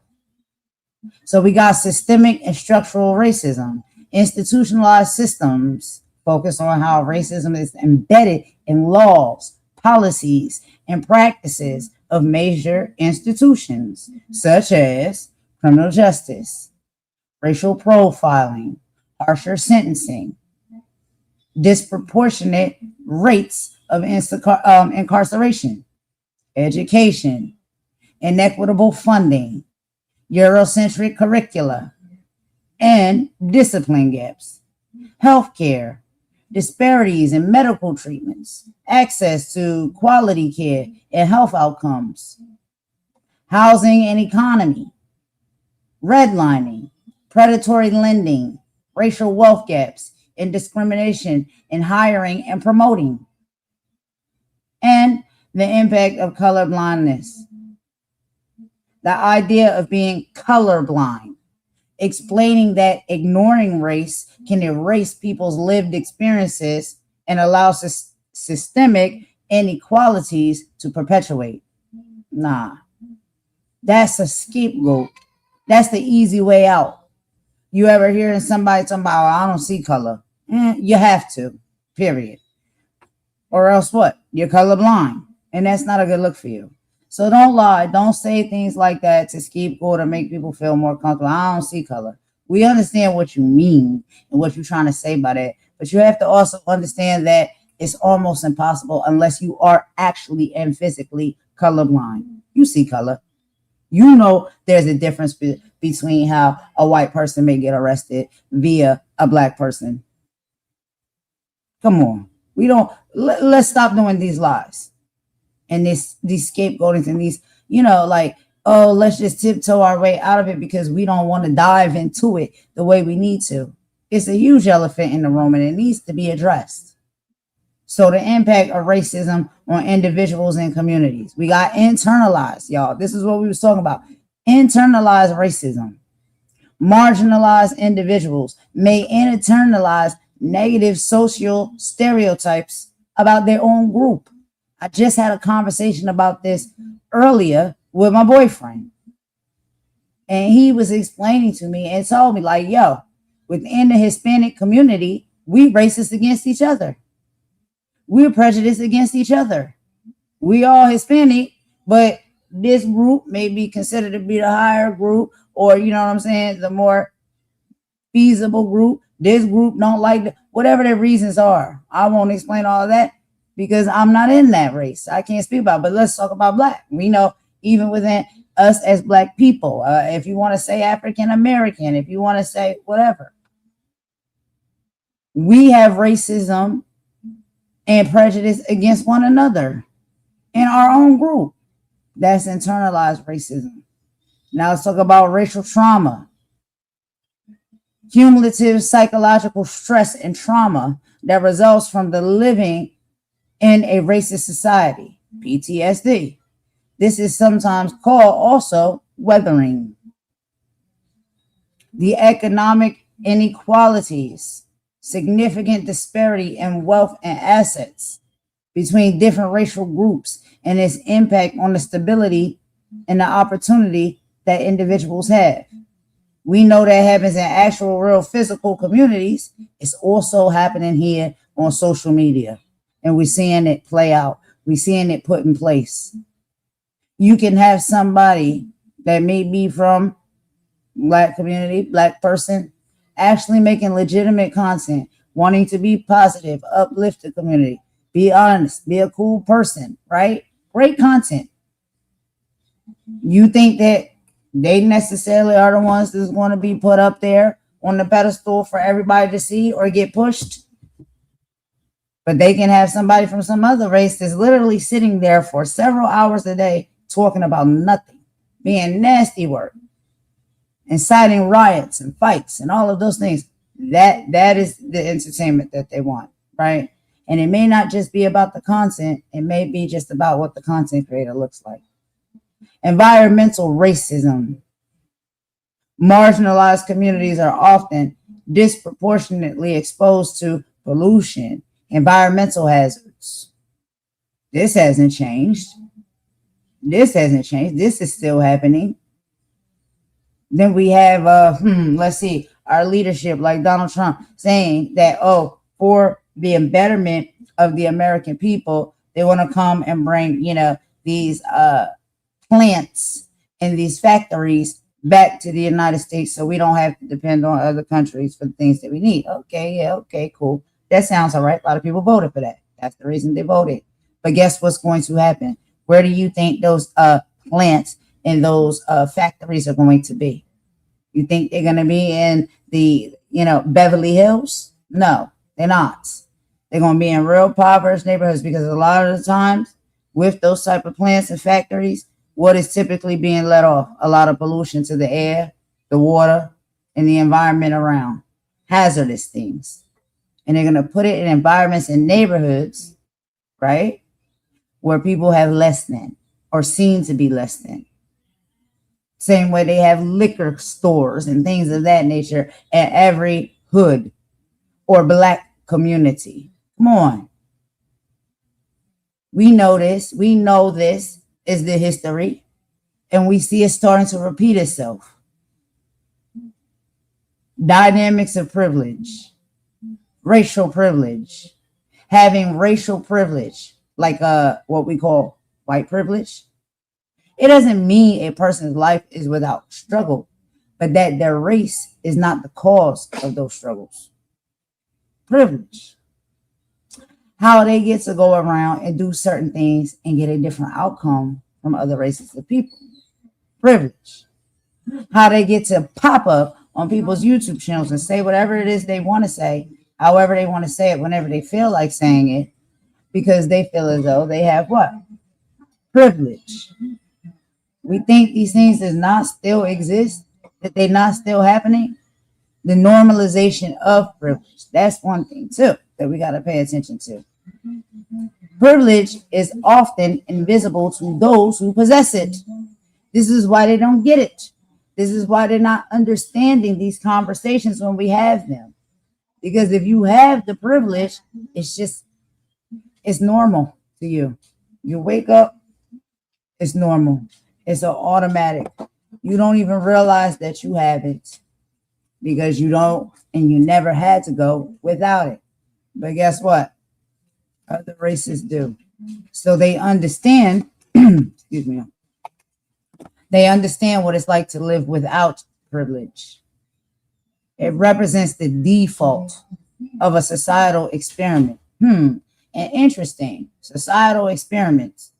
So we got systemic and structural racism. Institutionalized systems focus on how racism is embedded in laws, policies, and practices of major institutions, such as criminal justice, racial profiling, harsher sentencing, disproportionate rates of incarceration, education, inequitable funding, Eurocentric curricula, and discipline gaps, healthcare, disparities in medical treatments, access to quality care and health outcomes, housing and economy, redlining, predatory lending, racial wealth gaps, and discrimination in hiring and promoting, and the impact of color blindness. The idea of being colorblind, explaining that ignoring race can erase people's lived experiences and allow systemic inequalities to perpetuate. Nah, that's a scapegoat. That's the easy way out. You ever hearing somebody talking about, I don't see color? You have to, period. Or else what? You're colorblind. And that's not a good look for you. So don't lie. Don't say things like that to scapegoat or make people feel more comfortable. I don't see color. We understand what you mean and what you're trying to say by that. But you have to also understand that it's almost impossible unless you are actually and physically colorblind. You see color. You know there's a difference between how a white person may get arrested via a Black person. Come on. We don't, let's stop doing these lies and these scapegoatings and these, like, oh, let's just tiptoe our way out of it because we don't want to dive into it the way we need to. It's a huge elephant in the room and it needs to be addressed. So the impact of racism on individuals and communities. We got internalized, y'all. This is what we was talking about. Internalized racism. Marginalized individuals may internalize negative social stereotypes about their own group. I just had a conversation about this earlier with my boyfriend. And he was explaining to me and told me, like, yo, within the Hispanic community, we racist against each other. We're prejudiced against each other. We all Hispanic, but this group may be considered to be the higher group, or you know what I'm saying, the more feasible group. This group don't like whatever their reasons are. I won't explain all of that because I'm not in that race. I can't speak about it, but let's talk about Black. We know even within us as Black people, if you want to say African American, if you want to say whatever, we have racism and prejudice against one another in our own group. That's internalized racism. Now let's talk about racial trauma. Cumulative psychological stress and trauma that results from the living in a racist society, PTSD. This is sometimes called also weathering. The economic inequalities, significant disparity in wealth and assets between different racial groups, and its impact on the stability and the opportunity that individuals have. We know that happens in actual, real physical communities. It's also happening here on social media. And we're seeing it play out. We're seeing it put in place. You can have somebody that may be from Black community, Black person, actually making legitimate content, wanting to be positive, uplift the community, be honest, be a cool person, right? Great content. You think that they necessarily are the ones that's going to be put up there on the pedestal for everybody to see or get pushed? But they can have somebody from some other race that's literally sitting there for several hours a day talking about nothing, being nasty work. inciting riots and fights and all of those things. That is the entertainment that they want, right? And it may not just be about the content, it may be just about what the content creator looks like. Environmental racism. Marginalized communities are often disproportionately exposed to pollution, environmental hazards. This hasn't changed. This hasn't changed. This is still happening. Then we have, let's see, our leadership, like Donald Trump, saying that, oh, for the betterment of the American people, they want to come and bring, these plants and these factories back to the United States so we don't have to depend on other countries for the things that we need. Okay, yeah, okay, cool. That sounds all right. A lot of people voted for that. That's the reason they voted. But guess what's going to happen? Where do you think those plants and those factories are going to be? You think they're going to be in the, Beverly Hills? No, they're not. They're going to be in real impoverished neighborhoods, because a lot of the times with those type of plants and factories, what is typically being let off? A lot of pollution to the air, the water, and the environment around. Hazardous things. And they're going to put it in environments and neighborhoods, right, where people have less than or seem to be less than. Same way they have liquor stores and things of that nature at every hood or black community. Come on. We know this. We know this is the history, and we see it starting to repeat itself. Dynamics of privilege, racial privilege, having racial privilege, like what we call white privilege. It doesn't mean a person's life is without struggle, but that their race is not the cause of those struggles. Privilege. How they get to go around and do certain things and get a different outcome from other races of people. Privilege. How they get to pop up on people's YouTube channels and say whatever it is they want to say, however they want to say it, whenever they feel like saying it, because they feel as though they have what? Privilege. We think these things does not still exist, that they're not still happening. The normalization of privilege. That's one thing too that we got to pay attention to. Privilege is often invisible to those who possess it. This is why they don't get it. This is why they're not understanding these conversations when we have them. Because if you have the privilege, it's normal to you. You wake up, it's normal. It's an automatic. You don't even realize that you have it, because you don't, and you never had to go without it. But guess what? Other races do. So they understand, excuse me, they understand what it's like to live without privilege. It represents the default of a societal experiment. And interesting, societal experiments.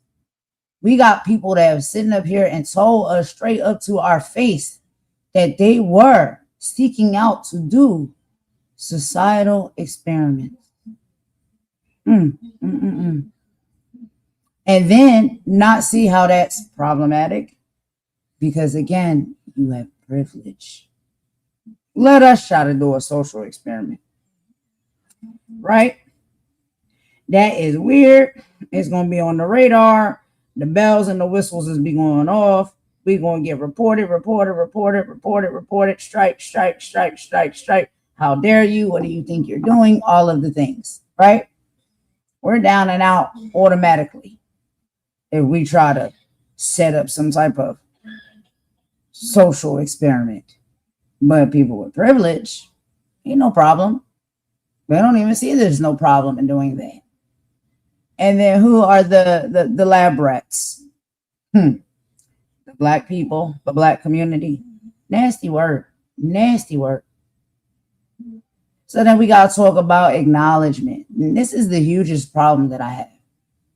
We got people that are sitting up here and told us straight up to our face that they were seeking out to do societal experiments. And then not see how that's problematic, because again, you have privilege. Let us try to do a social experiment, right? That is weird. It's going to be on the radar. The bells and the whistles is be going off. We're going to get reported, strike. How dare you? What do you think you're doing? All of the things, right? We're down and out automatically if we try to set up some type of social experiment. But people with privilege, ain't no problem. They don't even see there's no problem in doing that. And then who are the lab rats? The black people, the black community. Nasty word. Nasty word. So then we got to talk about acknowledgement. And this is the hugest problem that I have.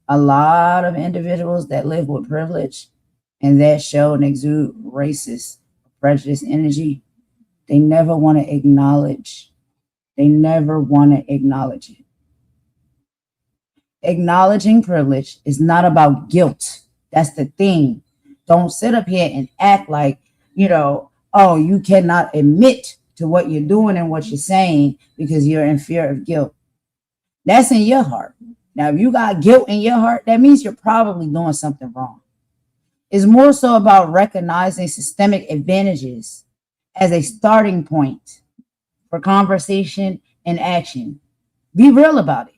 A lot of individuals that live with privilege and that show and exude racist, prejudice energy, they never want to acknowledge. They never want to acknowledge it. Acknowledging privilege is not about guilt. That's the thing. Don't sit up here and act like, Oh, you cannot admit to what you're doing and what you're saying because you're in fear of guilt. That's in your heart. Now, if you got guilt in your heart, that means you're probably doing something wrong. It's more so about recognizing systemic advantages as a starting point for conversation and action. Be real about it.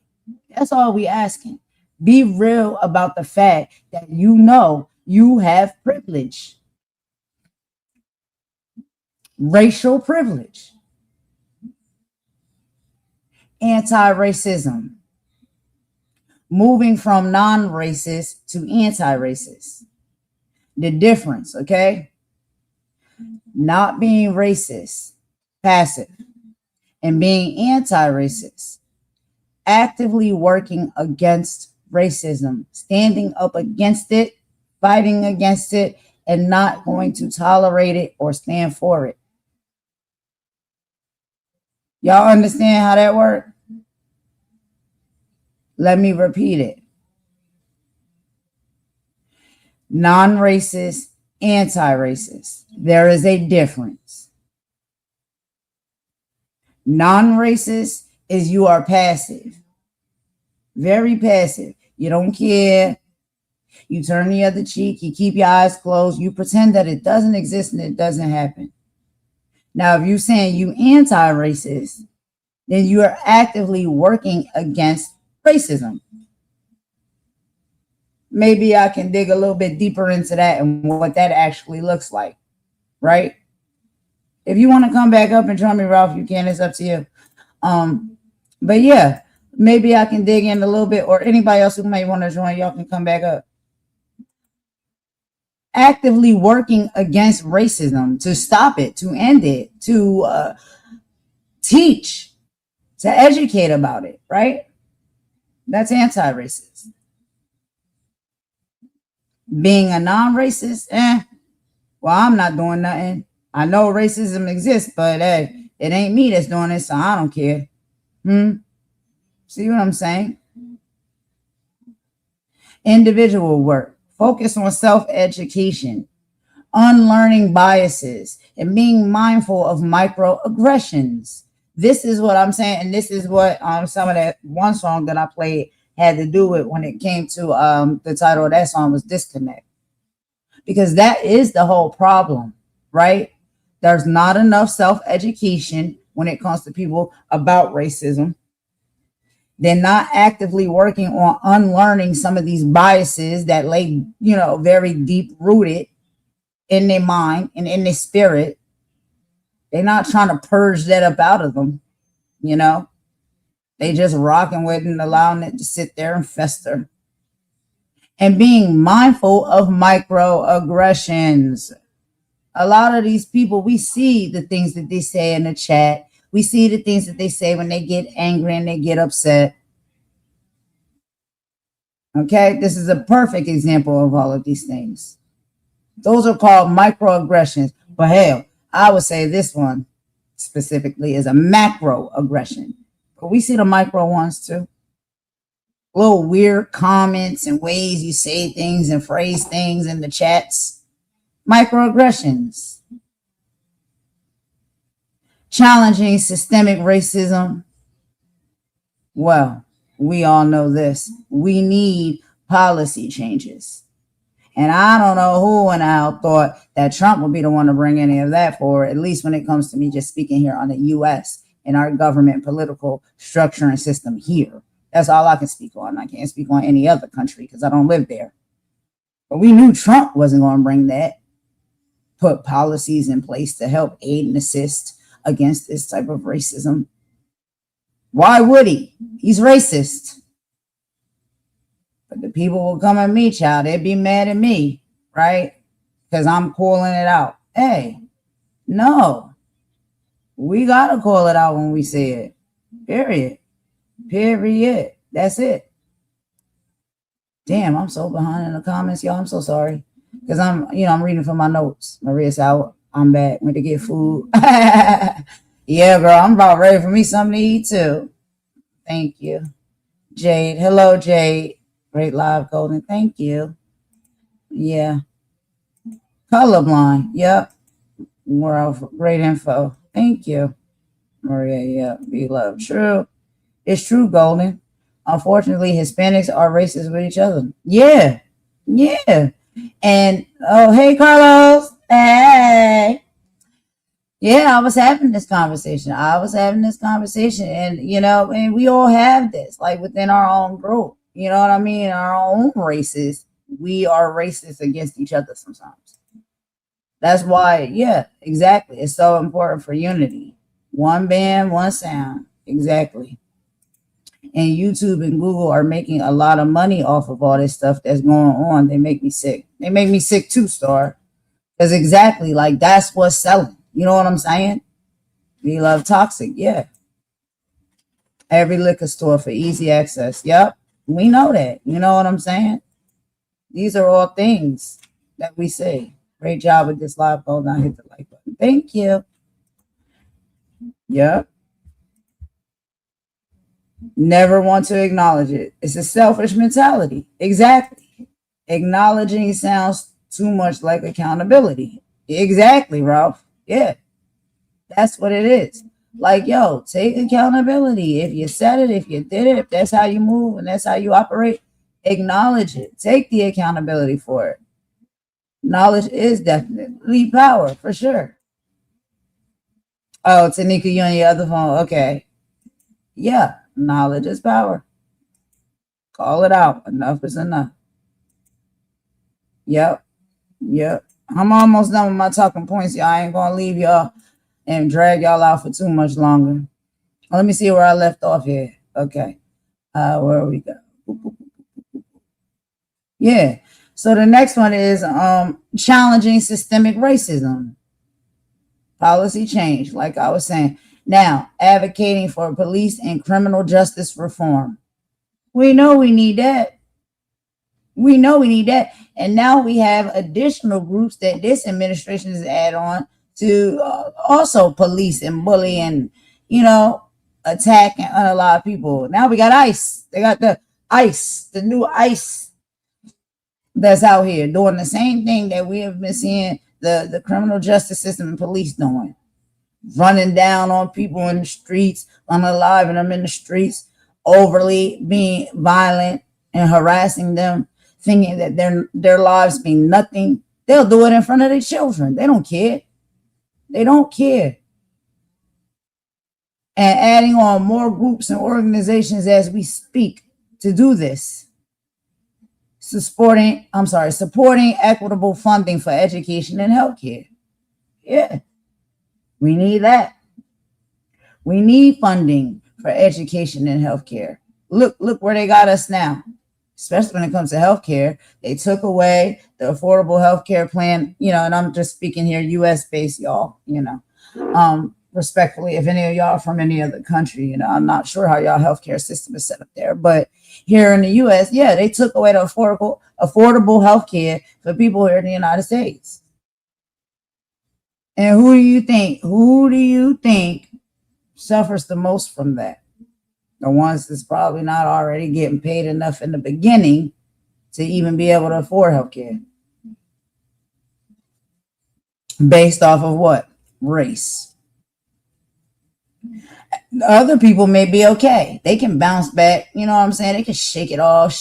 That's all we asking. Be real about the fact that you know you have privilege, racial privilege, anti-racism, moving from non-racist to anti-racist. The difference, okay? Not being racist, passive, and being anti-racist, actively working against racism, standing up against it, fighting against it, and not going to tolerate it or stand for it. Y'all understand how that works? Let me repeat it. Non-racist, anti-racist. There is a difference. Non-racist is you are passive, very passive. You don't care. You turn the other cheek. You keep your eyes closed. You pretend that it doesn't exist and it doesn't happen. Now, if you're saying you anti-racist, then you are actively working against racism. Maybe I can dig a little bit deeper into that and what that actually looks like, right? If you want to come back up and join me, Ralph, you can. It's up to you. But yeah, maybe I can dig in a little bit, or anybody else who might want to join, y'all can come back up. Actively working against racism, to stop it, to end it, to teach, to educate about it, right? That's anti-racist. Being a non-racist, well, I'm not doing nothing. I know racism exists, but hey, it ain't me that's doing it, so I don't care. See what I'm saying? Individual work. Focus on self-education, unlearning biases, and being mindful of microaggressions. This is what I'm saying, and this is what some of that one song that I played had to do with when it came to the title of that song was Disconnect. Because that is the whole problem, right? There's not enough self-education when it comes to people about racism. They're not actively working on unlearning some of these biases that lay, very deep rooted in their mind and in their spirit. They're not trying to purge that up out of them, They just rocking with it and allowing it to sit there and fester. And being mindful of microaggressions. A lot of these people, we see the things that they say in the chat. We see the things that they say when they get angry and they get upset. Okay, this is a perfect example of all of these things. Those are called microaggressions. But hell, I would say this one specifically is a macroaggression. But we see the micro ones too. Little weird comments and ways you say things and phrase things in the chats. Microaggressions. Challenging systemic racism. Well, we all know this. We need policy changes. And I don't know who and how thought that Trump would be the one to bring any of that forward, at least when it comes to me just speaking here on the U.S. and our government political structure and system here. That's all I can speak on. I can't speak on any other country because I don't live there. But we knew Trump wasn't going to bring that, put policies in place to help aid and assist against this type of racism. Why would he? He's racist. But the people will come at me, child. They'd be mad at me, right? Because I'm calling it out. Hey, no. We got to call it out when we see it. Period. Period. That's it. Damn, I'm so behind in the comments, y'all. I'm so sorry. Because I'm reading from my notes. Maria's out. I'm back. Went to get food. Yeah, girl, I'm about ready for me something to eat too. Thank you. Jade. Hello, Jade. Great live, Golden. Thank you. Yeah. Colorblind. Yep. Well, great info. Thank you, Maria. Yeah, be loved. True. It's true, Golden. Unfortunately, Hispanics are racist with each other. Yeah. Yeah. And oh, hey, Carlos. Hey. Yeah, I was having this conversation. And and we all have this, like within our own group. You know what I mean? Our own races, we are racist against each other sometimes. That's why, yeah, exactly. It's so important for unity. One band, one sound. Exactly. And YouTube and Google are making a lot of money off of all this stuff that's going on. They make me sick. They make me sick too, Star. Because exactly, like that's what's selling. You know what I'm saying? We love toxic, yeah. Every liquor store for easy access. Yep. We know that. You know what I'm saying? These are all things that we say. Great job with this live poll. Now hit the like button. Thank you. Yep. Never want to acknowledge it. It's a selfish mentality. Exactly. Acknowledging sounds too much like accountability. Exactly, Ralph. Yeah. That's what it is. Like, yo, take accountability. If you said it, if you did it, if that's how you move and that's how you operate, acknowledge it. Take the accountability for it. Knowledge is definitely power, for sure. Oh, Tanika, you on your other phone. Okay. Yeah, knowledge is power. Call it out. Enough is enough. Yep. Yep. I'm almost done with my talking points, y'all. I ain't gonna leave y'all and drag y'all out for too much longer. Let me see where I left off here. Okay. Where we go? Yeah. So the next one is challenging systemic racism. Policy change, like I was saying. Now, advocating for police and criminal justice reform. We know we need that. And now we have additional groups that this administration has added on to also police and bully and, attack and a lot of people. Now we got ICE. They got the ICE, the new ICE that's out here doing the same thing that we have been seeing the criminal justice system and police doing. Running down on people in the streets, unaliving them in the streets, overly being violent and harassing them, thinking that their lives mean nothing. They'll do it in front of their children. They don't care. And adding on more groups and organizations as we speak to do this. Supporting equitable funding for education and healthcare. Yeah. We need that. We need funding for education and healthcare. Look where they got us now, especially when it comes to healthcare. They took away the affordable healthcare plan, and I'm just speaking here US based, y'all, respectfully, if any of y'all are from any other country, I'm not sure how y'all healthcare system is set up there, but here in the US, yeah, they took away the affordable healthcare for people here in the United States. And who do you think suffers the most from that? The ones that's probably not already getting paid enough in the beginning to even be able to afford healthcare. Based off of what? Race. Other people may be okay. They can bounce back. You know what I'm saying? They can shake it off,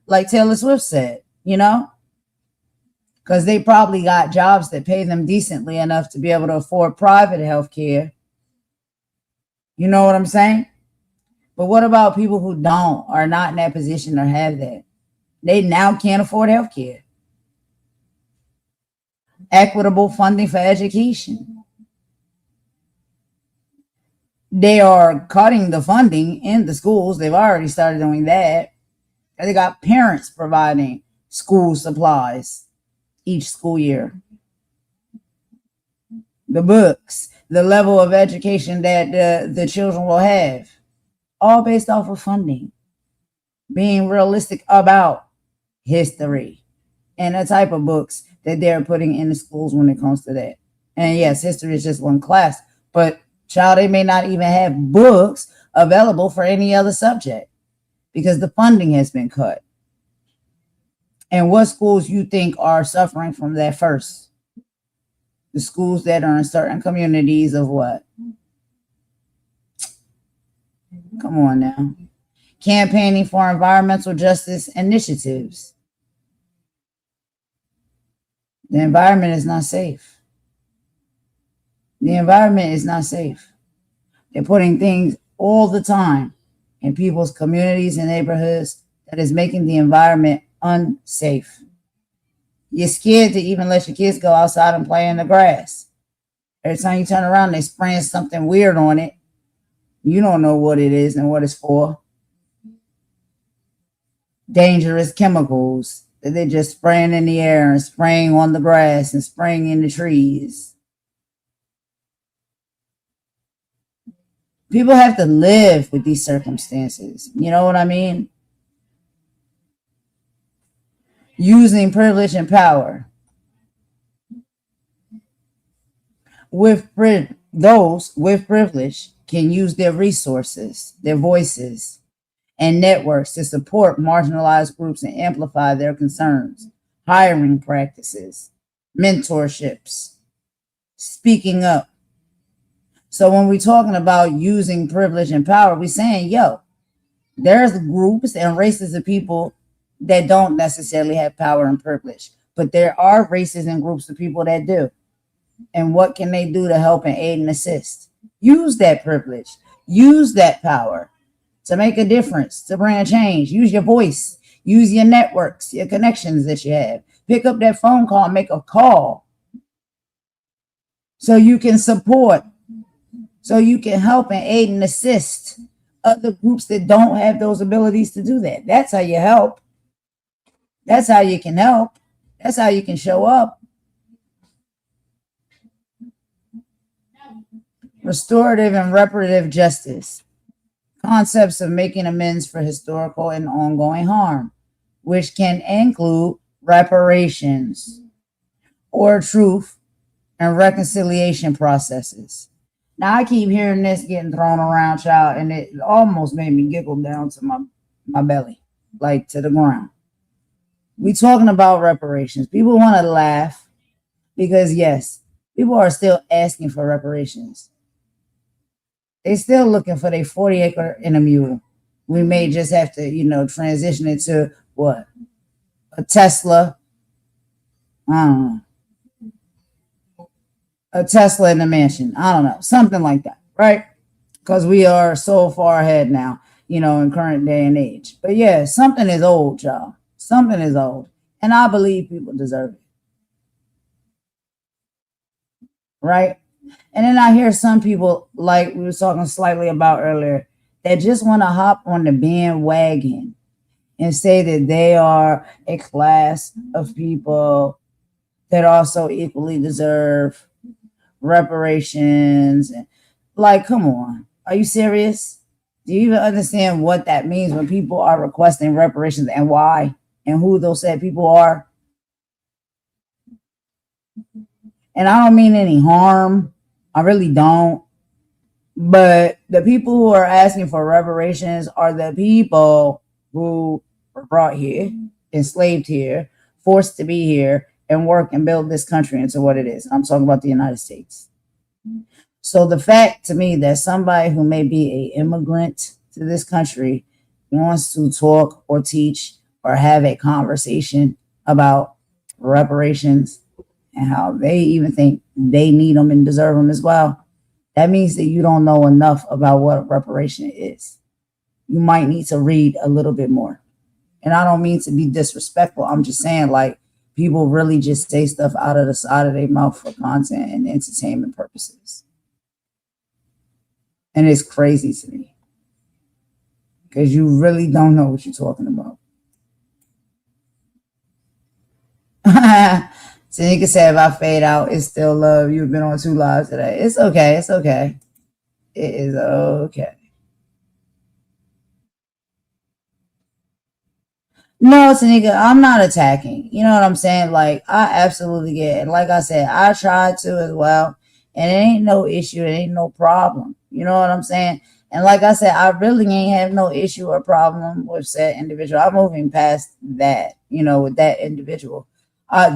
like Taylor Swift said, because they probably got jobs that pay them decently enough to be able to afford private health care. You know what I'm saying? But what about people who are not in that position or have that? They now can't afford health care. Equitable funding for education. They are cutting the funding in the schools. They've already started doing that. They got parents providing school supplies each school year. The books, the level of education that the children will have, all based off of funding. Being realistic about history and the type of books that they're putting in the schools when it comes to that. And yes, history is just one class, but child, they may not even have books available for any other subject because the funding has been cut. And what schools you think are suffering from that first? The schools that are in certain communities of what? Come on now. Campaigning for environmental justice initiatives. The environment is not safe. The environment is not safe. They're putting things all the time in people's communities and neighborhoods that is making the environment unsafe. You're scared to even let your kids go outside and play in the grass. Every time you turn around, they're spraying something weird on it. You don't know what it is and what it's for. Dangerous chemicals that they're just spraying in the air and spraying on the grass and spraying in the trees. People have to live with these circumstances. You know what I mean? Using privilege and power. Those with privilege can use their resources, their voices, and networks to support marginalized groups and amplify their concerns, hiring practices, mentorships, speaking up. So when we're talking about using privilege and power, we're saying, yo, there's groups and races of people that don't necessarily have power and privilege, but there are races and groups of people that do. And what can they do to help and aid and assist? Use that privilege, use that power to make a difference, to bring a change. Use your voice, use your networks, your connections that you have. Pick up that phone call, make a call so you can support, so you can help and aid and assist other groups that don't have those abilities to do that. That's how you help. That's how you can help. That's how you can show up. Restorative and reparative justice. Concepts of making amends for historical and ongoing harm, which can include reparations or truth and reconciliation processes. Now, I keep hearing this getting thrown around, child, and it almost made me giggle down to my belly, like to the ground. We talking about reparations. People want to laugh because, yes, people are still asking for reparations. They still looking for their 40 acre and a mule. We may just have to, transition it to what? A Tesla. I don't know. A Tesla in the mansion. I don't know. Something like that, right? Because we are so far ahead now, in current day and age. But yeah, something is old, y'all. Something is old. And I believe people deserve it. Right? And then I hear some people, like we were talking slightly about earlier, that just want to hop on the bandwagon and say that they are a class of people that also equally deserve reparations. Like, come on. Are you serious? Do you even understand what that means when people are requesting reparations and why and who those said people are? And I don't mean any harm. I really don't. But the people who are asking for reparations are the people who were brought here, enslaved here, forced to be here, and work and build this country into what it is. I'm talking about the United States. So the fact to me that somebody who may be an immigrant to this country wants to talk or teach or have a conversation about reparations and how they even think they need them and deserve them as well, that means that you don't know enough about what a reparation is. You might need to read a little bit more. And I don't mean to be disrespectful. I'm just saying, like, people really just say stuff out of the side of their mouth for content and entertainment purposes. And it's crazy to me because you really don't know what you're talking about. Tanika said, if I fade out, it's still love. You've been on 2 lives today. It's okay. It's okay. It is okay. No, Tanika, I'm not attacking. You know what I'm saying? Like, I absolutely get it. And like I said, I tried to as well. And it ain't no issue. It ain't no problem. You know what I'm saying? And like I said, I really ain't have no issue or problem with said individual. I'm moving past that, with that individual.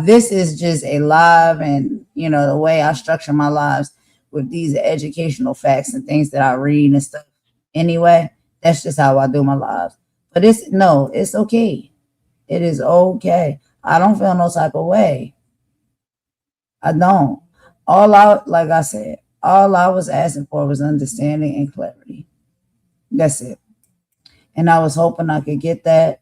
This is just a live, and the way I structure my lives with these educational facts and things that I read and stuff. Anyway, that's just how I do my lives. But it's okay. It is okay. I don't feel no type of way. I don't. Like I said, all I was asking for was understanding and clarity. That's it. And I was hoping I could get that.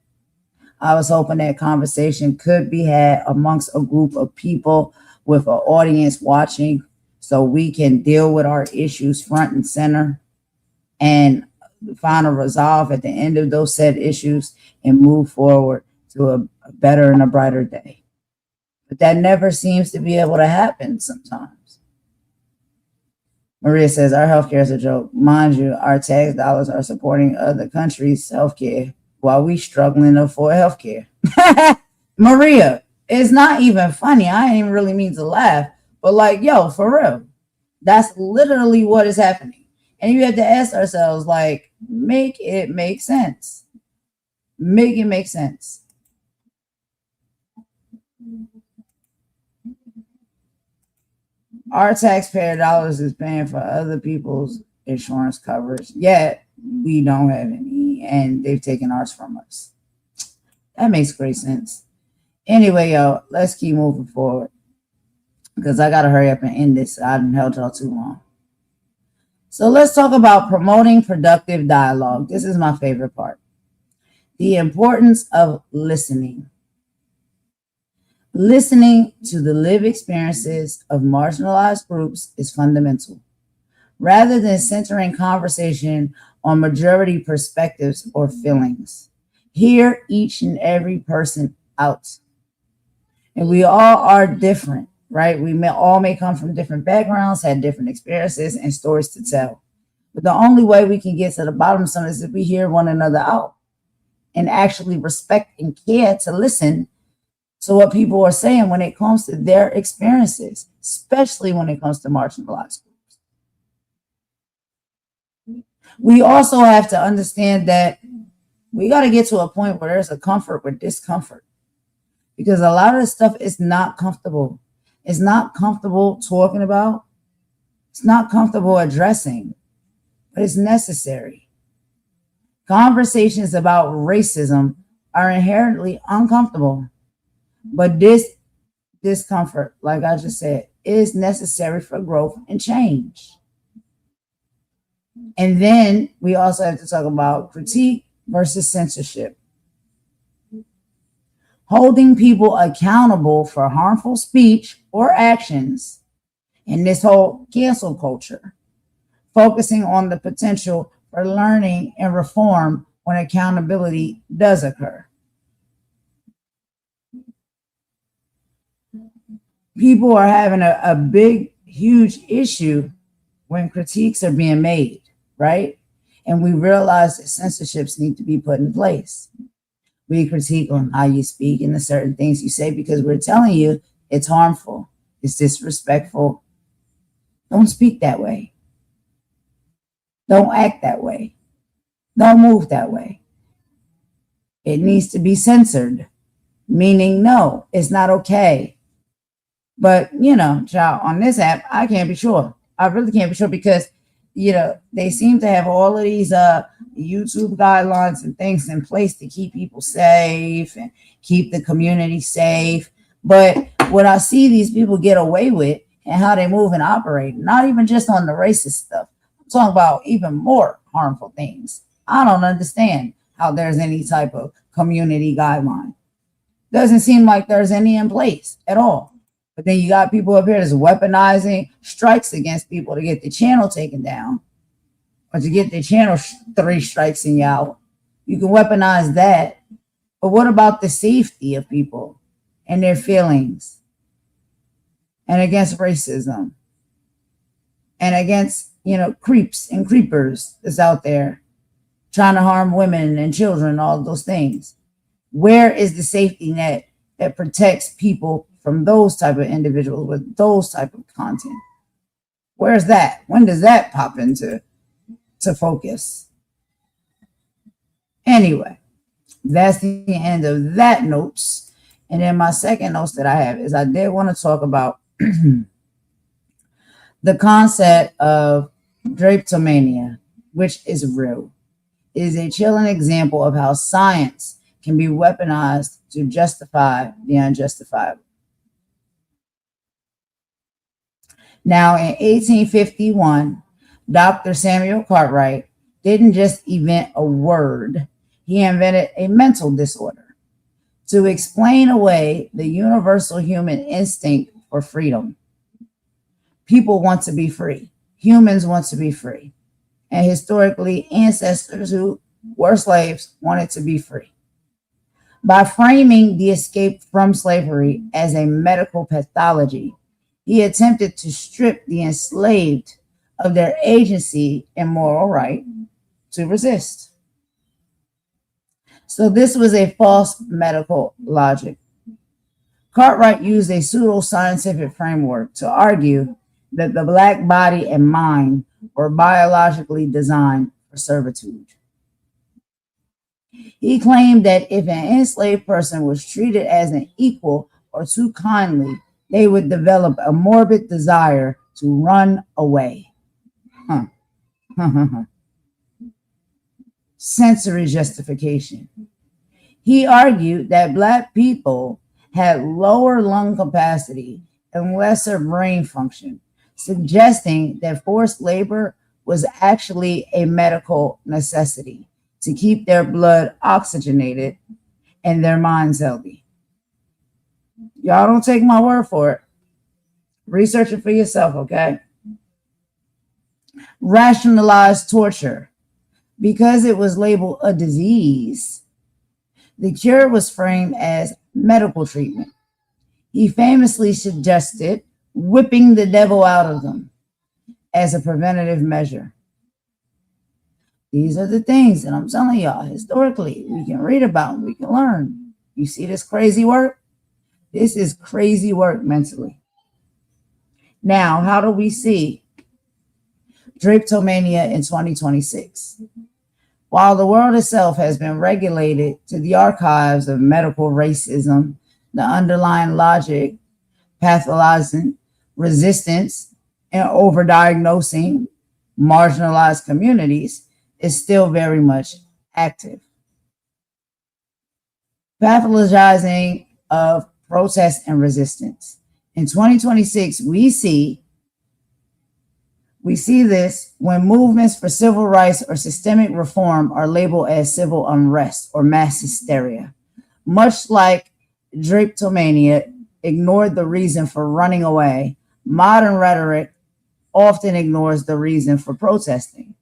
I was hoping that conversation could be had amongst a group of people with an audience watching so we can deal with our issues front and center and find a resolve at the end of those said issues and move forward to a better and a brighter day. But that never seems to be able to happen sometimes. Maria says, our healthcare is a joke. Mind you, our tax dollars are supporting other countries' healthcare while we struggling to afford healthcare. Maria, it's not even funny. I ain't even really mean to laugh, but like, yo, for real, that's literally what is happening. And you have to ask ourselves, like, make it make sense. Make it make sense. Our taxpayer dollars is paying for other people's insurance coverage, yet we don't have any, and they've taken ours from us. That makes great sense. Anyway, y'all, let's keep moving forward because I got to hurry up and end this. I haven't held y'all too long. So let's talk about promoting productive dialogue. This is my favorite part. The importance of listening. Listening to the lived experiences of marginalized groups is fundamental. Rather than centering conversation on majority perspectives or feelings, hear each and every person out. And we all are different, right? We may come from different backgrounds, had different experiences and stories to tell. But the only way we can get to the bottom of something is if we hear one another out and actually respect and care to listen to what people are saying when it comes to their experiences, especially when it comes to marginalized groups. We also have to understand that we got to get to a point where there's a comfort with discomfort, because a lot of this stuff is not comfortable. It's not comfortable talking about. It's not comfortable addressing, but it's necessary. Conversations about racism are inherently uncomfortable, but this discomfort, like I just said, is necessary for growth and change. And then we also have to talk about critique versus censorship. Holding people accountable for harmful speech or actions in this whole cancel culture. Focusing on the potential for learning and reform when accountability does occur. People are having a big, huge issue when critiques are being made, right? And we realize that censorships need to be put in place. We critique on how you speak and the certain things you say because we're telling you it's harmful, it's disrespectful. Don't speak that way. Don't act that way. Don't move that way. It needs to be censored, meaning no, it's not okay. But, child, on this app, I can't be sure. I really can't be sure because, they seem to have all of these YouTube guidelines and things in place to keep people safe and keep the community safe. But what I see these people get away with and how they move and operate, not even just on the racist stuff, I'm talking about even more harmful things. I don't understand how there's any type of community guideline. Doesn't seem like there's any in place at all. But then you got people up here that's weaponizing strikes against people to get the channel taken down or to get the channel 3 strikes in you out. You can weaponize that. But what about the safety of people and their feelings and against racism and against, creeps and creepers that's out there trying to harm women and children, all those things? Where is the safety net that protects people from those type of individuals with those type of content? Where's that? When does that pop into focus? Anyway, that's the end of that notes. And then my second notes that I have is I did want to talk about the concept of drapetomania, which is real. It is a chilling example of how science can be weaponized to justify the unjustifiable. Now, in 1851, Dr. Samuel Cartwright didn't just invent a word, he invented a mental disorder to explain away the universal human instinct for freedom. People want to be free. Humans want to be free. And historically, ancestors who were slaves wanted to be free. By framing the escape from slavery as a medical pathology, he attempted to strip the enslaved of their agency and moral right to resist. So this was a false medical logic. Cartwright used a pseudo-scientific framework to argue that the Black body and mind were biologically designed for servitude. He claimed that if an enslaved person was treated as an equal or too kindly, they would develop a morbid desire to run away. Sensory justification. He argued that Black people had lower lung capacity and lesser brain function, suggesting that forced labor was actually a medical necessity to keep their blood oxygenated and their minds healthy. Y'all don't take my word for it. Research it for yourself, okay? Rationalized torture. Because it was labeled a disease, the cure was framed as medical treatment. He famously suggested whipping the devil out of them as a preventative measure. These are the things that I'm telling y'all historically. We can read about, we can learn. You see this crazy work? This is crazy work mentally. Now, how do we see drapetomania in 2026? While the world itself has been regulated to the archives of medical racism, the underlying logic, pathologizing, resistance, and overdiagnosing marginalized communities is still very much active. Pathologizing of protest and resistance. In 2026, we see this when movements for civil rights or systemic reform are labeled as civil unrest or mass hysteria. Much like drapetomania ignored the reason for running away, modern rhetoric often ignores the reason for protesting,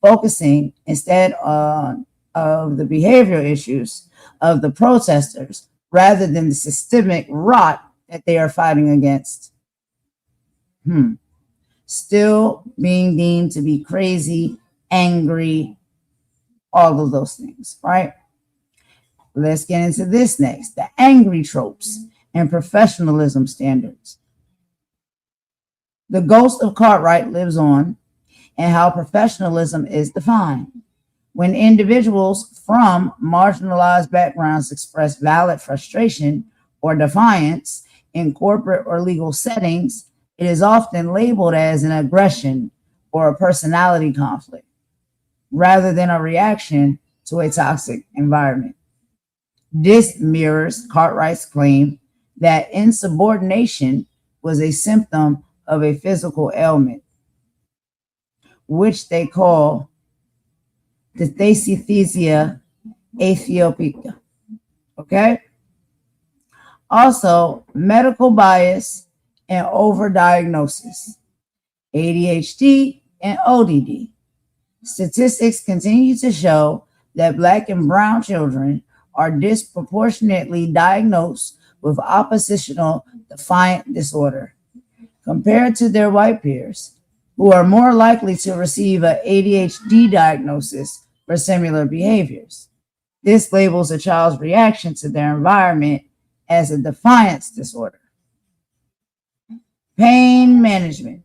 focusing instead on of the behavioral issues of the protesters rather than the systemic rot that they are fighting against. Still being deemed to be crazy, angry, all of those things, right? Let's get into this next, the angry tropes and professionalism standards. The ghost of Cartwright lives on, and how professionalism is defined. When individuals from marginalized backgrounds express valid frustration or defiance in corporate or legal settings, it is often labeled as an aggression or a personality conflict, rather than a reaction to a toxic environment. This mirrors Cartwright's claim that insubordination was a symptom of a physical ailment, which they call dysesthesia aethiopica. Okay? Also, medical bias and overdiagnosis, ADHD and ODD. Statistics continue to show that Black and brown children are disproportionately diagnosed with oppositional defiant disorder compared to their white peers, who are more likely to receive an ADHD diagnosis for similar behaviors. This labels a child's reaction to their environment as a defiance disorder. Pain management.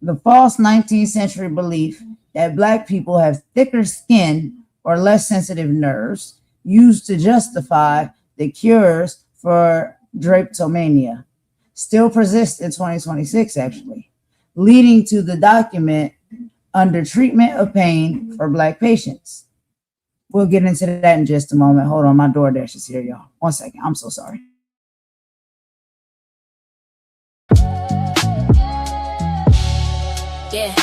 The false 19th century belief that Black people have thicker skin or less sensitive nerves used to justify the cures for drapetomania still persists in 2026, actually, leading to the document under treatment of pain for Black patients. We'll get into that in just a moment. Hold on, my DoorDash is here, y'all. 1 second. I'm so sorry. Yeah.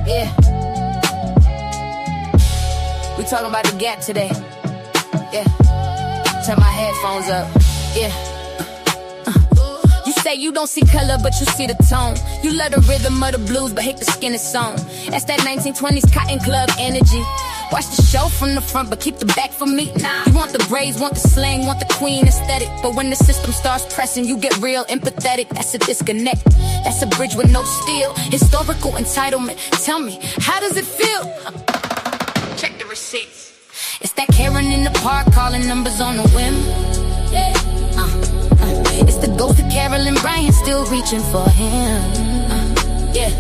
Yeah. We talking about the gap today. Yeah. Turn my headphones up. Yeah. You say you don't see color, but you see the tone. You love the rhythm of the blues, but hate the skin it's on. That's that 1920s Cotton Club energy. Watch the show from the front, but keep the back for me. You want the braids, want the slang, want the queen aesthetic. But when the system starts pressing, you get real empathetic. That's a disconnect. That's a bridge with no steel. Historical entitlement. Tell me, how does it feel? Check the receipts. It's that Karen in the park calling numbers on a whim. It's the ghost of Carolyn Bryant still reaching for him. Yeah.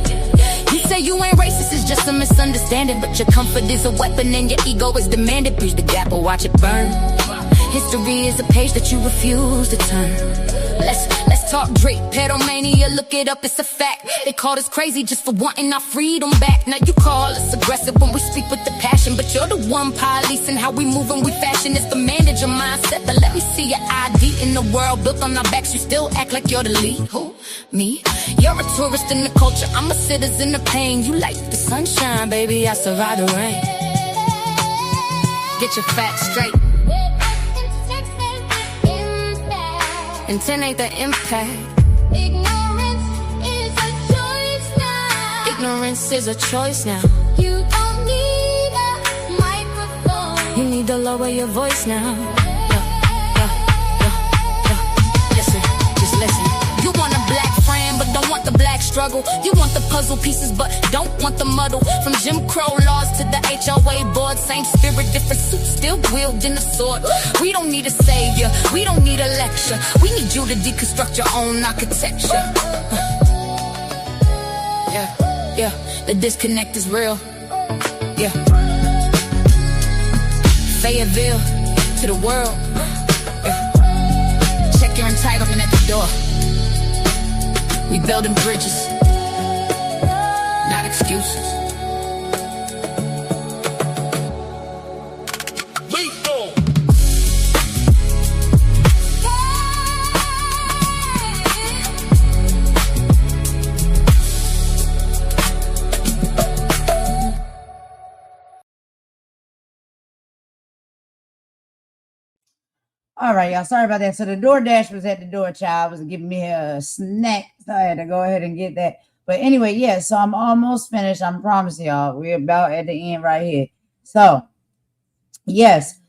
You say you ain't racist, it's just a misunderstanding. But your comfort is a weapon and your ego is demanded. Bridge the gap or watch it burn. History is a page that you refuse to turn. Let's talk Drake, pedomania, look it up, it's a fact. They called us crazy just for wanting our freedom back. Now you call us aggressive when we speak with the passion, but you're the one policing how we move and we fashion. It's the manager mindset, but let me see your ID in the world built on our backs. You still act like you're the lead. Who? Me? You're a tourist in the culture, I'm a citizen of pain. You like the sunshine, baby, I survive the rain. Get your facts straight. Intent ain't the impact. Ignorance is a choice now. Ignorance is a choice now. You don't need a microphone. You need to lower your voice now. Listen, just listen. You want a black friend, but don't want the black struggle. You want the puzzle pieces, but don't want the muddle. From Jim Crow laws to the HOA board, same spirit, different suit, still wielding a sword. We don't need a savior, we don't need a lecture. We need you to deconstruct your own architecture. Yeah, the disconnect is real. Yeah. Fayetteville to the world. Yeah. Check your entitlement at the door. We building bridges, not excuses. All right, y'all. Sorry about that. So the DoorDash was at the door, child was giving me a snack. So I had to go ahead and get that. But anyway, yeah, so I'm almost finished. I promise y'all. We're about at the end right here. So, yes,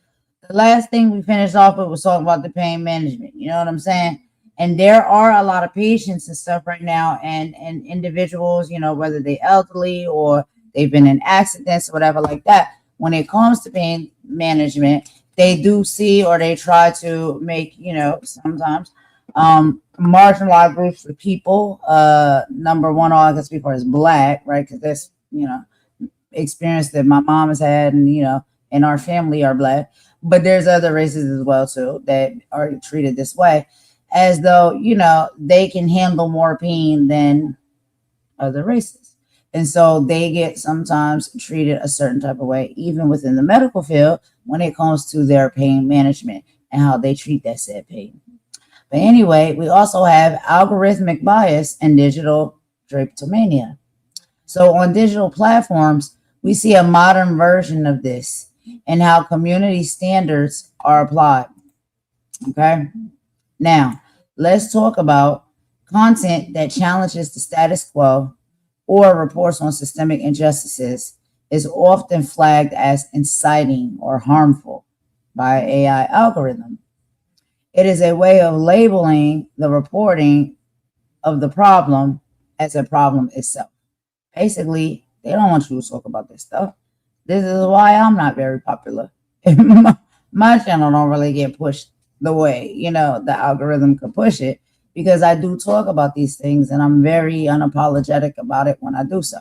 the last thing we finished off with was talking about the pain management. You know what I'm saying? And there are a lot of patients and stuff right now, and individuals, you know, whether they're elderly or they've been in accidents or whatever like that. When it comes to pain management, they do see or they try to make, you know, sometimes marginalized groups of people. Number one, all I can speak for is Black, right? Because that's, you know, experience that my mom has had, and, you know, and our family are Black. But there's other races as well, too, that are treated this way, as though, you know, they can handle more pain than other races. And so they get sometimes treated a certain type of way, even within the medical field, when it comes to their pain management and how they treat that said pain. But anyway, we also have algorithmic bias and digital drapetomania. So on digital platforms, we see a modern version of this and how community standards are applied. Okay. Now, let's talk about content that challenges the status quo or reports on systemic injustices is often flagged as inciting or harmful by AI algorithm. It is a way of labeling the reporting of the problem as a problem itself. Basically, they don't want you to talk about this stuff. This is why I'm not very popular. My channel don't really get pushed the way, you know, the algorithm could push it, because I do talk about these things and I'm very unapologetic about it when I do so.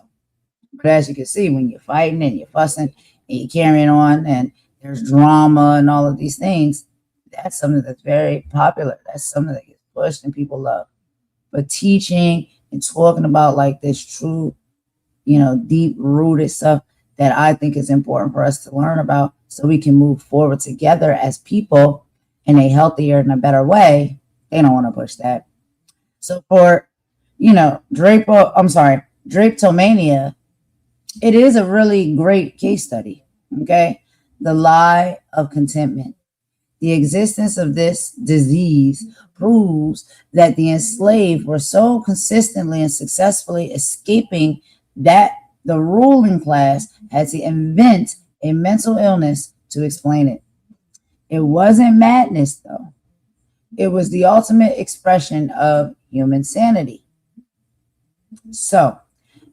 But as you can see, when you're fighting and you're fussing and you're carrying on and there's drama and all of these things, that's something that's very popular. That's something that gets pushed and people love. But teaching and talking about like this true, deep rooted stuff that I think is important for us to learn about so we can move forward together as people in a healthier and a better way, they don't want to push that. So for, Drapetomania, it is a really great case study. Okay. The lie of contentment. The existence of this disease proves that the enslaved were so consistently and successfully escaping that the ruling class had to invent a mental illness to explain it. It wasn't madness, though. It was the ultimate expression of human sanity. So,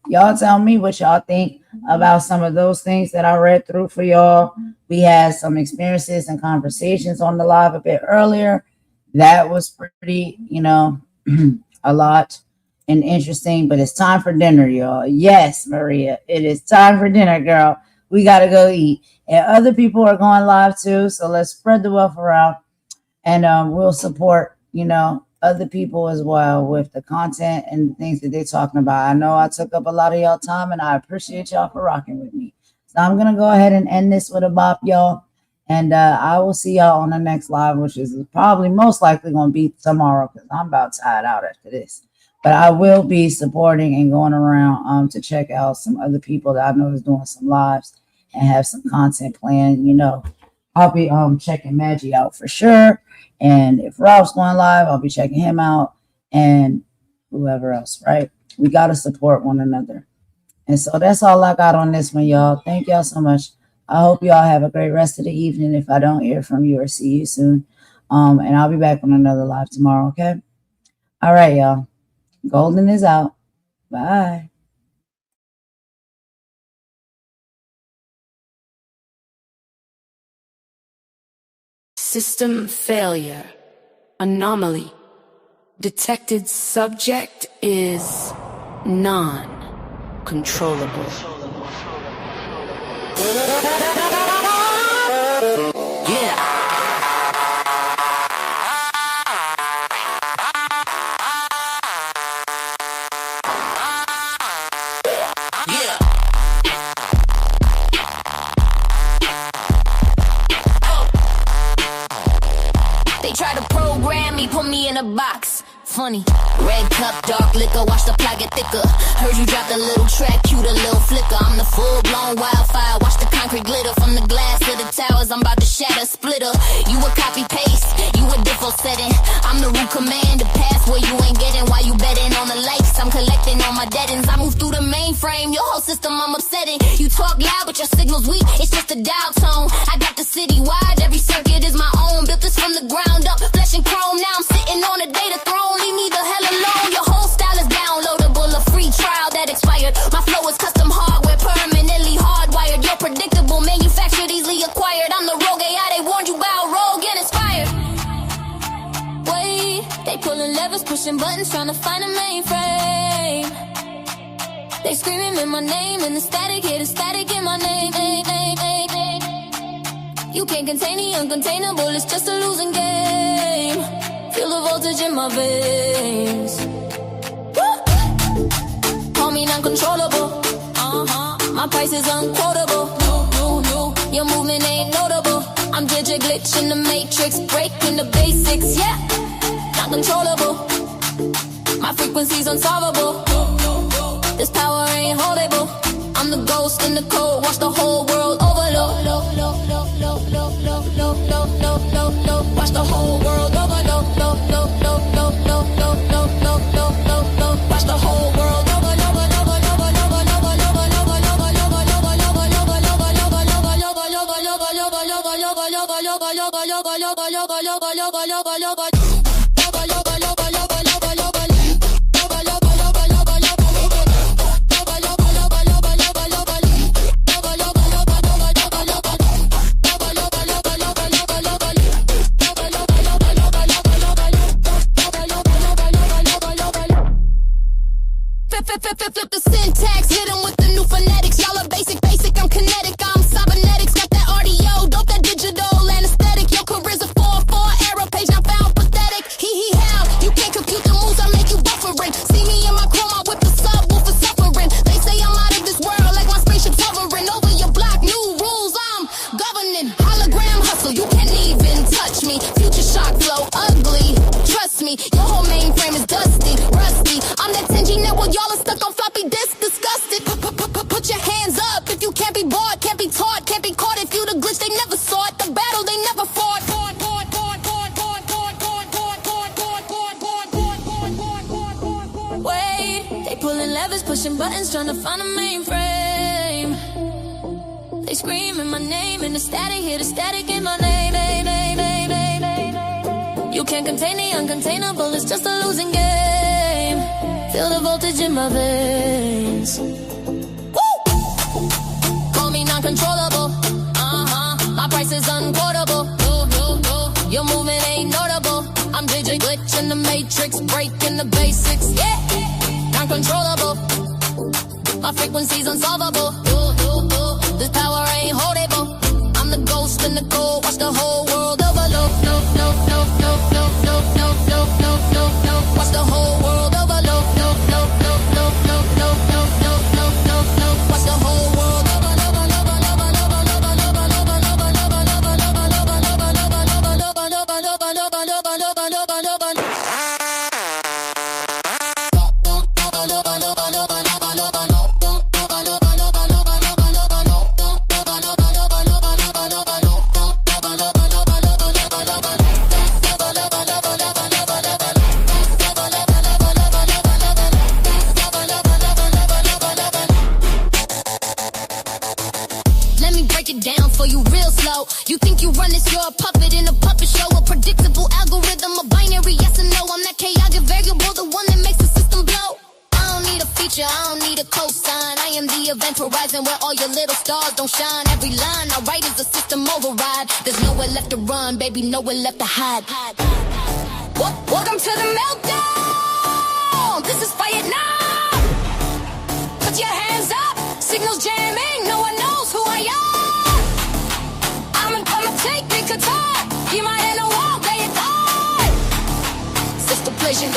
y'all tell me what y'all think about some of those things that I read through for y'all. We had some experiences and conversations on the live a bit earlier. That was pretty, a lot and interesting, but it's time for dinner, y'all. Yes, Maria, it is time for dinner, girl. We got to go eat. And other people are going live too, so let's spread the wealth around and we'll support, other people as well with the content and the things that they're talking about. I know I took up a lot of y'all time and I appreciate y'all for rocking with me. So I'm going to go ahead and end this with a bop, y'all. And I will see y'all on the next live, which is probably most likely going to be tomorrow because I'm about tired out after this. But I will be supporting and going around to check out some other people that I know is doing some lives and have some content planned. I'll be checking Maggie out for sure. And if Ralph's going live, I'll be checking him out and whoever else, right? We got to support one another. And so that's all I got on this one, y'all. Thank y'all so much. I hope y'all have a great rest of the evening if I don't hear from you or see you soon. And I'll be back on another live tomorrow, okay? All right, y'all. Golden is out. Bye. System failure. Anomaly. Detected subject is non-controllable. Yeah. They try to program me, put me in a box. Funny. Red cup, dark liquor, watch the plot get thicker. Heard you dropped a little track, cute a little flicker. I'm the full-blown wildfire, watch the concrete glitter. From the glass to the towers, I'm about to shatter, splitter. You a copy-paste, you a different setting. I'm the root command, the password you ain't getting. While you betting on the likes, I'm collecting on my dead-ends. I move through the mainframe, your whole system I'm upsetting. You talk loud, but your signal's weak, it's just a dial tone. I got the city wide, every circuit is my own. Built this from the ground up, flesh and chrome. Now I'm sitting on a data throne. Leave me the hell alone. Your whole style is downloadable, a free trial that expired. My flow is custom hardware, permanently hardwired. You're predictable, manufactured, easily acquired. I'm the rogue AI, they warned you about rogue and inspired. Wait, they pulling levers, pushing buttons, trying to find a mainframe. They screaming in my name, and the static, hear the static in my name. You can't contain the uncontainable, it's just a losing game. Feel the voltage in my veins. Woo! Call me non-controllable. My price is unquotable. Your movement ain't notable. I'm digit glitch in the matrix, breaking the basics. Yeah, non-controllable. My frequency's unsolvable. This power ain't holdable. I'm the ghost in the code. Watch the whole world overload. Watch the whole world overload. Watch the whole world flip the syntax, hit 'em with the new finesse. nervous, pushing buttons, trying to find a mainframe. They screaming my name in the static, hear the static in my name. You can't contain the uncontainable, it's just a losing game. Feel the voltage in my veins. Woo! Call me non-controllable. My price is unquotable. Your movement ain't notable. I'm DJ glitch in the matrix, breaking the basics. Yeah, non-controllable. My frequency's unsolvable. This power ain't holdable. I'm the ghost in the cold. Watch the whole world overload. Watch the whole world overload. Watch the whole world you think you run this, you're a puppet in a puppet show. A predictable algorithm, a binary yes and no. I'm that chaotic variable, the one that makes the system blow. I don't need a feature, I don't need a cosign. I am the event horizon where all your little stars don't shine. Every line I write is a system override. There's nowhere left to run, baby, nowhere left to hide. Welcome to the meltdown. This is Vietnam. Put your hands up, signals jamming, no one knows who I am. Take me guitar, be my inner wall, play it hard. Sister pleasure,